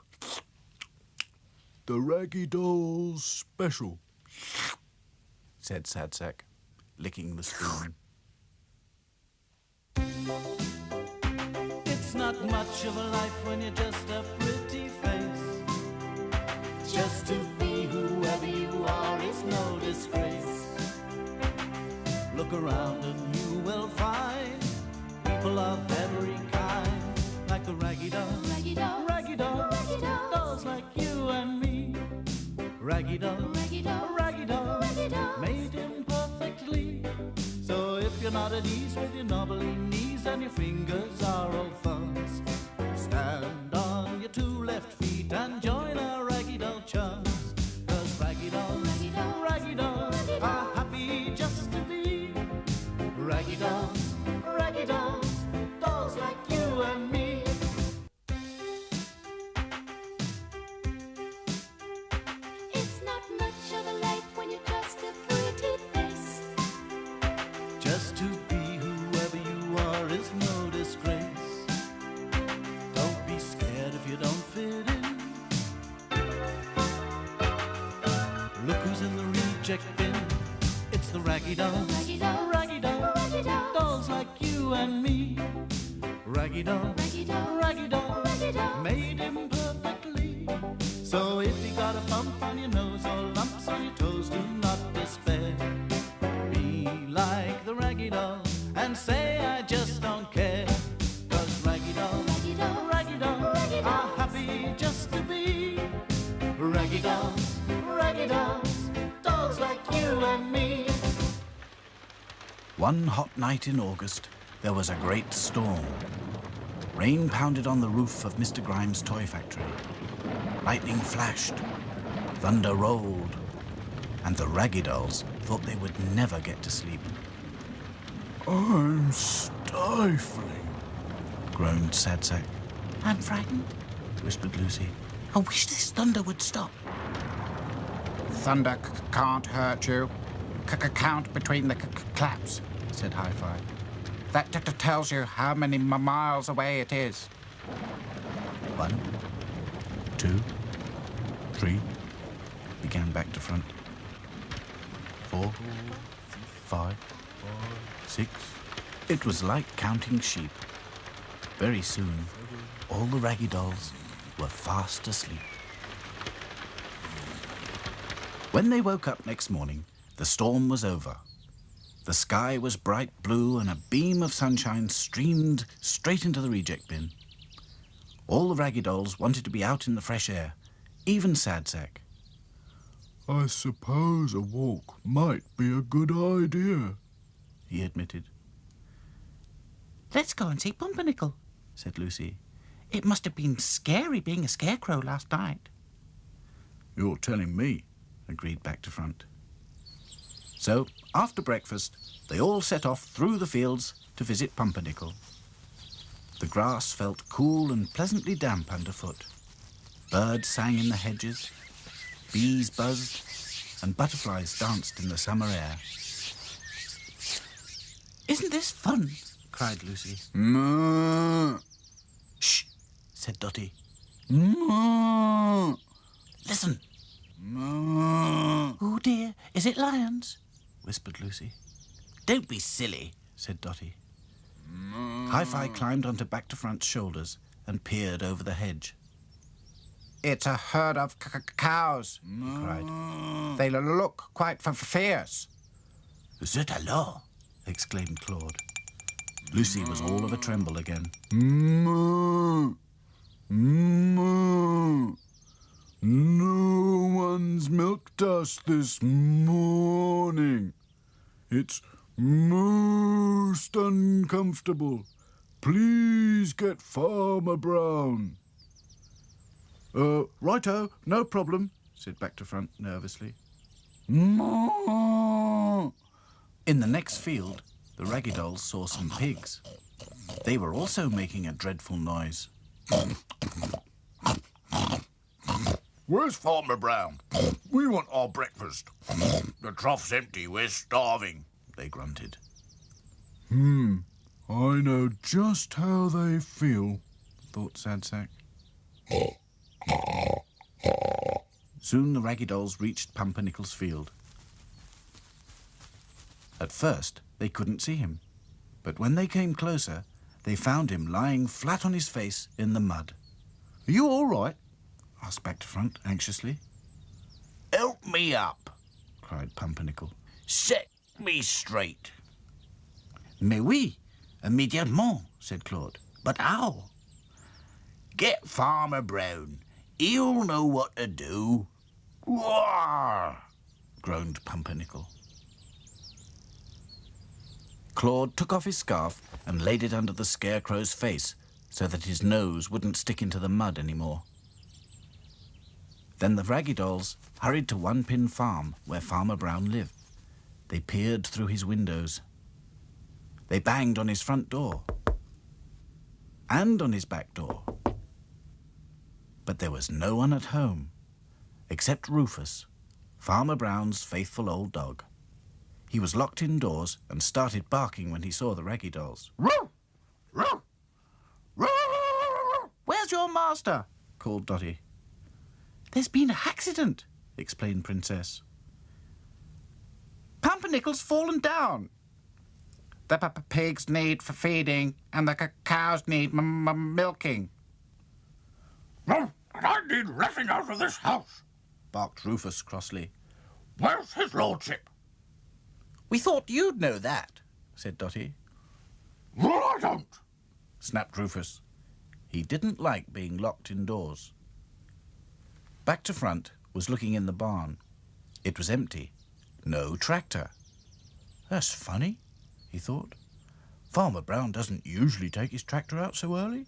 the Raggy Dolls Special, said Sadsack, licking the spoon. It's not much of a life when you're just a pretty face. Just to be whoever you are is no disgrace. Look around and you will find people of every kind, like the raggy doll, Raggy dolls, raggy dolls, raggy dolls, dolls like you and me. Raggy doll, raggy dolls, raggy dolls, raggy dolls. made him perfectly. So if you're not at ease with your knobbly knees and your fingers are all fuzz, stand on your two left feet and join our raggy doll chums. 'Cause raggy dolls, Raggy dolls, raggy dolls raggy dolls. are happy just to be raggy dolls, raggy dolls, dolls like you and me. It's not much of a life when you're just a pretty face. Just to be whoever you are is no disgrace. Don't be scared if you don't fit in. Look who's in the reject bin. It's the raggy dolls, Raggy dolls, raggy dolls, raggy dolls. dolls like you and me. Raggy dolls, Raggy dolls, raggy dolls, raggy dolls. made him perfectly. So if you got a bump on your nose or lumps on your toes, do not despair. Be like the raggy dolls and say I just don't care. 'Cause raggy dolls, Raggy dolls, raggy dolls raggy are dolls. happy just to be raggy dolls, dolls like you and me. One hot night in August, there was a great storm. Rain pounded on the roof of Mr. Grimes' toy factory. Lightning flashed, thunder rolled, and the Raggy Dolls thought they would never get to sleep. I'm stifling, Groaned Sadsack. I'm frightened. Whispered Lucy. I wish this thunder would stop. Thunder can't hurt you. Count between the claps, said Hi-Fi. That tells you how many miles away it is. 1, 2, 3, began Back to Front. 4, 5, 6. It was like counting sheep. Very soon, all the Raggy Dolls were fast asleep. When they woke up next morning, the storm was over. The sky was bright blue and a beam of sunshine streamed straight into the reject bin. All the raggy dolls wanted to be out in the fresh air, even Sad Sack. I suppose a walk might be a good idea, he admitted. Let's go and see Pumpernickel, said Lucy. It must have been scary being a scarecrow last night. You're telling me, agreed Back to Front. So, after breakfast, they all set off through the fields to visit Pumpernickel. The grass felt cool and pleasantly damp underfoot. Birds sang in the hedges, bees buzzed, and butterflies danced in the summer air. Isn't this fun? Cried Lucy. Shh, said Dotty. Listen. Moo. Oh dear, is it lions? Whispered Lucy. Don't be silly, Said Dotty. Hi-Fi climbed onto Back to Front's shoulders and peered over the hedge. It's a herd of cows, He cried. They look quite fierce. Zut alors! Exclaimed Claude. Lucy was all of a tremble again. Moo! Moo! No one's milked us this morning. It's most uncomfortable. Please get Farmer Brown. Righto, no problem, said Back to Front nervously. Moo! In the next field, the Raggy Dolls saw some pigs. They were also making a dreadful noise. Where's Farmer Brown? We want our breakfast. The trough's empty. We're starving, they grunted. I know just how they feel, Thought Sad Sack. Soon the Raggy Dolls reached Pumpernickel's field. At first, they couldn't see him, but when they came closer, they found him lying flat on his face in the mud. Are you all right? Asked Back to Front anxiously. Help me up, Cried Pumpernickel. set me straight. Mais oui, immédiatement, said Claude. But how? Get Farmer Brown. He'll know what to do. Roar! Groaned Pumpernickel. Claude took off his scarf and laid it under the Scarecrow's face so that his nose wouldn't stick into the mud anymore. Then the Raggy Dolls hurried to One Pin Farm where Farmer Brown lived. They peered through his windows. They banged on his front door and on his back door. But there was no one at home except Rufus, Farmer Brown's faithful old dog. He was locked indoors and started barking when he saw the Raggy Dolls. Roar! Roar! Roar! Where's your master? Called Dotty. There's been an accident. Explained Princess. Pumpernickel's fallen down. The pigs need for feeding, and the cows need milking. No, I need letting out of this house. Barked Rufus crossly. Where's his lordship? We thought you'd know that. Said Dotty. Well, I don't. Snapped Rufus. He didn't like being locked indoors. Back to Front was looking in the barn. It was empty. No tractor. That's funny, he thought. Farmer Brown doesn't usually take his tractor out so early.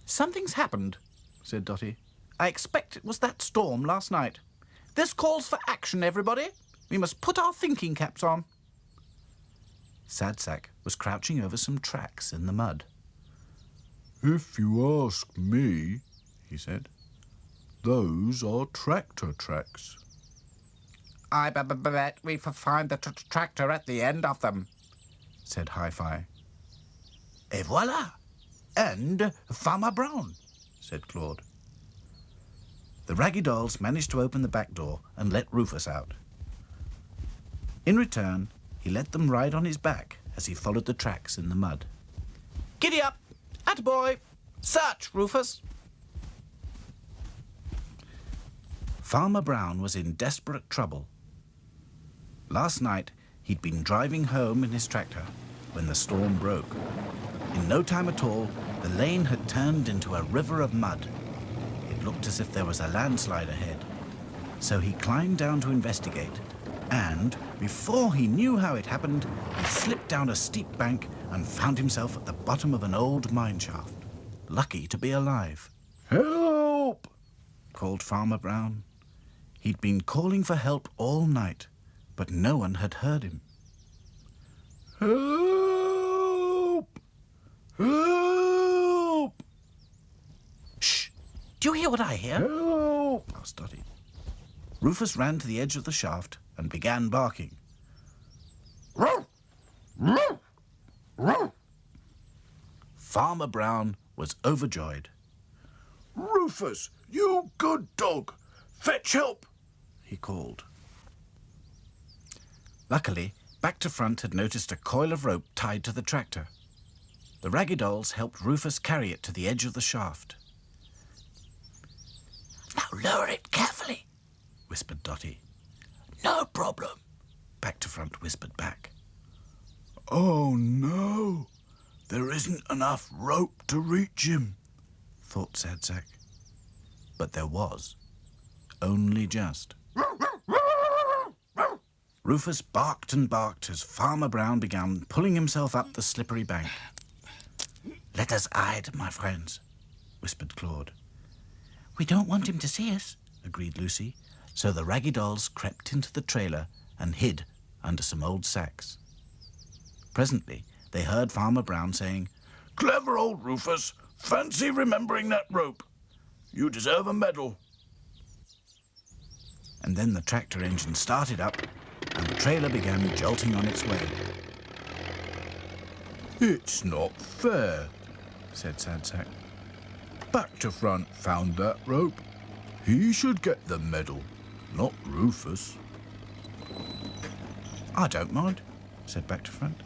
Something's happened, said Dotty. I expect it was that storm last night. This calls for action, everybody. We must put our thinking caps on. Sad Sack was crouching over some tracks in the mud. If you ask me, he said, those are tractor tracks. I bet we find the tractor at the end of them, Said Hi-Fi. Et voilà. And Farmer Brown, Said Claude. The Raggy Dolls managed to open the back door and let Rufus out. In return, he let them ride on his back as he followed the tracks in the mud. Giddy up. Attaboy. Search, Rufus. Farmer Brown was in desperate trouble. Last night, he'd been driving home in his tractor when the storm broke. In no time at all, the lane had turned into a river of mud. It looked as if there was a landslide ahead. So he climbed down to investigate, and before he knew how it happened, he slipped down a steep bank and found himself at the bottom of an old mine shaft. Lucky to be alive. Help! Called Farmer Brown. He'd been calling for help all night, but no one had heard him. Help! Help! Shh! Do you hear what I hear? Help! Asked Dotty. Rufus ran to the edge of the shaft and began barking. Farmer Brown was overjoyed. Rufus, you good dog! Fetch help! He called. Luckily, Back to Front had noticed a coil of rope tied to the tractor. The Raggy Dolls helped Rufus carry it to the edge of the shaft. Now lower it carefully. Whispered Dotty. No problem. Back to Front whispered back. Oh no! There isn't enough rope to reach him, Thought Sad Sack. But there was. Only just. Rufus barked and barked as Farmer Brown began pulling himself up the slippery bank. Let us hide, my friends, whispered Claude. We don't want him to see us, agreed Lucy, so the Raggy Dolls crept into the trailer and hid under some old sacks. Presently, they heard Farmer Brown saying, Clever old Rufus! Fancy remembering that rope! You deserve a medal. And then the tractor engine started up and the trailer began jolting on its way. It's not fair, said Sad Sack. Back to Front found that rope. He should get the medal, not Rufus. I don't mind, said Back to Front.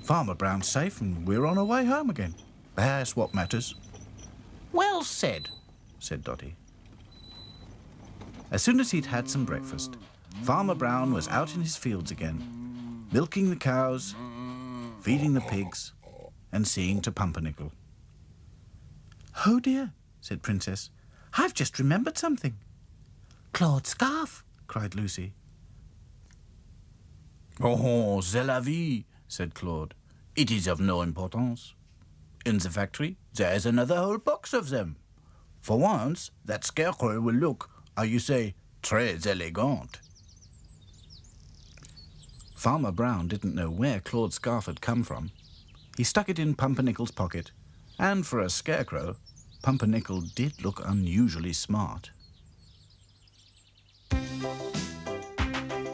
Farmer Brown's safe and we're on our way home again. That's what matters. Well said, said Dotty. As soon as he'd had some breakfast, Farmer Brown was out in his fields again, milking the cows, feeding the pigs, and seeing to Pumpernickel. Oh dear, said Princess, I've just remembered something. Claude's scarf, cried Lucy. Oh, c'est la vie, said Claude. It is of no importance. In the factory, there is another whole box of them. For once, that scarecrow will look, how you say, très élégant. Farmer Brown didn't know where Claude's scarf had come from. He stuck it in Pumpernickel's pocket, and for a scarecrow, Pumpernickel did look unusually smart.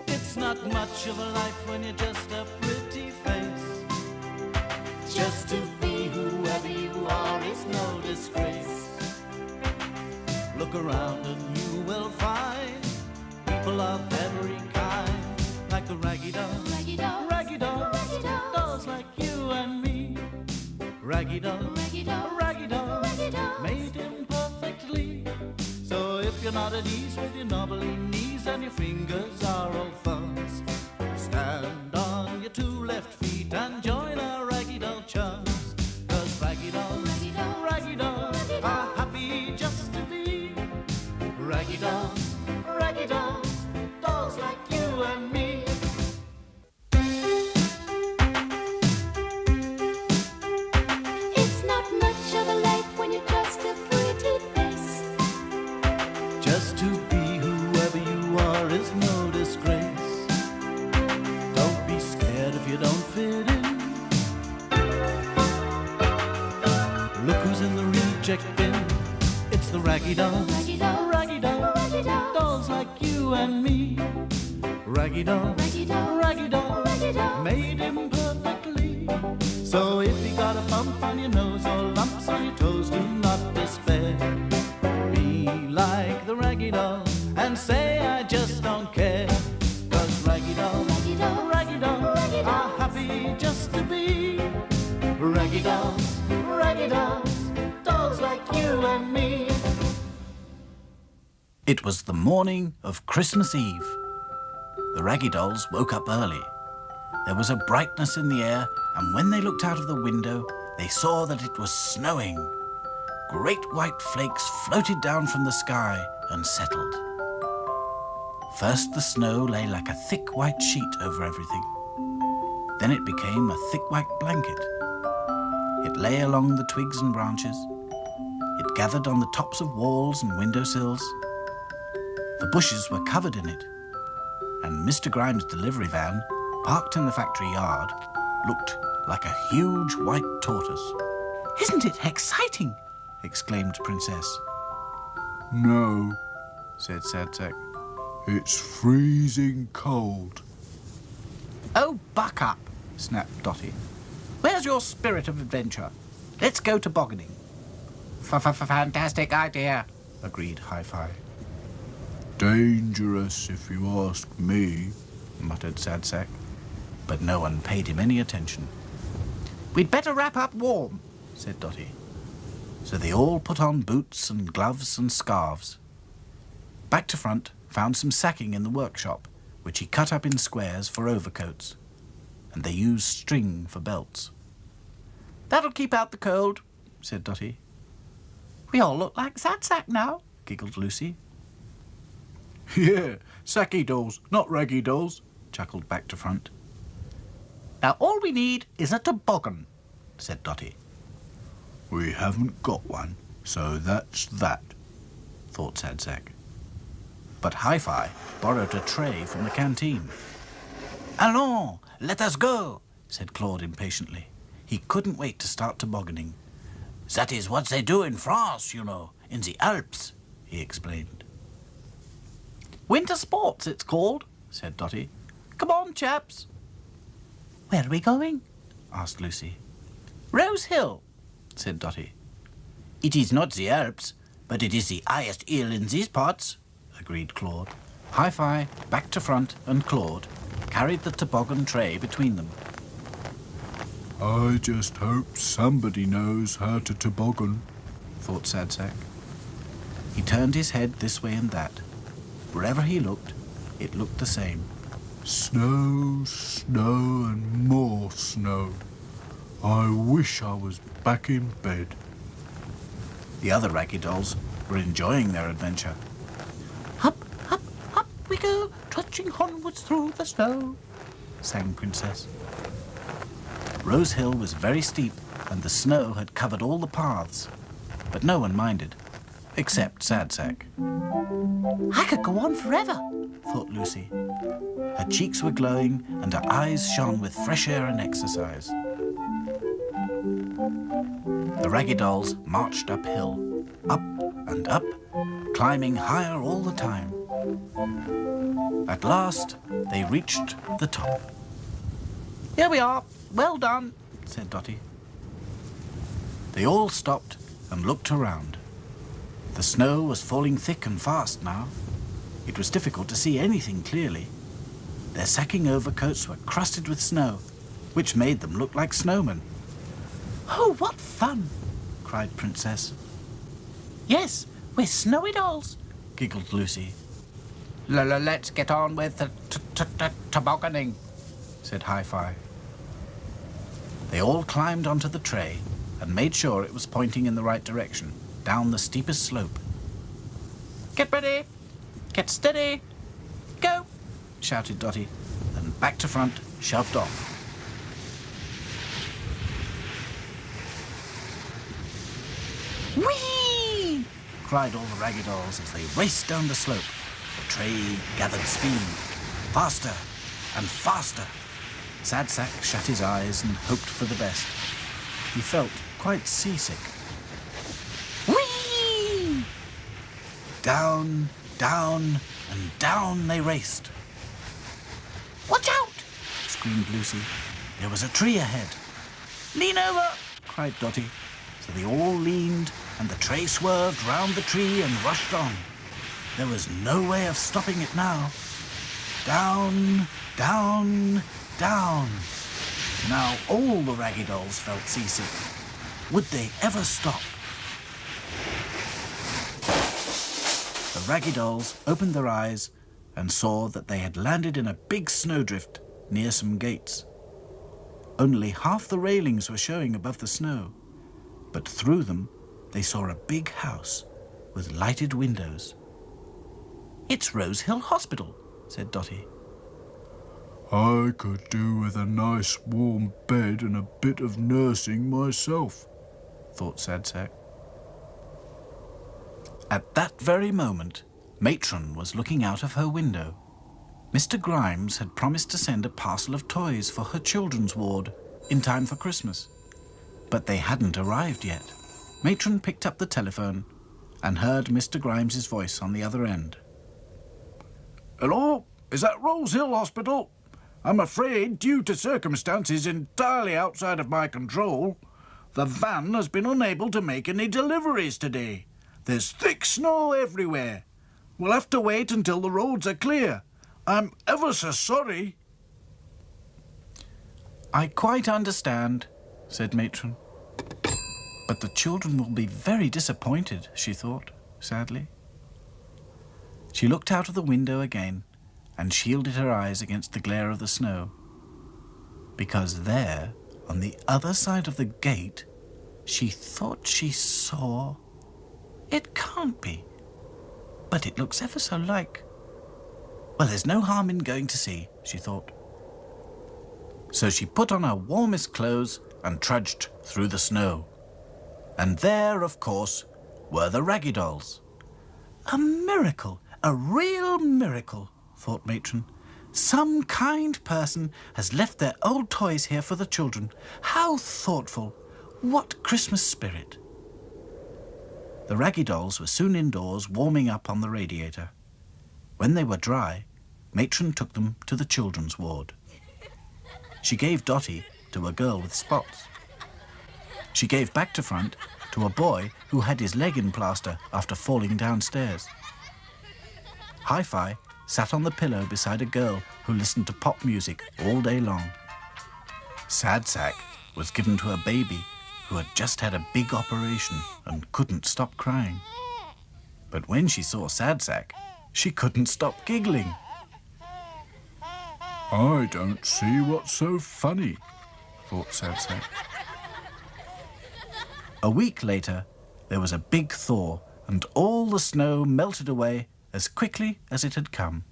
It's not much of a life when you're just a pretty face. Just to be whoever you are is no disgrace. Look around and you will find people of every kind, like the Raggy Dolls, Raggy Dolls, Raggy Dolls, Raggy Dolls, dolls like you and me. Raggy Dolls, Raggy Dolls, Raggy Dolls, Raggy Dolls, made him perfectly. So if you're not at ease with your knobbly knees and your fingers are all fuzz, stand on your two left feet and join our Raggy Doll chums. 'Cause Raggy Dolls, Raggy Dolls, Raggy Dolls Raggy are Dolls, happy just to be Raggy Dolls, Raggy Dolls, dolls like you and me. It's not much of a life when you're just a pretty face. Just to be whoever you are is no disgrace. Don't be scared if you don't fit in. Look who's in the reject bin. It's the Raggy Dolls, Raggy Dolls, Raggy Dolls, Raggy Dolls, dolls like you and me. Raggy Dolls, Raggy Dolls, Raggy Dolls, Raggy Dolls, made him perfectly. So if you got a bump on your nose or lumps on your toes, do not despair. Be like the Raggy Dolls and say I just don't care. 'Cause Raggy Dolls, Raggy Dolls, Raggy Dolls Raggy are Dolls, happy just to be Raggy Dolls, Raggy Dolls, dolls like you and me. It was the morning of Christmas Eve. The Raggy Dolls woke up early. There was a brightness in the air, and when they looked out of the window, they saw that it was snowing. Great white flakes floated down from the sky and settled. First, the snow lay like a thick white sheet over everything. Then it became a thick white blanket. It lay along the twigs and branches. It gathered on the tops of walls and windowsills. The bushes were covered in it, and Mr. Grimes' delivery van, parked in the factory yard, looked like a huge white tortoise. Isn't it exciting? Exclaimed Princess. No, said Sad Sack. It's freezing cold. Oh, buck up, snapped Dotty. Where's your spirit of adventure? Let's go tobogganing. Fantastic idea, Agreed Hi-Fi. Dangerous, if you ask me, Muttered Sad Sack. But no one paid him any attention. We'd better wrap up warm, Said Dotty. So they all put on boots and gloves and scarves. Back to Front found some sacking in the workshop, which he cut up in squares for overcoats, and they used string for belts. That'll keep out the cold, Said Dotty. We all look like Sad Sack now, Giggled Lucy. Yeah, Sacky Dolls, not Raggy Dolls, Chuckled Back to Front. Now all we need is a toboggan, Said Dotty. We haven't got one, so that's that, Thought Sad Sack. But Hi-Fi borrowed a tray from the canteen. Allons, let us go, said Claude impatiently. He couldn't wait to start tobogganing. That is what they do in France, you know, in the Alps, he explained. Winter sports, it's called, said Dotty. Come on, chaps. Where are we going? Asked Lucy. Rose Hill, Said Dotty. It is not the Alps, but it is the highest hill in these parts, agreed Claude. Hi-Fi, Back to Front, and Claude carried the toboggan tray between them. I just hope somebody knows how to toboggan, Thought Sad Sack. He turned his head this way and that. Wherever he looked, it looked the same. Snow, snow, and more snow. I wish I was back in bed. The other Raggy Dolls were enjoying their adventure. Up, up, up we go, trudging onwards through the snow, sang Princess. Rose Hill was very steep, and the snow had covered all the paths, but no one minded, except Sad Sack. I could go on forever, Thought Lucy. Her cheeks were glowing, and her eyes shone with fresh air and exercise. The Raggy Dolls marched uphill, up and up, climbing higher all the time. At last, they reached the top. Here we are. Well done, said Dotty. They all stopped and looked around. The snow was falling thick and fast now. It was difficult to see anything clearly. Their sacking overcoats were crusted with snow, which made them look like snowmen. Oh, what fun, cried Princess. Yes, we're snowy dolls, Giggled Lucy, Let's get on with the tobogganing, said Hi-Fi. They all climbed onto the tray and made sure it was pointing in the right direction, down the steepest slope. Get ready, get steady, go, shouted Dotty, and Back to Front shoved off. whee! Cried all the Raggy Dolls as they raced down the slope. The tray gathered speed, faster and faster. Sad Sack shut his eyes and hoped for the best. He felt quite seasick. Whee! Down, down, and down they raced. Watch out! Screamed Lucy. There was a tree ahead. Lean over! Cried Dotty. So they all leaned, and the tray swerved round the tree and rushed on. There was no way of stopping it now. Down, down, down. Now all the Raggy Dolls felt seasick. Would they ever stop? The raggy dolls opened their eyes and saw that they had landed in a big snowdrift near some gates. Only half the railings were showing above the snow, but through them they saw a big house with lighted windows. "It's Rose Hill Hospital," said Dotty. I could do with a nice warm bed and a bit of nursing myself, thought Sad Sack. At that very moment, Matron was looking out of her window. Mr. Grimes had promised to send a parcel of toys for her children's ward in time for Christmas, but they hadn't arrived yet. Matron picked up the telephone and heard Mr. Grimes's voice on the other end. Hello? Is that Rose Hill Hospital? I'm afraid, due to circumstances entirely outside of my control, the van has been unable to make any deliveries today. There's thick snow everywhere. We'll have to wait until the roads are clear. I'm ever so sorry. "I quite understand," said Matron. "But the children will be very disappointed," she thought, sadly. She looked out of the window again and shielded her eyes against the glare of the snow, because there, on the other side of the gate, she thought she saw... It can't be, but it looks ever so like... Well, there's no harm in going to see, she thought. So she put on her warmest clothes and trudged through the snow. And there, of course, were the raggy dolls. A miracle, a real miracle, thought Matron. Some kind person has left their old toys here for the children. How thoughtful! What Christmas spirit! The raggy dolls were soon indoors warming up on the radiator. When they were dry, Matron took them to the children's ward. She gave Dotty to a girl with spots. She gave back to front to a boy who had his leg in plaster after falling downstairs. Hi-Fi sat on the pillow beside a girl who listened to pop music all day long. Sad Sack was given to a baby who had just had a big operation and couldn't stop crying. But when she saw Sad Sack, she couldn't stop giggling. I don't see what's so funny, thought Sad Sack. A week later, there was a big thaw, and all the snow melted away as quickly as it had come.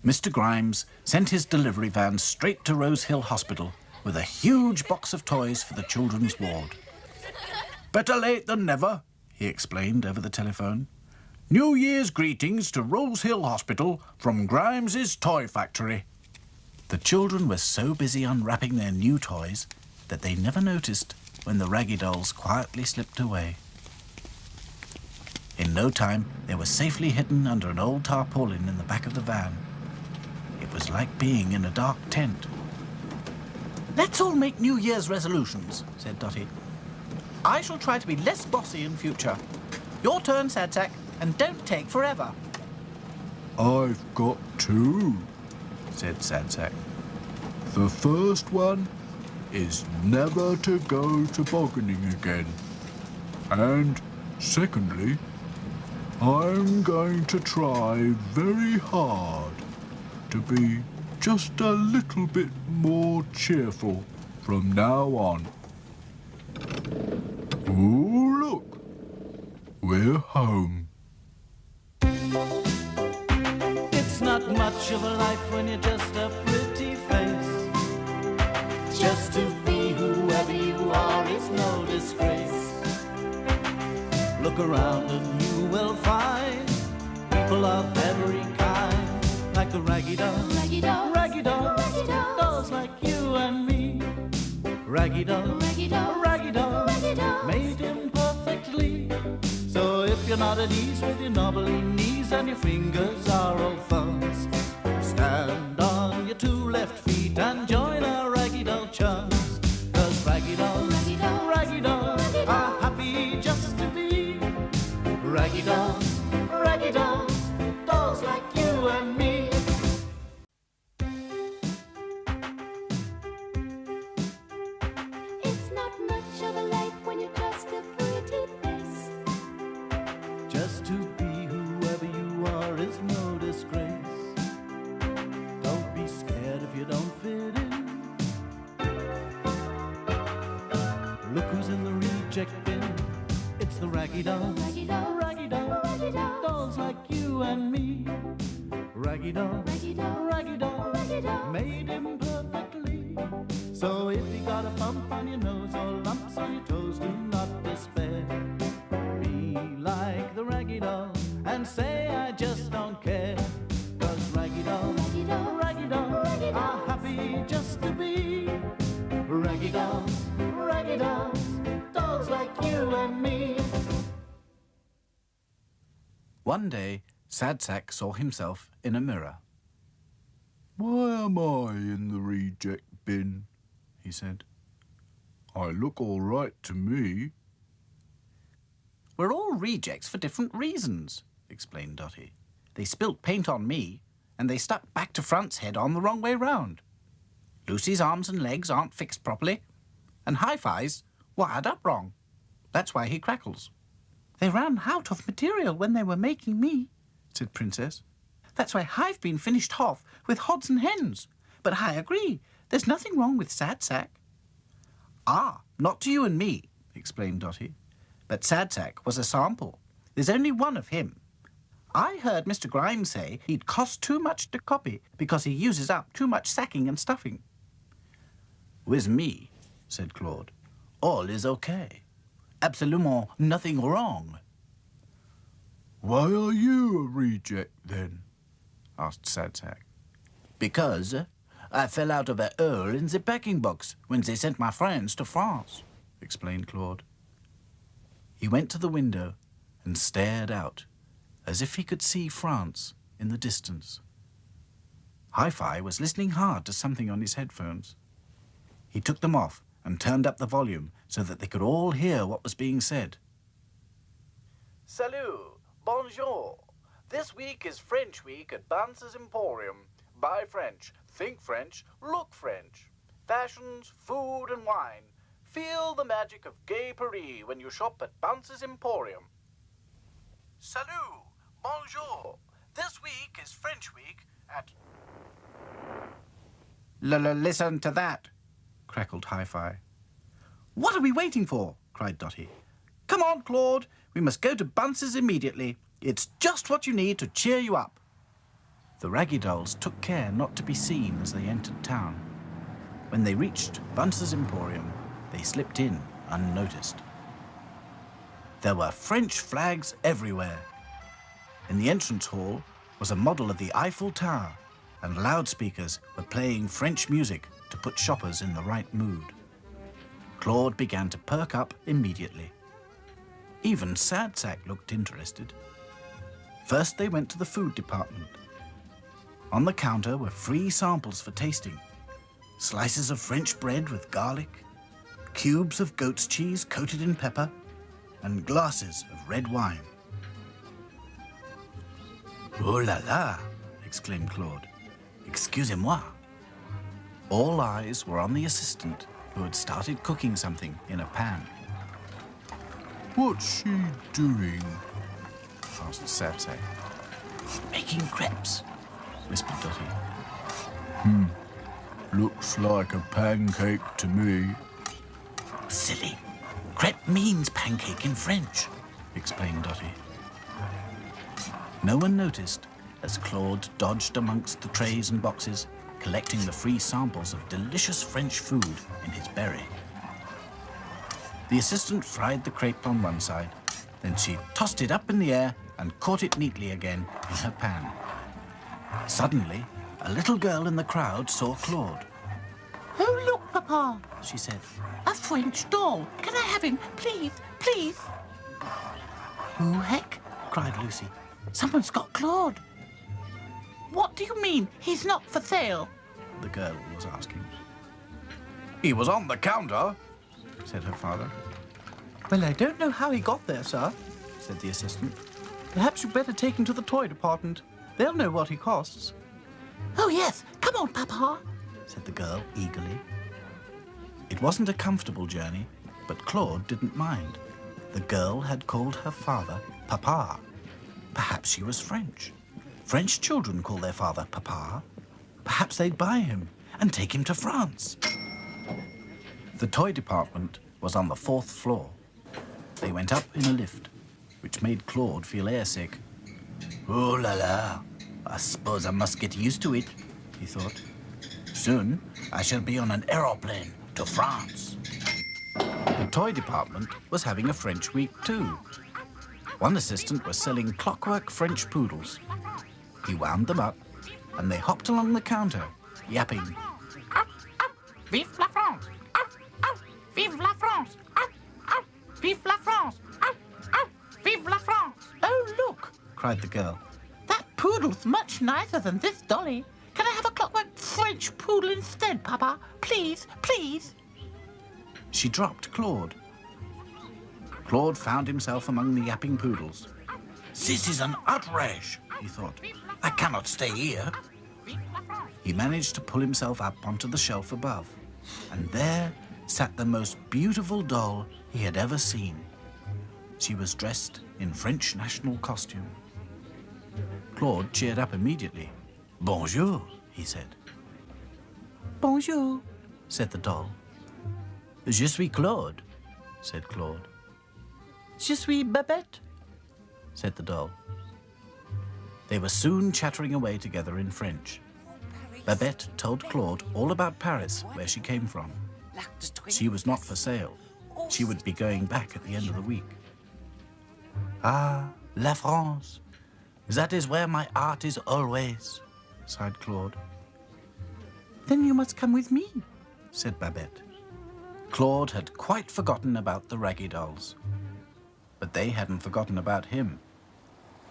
Mr. Grimes sent his delivery van straight to Rose Hill Hospital with a huge box of toys for the children's ward. Better late than never, he explained over the telephone. New Year's greetings to Rose Hill Hospital from Grimes's Toy Factory. The children were so busy unwrapping their new toys that they never noticed when the raggy dolls quietly slipped away. In no time, they were safely hidden under an old tarpaulin in the back of the van. It was like being in a dark tent. "Let's all make New Year's resolutions," said Dotty. "I shall try to be less bossy in future. Your turn, Sad Sack, and don't take forever." I've got two, said Sad Sack. The first one is never to go tobogganing again. And secondly, I'm going to try very hard to be just a little bit more cheerful from now on. Oh, look, we're home. It's not much of a life when you're just a pretty face. Just to be whoever you are is no disgrace. Look around and you will find people of every kind, like the raggy dolls, Raggy dolls, raggy dolls, raggy dolls, dolls like you and me. Raggy dolls, raggy dolls, raggy dolls, raggy dolls. made imperfectly. So if you're not at ease with your knobbly knees and your fingers are all thumbs, stand on your two left feet and join our raggy doll chums. 'Cause raggy dolls, Raggy dolls, raggy dolls raggy are dolls. happy just to be raggy dolls, raggy dolls, dolls like you and me. It's not much of a life when you're just a pretty face. Just to you and me. Raggy doll, raggy doll, raggy doll, raggy doll made him perfectly. So if you got a bump on your nose or lumps on your toes, do not despair. Be like the raggy doll and say I just don't care. 'Cause raggy dolls, raggy doll, raggy doll, raggy doll are happy just to be raggy dolls, dolls like you and me. One day, Sad Sack saw himself in a mirror. Why am I in the reject bin? He said. I look all right to me. We're all rejects for different reasons, explained Dotty. They spilt paint on me, and they stuck back to front's head on the wrong way round. Lucy's arms and legs aren't fixed properly, and Hi-Fi's wired up wrong. That's why he crackles. They ran out of material when they were making me, said Princess. That's why I've been finished off with odds and hens. But I agree, there's nothing wrong with Sad Sack. Ah, not to you and me, explained Dotty. But Sad Sack was a sample. There's only one of him. I heard Mr. Grimes say he'd cost too much to copy because he uses up too much sacking and stuffing. With me, said Claude, all is okay. Absolument nothing wrong. Why are you a reject, then? Asked Sad Sack. Because I fell out of a hole in the packing box when they sent my friends to France, explained Claude. He went to the window and stared out, as if he could see France in the distance. Hi-Fi was listening hard to something on his headphones. He took them off and turned up the volume so that they could all hear what was being said. Salut, bonjour. This week is French Week at Bunce's Emporium. Buy French, think French, look French. Fashions, food and wine. Feel the magic of gay Paris when you shop at Bunce's Emporium. Salut, bonjour. This week is French Week at... Listen to that, crackled Hi-Fi. What are we waiting for? Cried Dotty. Come on, Claude. We must go to Bunce's immediately. It's just what you need to cheer you up. The Raggy Dolls took care not to be seen as they entered town. When they reached Bunce's Emporium, they slipped in unnoticed. There were French flags everywhere. In the entrance hall was a model of the Eiffel Tower, and loudspeakers were playing French music to put shoppers in the right mood. Claude began to perk up immediately. Even Sad Sack looked interested. First they went to the food department. On the counter were free samples for tasting. Slices of French bread with garlic, cubes of goat's cheese coated in pepper, and glasses of red wine. Oh la la, exclaimed Claude. Excusez-moi. All eyes were on the assistant, who had started cooking something in a pan. What's she doing? Asked Sad Sack. Making crepes, whispered Dotty. Looks like a pancake to me. Silly. Crepe means pancake in French, explained Dotty. No one noticed as Claude dodged amongst the trays and boxes, collecting the free samples of delicious French food in his berry. The assistant fried the crepe on one side, then she tossed it up in the air and caught it neatly again in her pan. Suddenly, a little girl in the crowd saw Claude. Oh, look, Papa, She said, a French doll. Can I have him, please, please? "Who heck?" cried Lucy. Someone's got Claude. What do you mean he's not for sale? The girl was asking. He was on the counter, Said her father. Well, I don't know how he got there, sir, said the assistant. Perhaps you'd better take him to the toy department. They'll know what he costs. Oh, yes. Come on, Papa, said the girl eagerly. It wasn't a comfortable journey, but Claude didn't mind. The girl had called her father Papa. Perhaps she was French. French children call their father Papa. Perhaps they'd buy him and take him to France. The toy department was on the 4th floor. They went up in a lift, which made Claude feel airsick. Oh la la, I suppose I must get used to it, he thought. Soon I shall be on an aeroplane to France. The toy department was having a French week too. One assistant was selling clockwork French poodles. He wound them up, and they hopped along the counter, yapping. Vive la France! Ow, ow, vive la France! Ow, ow, vive la France! Ow, ow, vive la France! Oh, look, cried the girl. That poodle's much nicer than this dolly. Can I have a clockwork French poodle instead, Papa? Please, please. She dropped Claude. Claude found himself among the yapping poodles. This is an outrage, he thought. I cannot stay here. He managed to pull himself up onto the shelf above, and there sat the most beautiful doll he had ever seen. She was dressed in French national costume. Claude cheered up immediately. Bonjour, he said. Bonjour, said the doll. Je suis Claude, said Claude. Je suis Babette, said the doll. They were soon chattering away together in French. Babette told Claude all about Paris, where she came from. She was not for sale. She would be going back at the end of the week. Ah, La France. That is where my heart is always, sighed Claude. Then you must come with me, said Babette. Claude had quite forgotten about the raggy dolls. But they hadn't forgotten about him.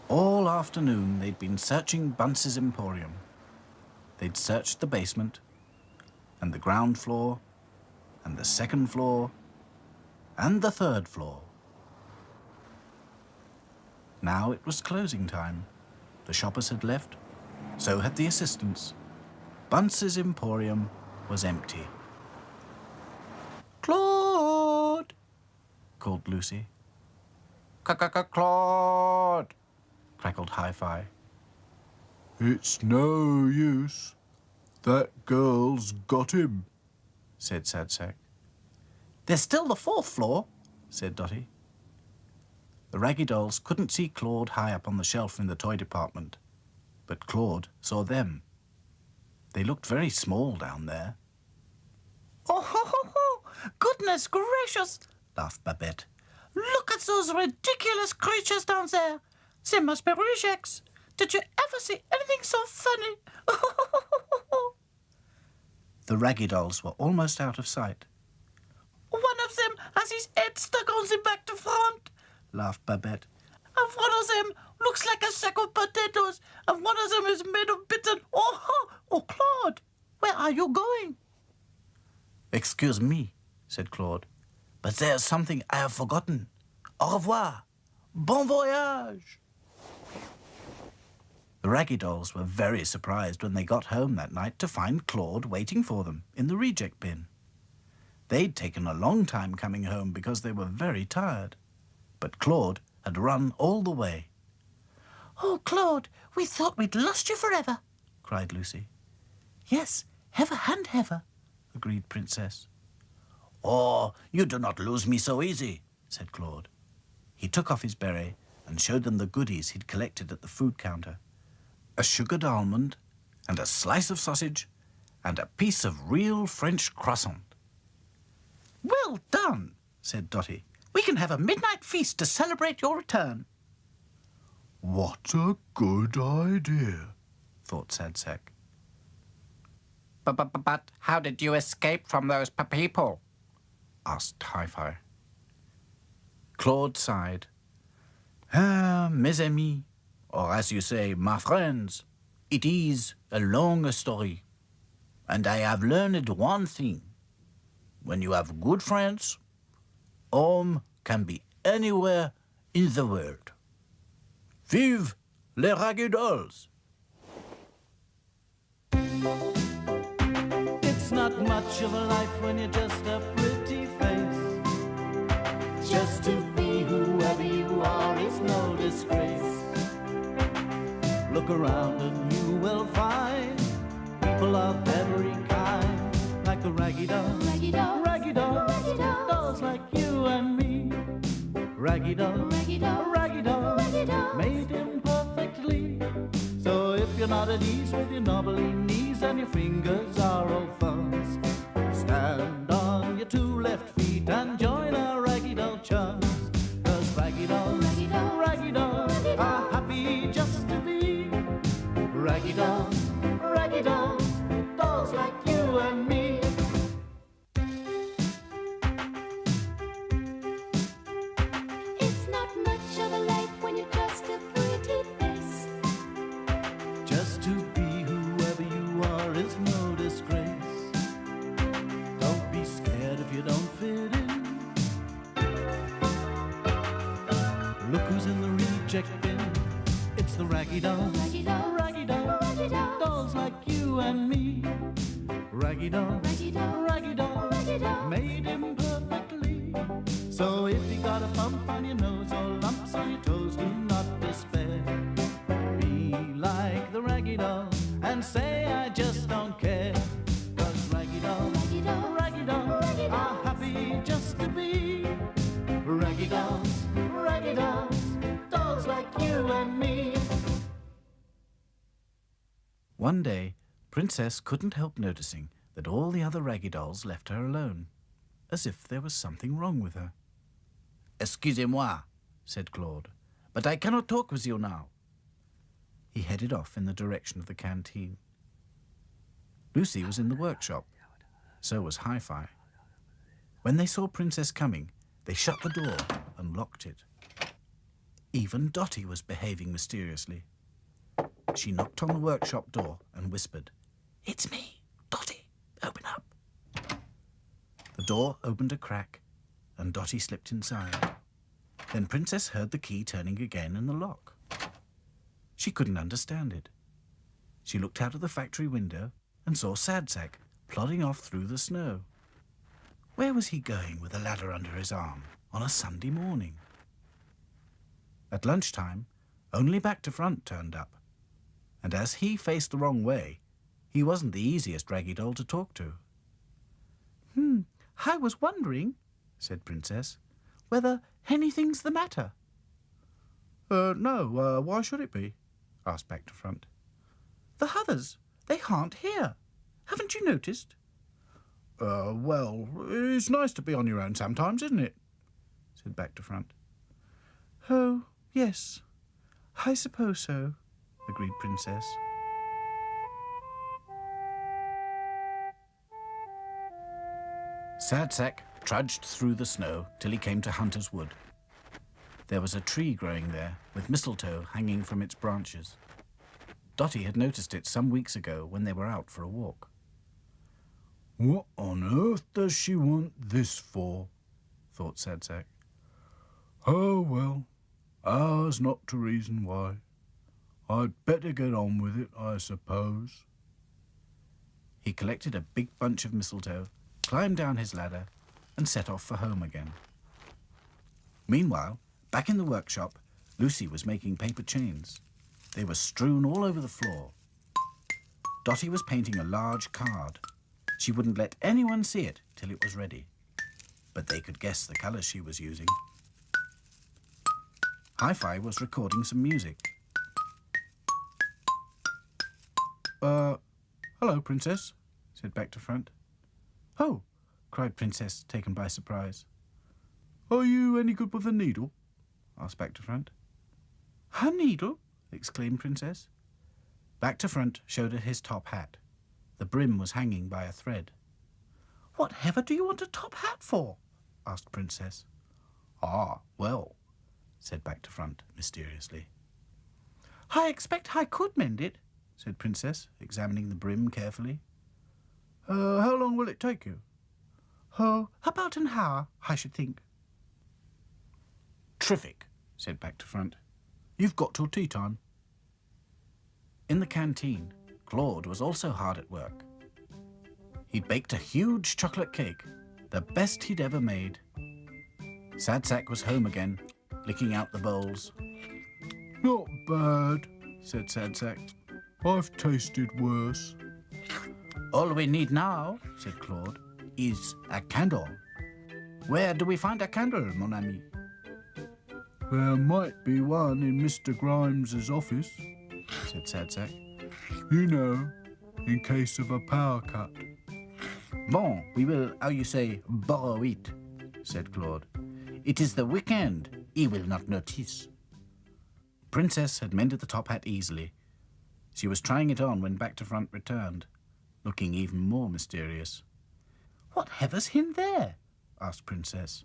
All afternoon they'd been searching Bunce's Emporium. They'd searched the basement, and the ground floor, and the second floor, and the third floor. Now it was closing time. The shoppers had left, so had the assistants. Bunce's Emporium was empty. Claude, called Lucy. Claude, crackled Hi-Fi. It's no use. That girl's got him, said Sadsack. There's still the fourth floor, said Dotty. The raggy dolls couldn't see Claude high up on the shelf in the toy department, but Claude saw them. They looked very small down there. Oh, ho, ho, ho. Goodness gracious, laughed Babette. Look at those ridiculous creatures down there. They must be rejects. Did you ever see anything so funny? The raggy dolls were almost out of sight. One of them has his head stuck on the back to front. Laughed Babette. And one of them looks like a sack of potatoes. And one of them is made of bitten. Oh, Claude, where are you going? Excuse me, said Claude, but there's something I have forgotten. Au revoir. Bon voyage. The raggy dolls were very surprised when they got home that night to find Claude waiting for them in the reject bin. They'd taken a long time coming home because they were very tired. But Claude had run all the way. Oh, Claude, we thought we'd lost you forever, cried Lucy. Yes, ever and ever, agreed Princess. Oh, you do not lose me so easy, said Claude. He took off his beret and showed them the goodies he'd collected at the food counter. A sugared almond, and a slice of sausage, and a piece of real French croissant. Well done, said Dotty. We can have a midnight feast to celebrate your return. What a good idea, thought Sadsack. but how did you escape from those people? Asked Hi-Fi. Claude sighed. Ah, mes amis, or as you say, my friends, it is a long story. And I have learned one thing. When you have good friends, home can be anywhere in the world. Vive les raggy dolls! It's not much of a life when you're just a pretty face. Just to be whoever you are is no disgrace. Look around and you will find people of every kind, like the raggy dolls, Raggy dolls, raggy dolls, raggy dolls, dolls like you and me. Raggy dolls, raggy dolls, raggy dolls, raggy dolls, made imperfectly. not at ease with your knobbly knees and your fingers are all fuzz. Stand on your two left feet and join our raggy doll chums. 'Cause raggy dolls, raggy dolls are happy just to be raggy dolls, dolls like you and me. It's not much of a life when you're just a pretty face. Just to be whoever you are is no disgrace. Don't be scared if you don't fit in. Look who's in the reject bin. It's the raggy dolls, dolls like you and me. Raggy dolls, made imperfectly. So if you got a bump on your nose or lumps on your toes, do not despair. Be like the raggy dolls and say I just don't care. 'Cause raggy dolls are happy just to be raggy dolls, dolls like you and me. One day, Princess couldn't help noticing that all the other raggy dolls left her alone, as if there was something wrong with her. "Excusez-moi," said Claude, "but I cannot talk with you now." He headed off in the direction of the canteen. Lucy was in the workshop. So was Hi-Fi. When they saw Princess coming, they shut the door and locked it. Even Dotty was behaving mysteriously. She knocked on the workshop door and whispered, "It's me, Dotty. Open up." The door opened a crack, and Dotty slipped inside. Then Princess heard the key turning again in the lock. She couldn't understand it. She looked out of the factory window and saw Sadsack plodding off through the snow. Where was he going with a ladder under his arm on a Sunday morning? At lunchtime, only Back to Front turned up. And as he faced the wrong way, he wasn't the easiest raggy doll to talk to. I was wondering," said Princess, "whether anything's the matter." No, why should it be?" asked Back to Front. "The others, they aren't here. Haven't you noticed?" Well, it's nice to be on your own sometimes, isn't it?" said Back to Front. "Oh, yes, I suppose so," agreed Princess. Sadsack trudged through the snow till he came to Hunter's Wood. There was a tree growing there with mistletoe hanging from its branches. Dotty had noticed it some weeks ago when they were out for a walk. What on earth does she want this for? Thought Sadsack. Oh, well, ours not to reason why. I'd better get on with it, I suppose. He collected a big bunch of mistletoe, climbed down his ladder, and set off for home again. Meanwhile, back in the workshop, Lucy was making paper chains. They were strewn all over the floor. Dotty was painting a large card. She wouldn't let anyone see it till it was ready, but they could guess the colours she was using. Hi-Fi was recording some music. Hello, Princess, said Back to Front. "Oh," cried Princess, taken by surprise. Are you any good with a needle? Asked Back to Front. A needle? Exclaimed Princess. Back to Front showed her his top hat. The brim was hanging by a thread. Whatever do you want a top hat for? Asked Princess. Ah, well, said Back to Front mysteriously. I expect I could mend it, said Princess, examining the brim carefully. How long will it take you? Oh, about an hour, I should think. Terrific, said Back to Front. You've got till tea time. In the canteen, Claude was also hard at work. He'd baked a huge chocolate cake, the best he'd ever made. Sadsack was home again, licking out the bowls. Not bad, said Sadsack. I've tasted worse. All we need now, said Claude, is a candle. Where do we find a candle, mon ami? There might be one in Mr. Grimes's office, said Sadsack. You know, in case of a power cut. Bon, we will, how you say, borrow it, said Claude. It is the weekend. He will not notice. Princess had mended the top hat easily. She was trying it on when Back to Front returned, looking even more mysterious. What heaver's him there? Asked Princess.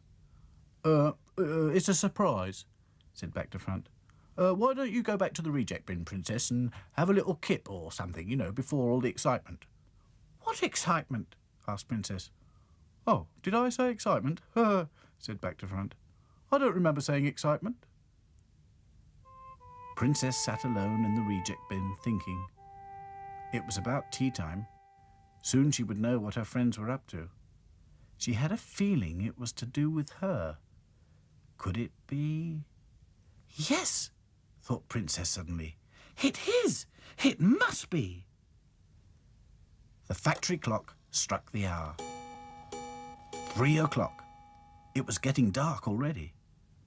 It's a surprise, said Back to Front. Why don't you go back to the reject bin, Princess, and have a little kip or something, you know, before all the excitement? What excitement? Asked Princess. Oh, did I say excitement? Said Back to Front. I don't remember saying excitement. Princess sat alone in the reject bin, thinking. It was about tea time. Soon she would know what her friends were up to. She had a feeling it was to do with her. Could it be? Yes, thought Princess suddenly. It is! It must be! The factory clock struck the hour. 3 o'clock. It was getting dark already.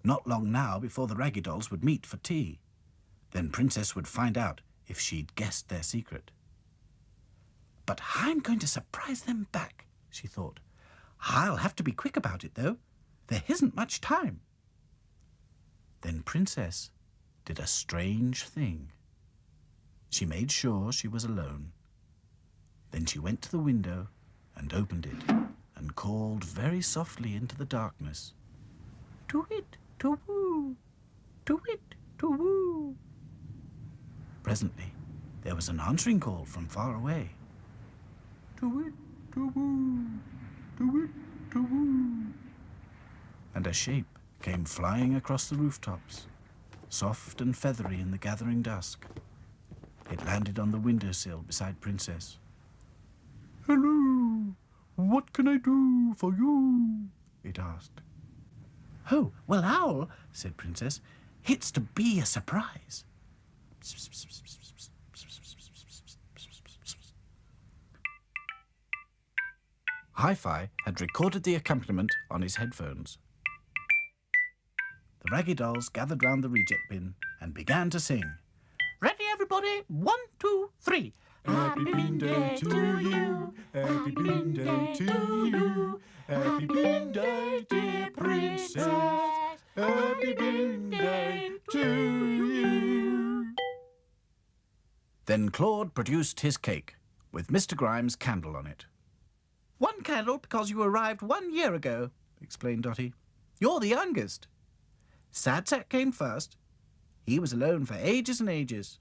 Not long now before the Raggy Dolls would meet for tea. Then Princess would find out if she'd guessed their secret. But I'm going to surprise them back, she thought. I'll have to be quick about it, though. There isn't much time. Then Princess did a strange thing. She made sure she was alone. Then she went to the window and opened it and called very softly into the darkness. To-wit, to-woo, to-wit, to-woo. Presently, there was an answering call from far away. To-wit, to-woo, to-wit, to-woo. And a shape came flying across the rooftops, soft and feathery in the gathering dusk. It landed on the windowsill beside Princess. Hello, what can I do for you? It asked. Oh, well, Owl, said Princess, it's to be a surprise. Hi-Fi had recorded the accompaniment on his headphones. The Raggy Dolls gathered round the reject bin and began to sing. Ready, everybody? 1, 2, 3. Happy Bean Day to you. Happy Bean Day to you. Happy Bean Day, dear Princess. Happy Bean Day to you. Then Claude produced his cake, with Mr. Grimes' candle on it. 1 candle because you arrived 1 year ago, explained Dotty. You're the youngest. Sad Sack came first. He was alone for ages and ages.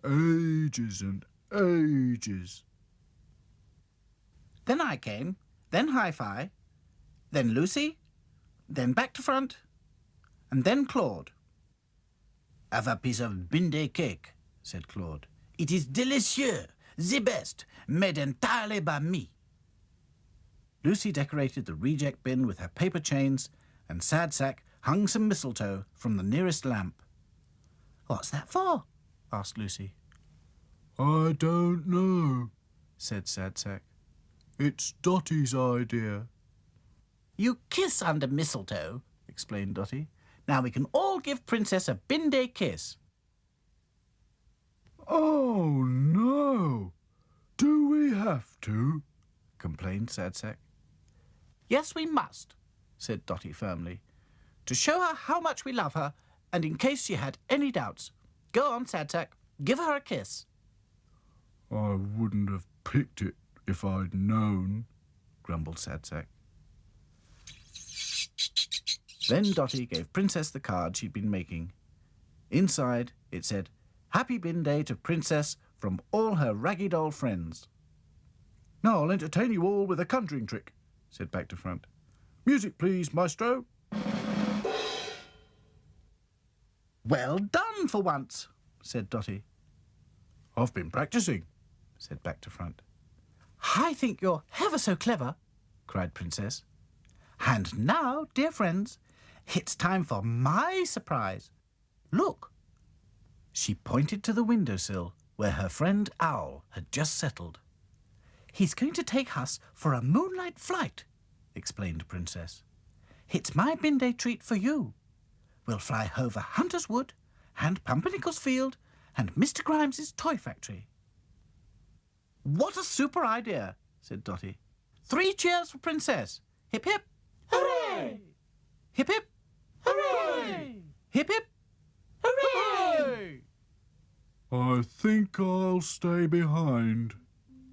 Ages and ages. Then I came, then Hi-Fi, then Lucy, then Back to Front, and then Claude. Have a piece of Binday cake, said Claude. It is delicieux, the best, made entirely by me. Lucy decorated the reject bin with her paper chains, and Sad Sack hung some mistletoe from the nearest lamp. What's that for? Asked Lucy. I don't know, Said Sad Sack. It's Dotty's idea. You kiss under mistletoe, explained Dotty. Now we can all give Princess a Binday kiss. Oh, no. Do we have to? Complained Sad Sack. Yes, we must, said Dotty firmly, to show her how much we love her, and in case she had any doubts. Go on, Sad Sack, give her a kiss. I wouldn't have picked it if I'd known, grumbled Sad Sack. Then Dotty gave Princess the card she'd been making. Inside, it said, Happy Bin Day to Princess from all her Raggy Doll friends. Now I'll entertain you all with a conjuring trick, said Back to Front. Music, please, maestro. Well done for once, said Dotty. I've been practising, said Back to Front. I think you're ever so clever, cried Princess. And now, dear friends, it's time for my surprise. Look. She pointed to the windowsill where her friend Owl had just settled. He's going to take us for a moonlight flight, explained Princess. It's my Binday treat for you. We'll fly over Hunter's Wood and Pumpernickel's Field and Mr. Grimes' toy factory. What a super idea, said Dotty. 3 cheers for Princess. Hip hip. Hooray! Hip hip. Hooray! Hip hip. Hooray! I think I'll stay behind.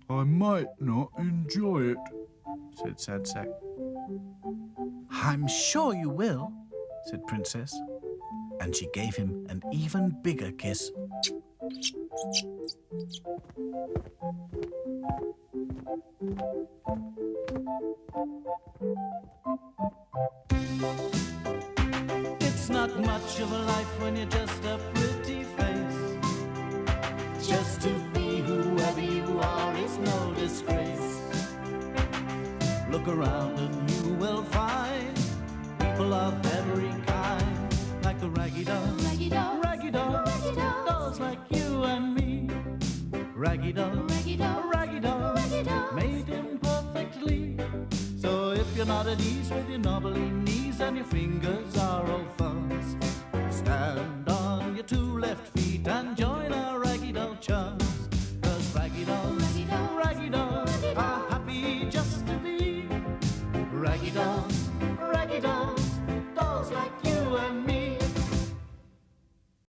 I might not enjoy it, said Sad Sack. I'm sure you will, said Princess, and she gave him an even bigger kiss. It's not much of a life when you're just a pretty face. Just to be whoever you are is no disgrace. Look around and you will find people of every kind, like the raggy dolls, Raggy dolls, raggy dolls, raggy dolls. dolls like you and me. Raggy dolls, Raggy dolls, raggy dolls, raggy dolls. made imperfectly. So if you're not at ease with your knobbly knees and your fingers are all fuzz,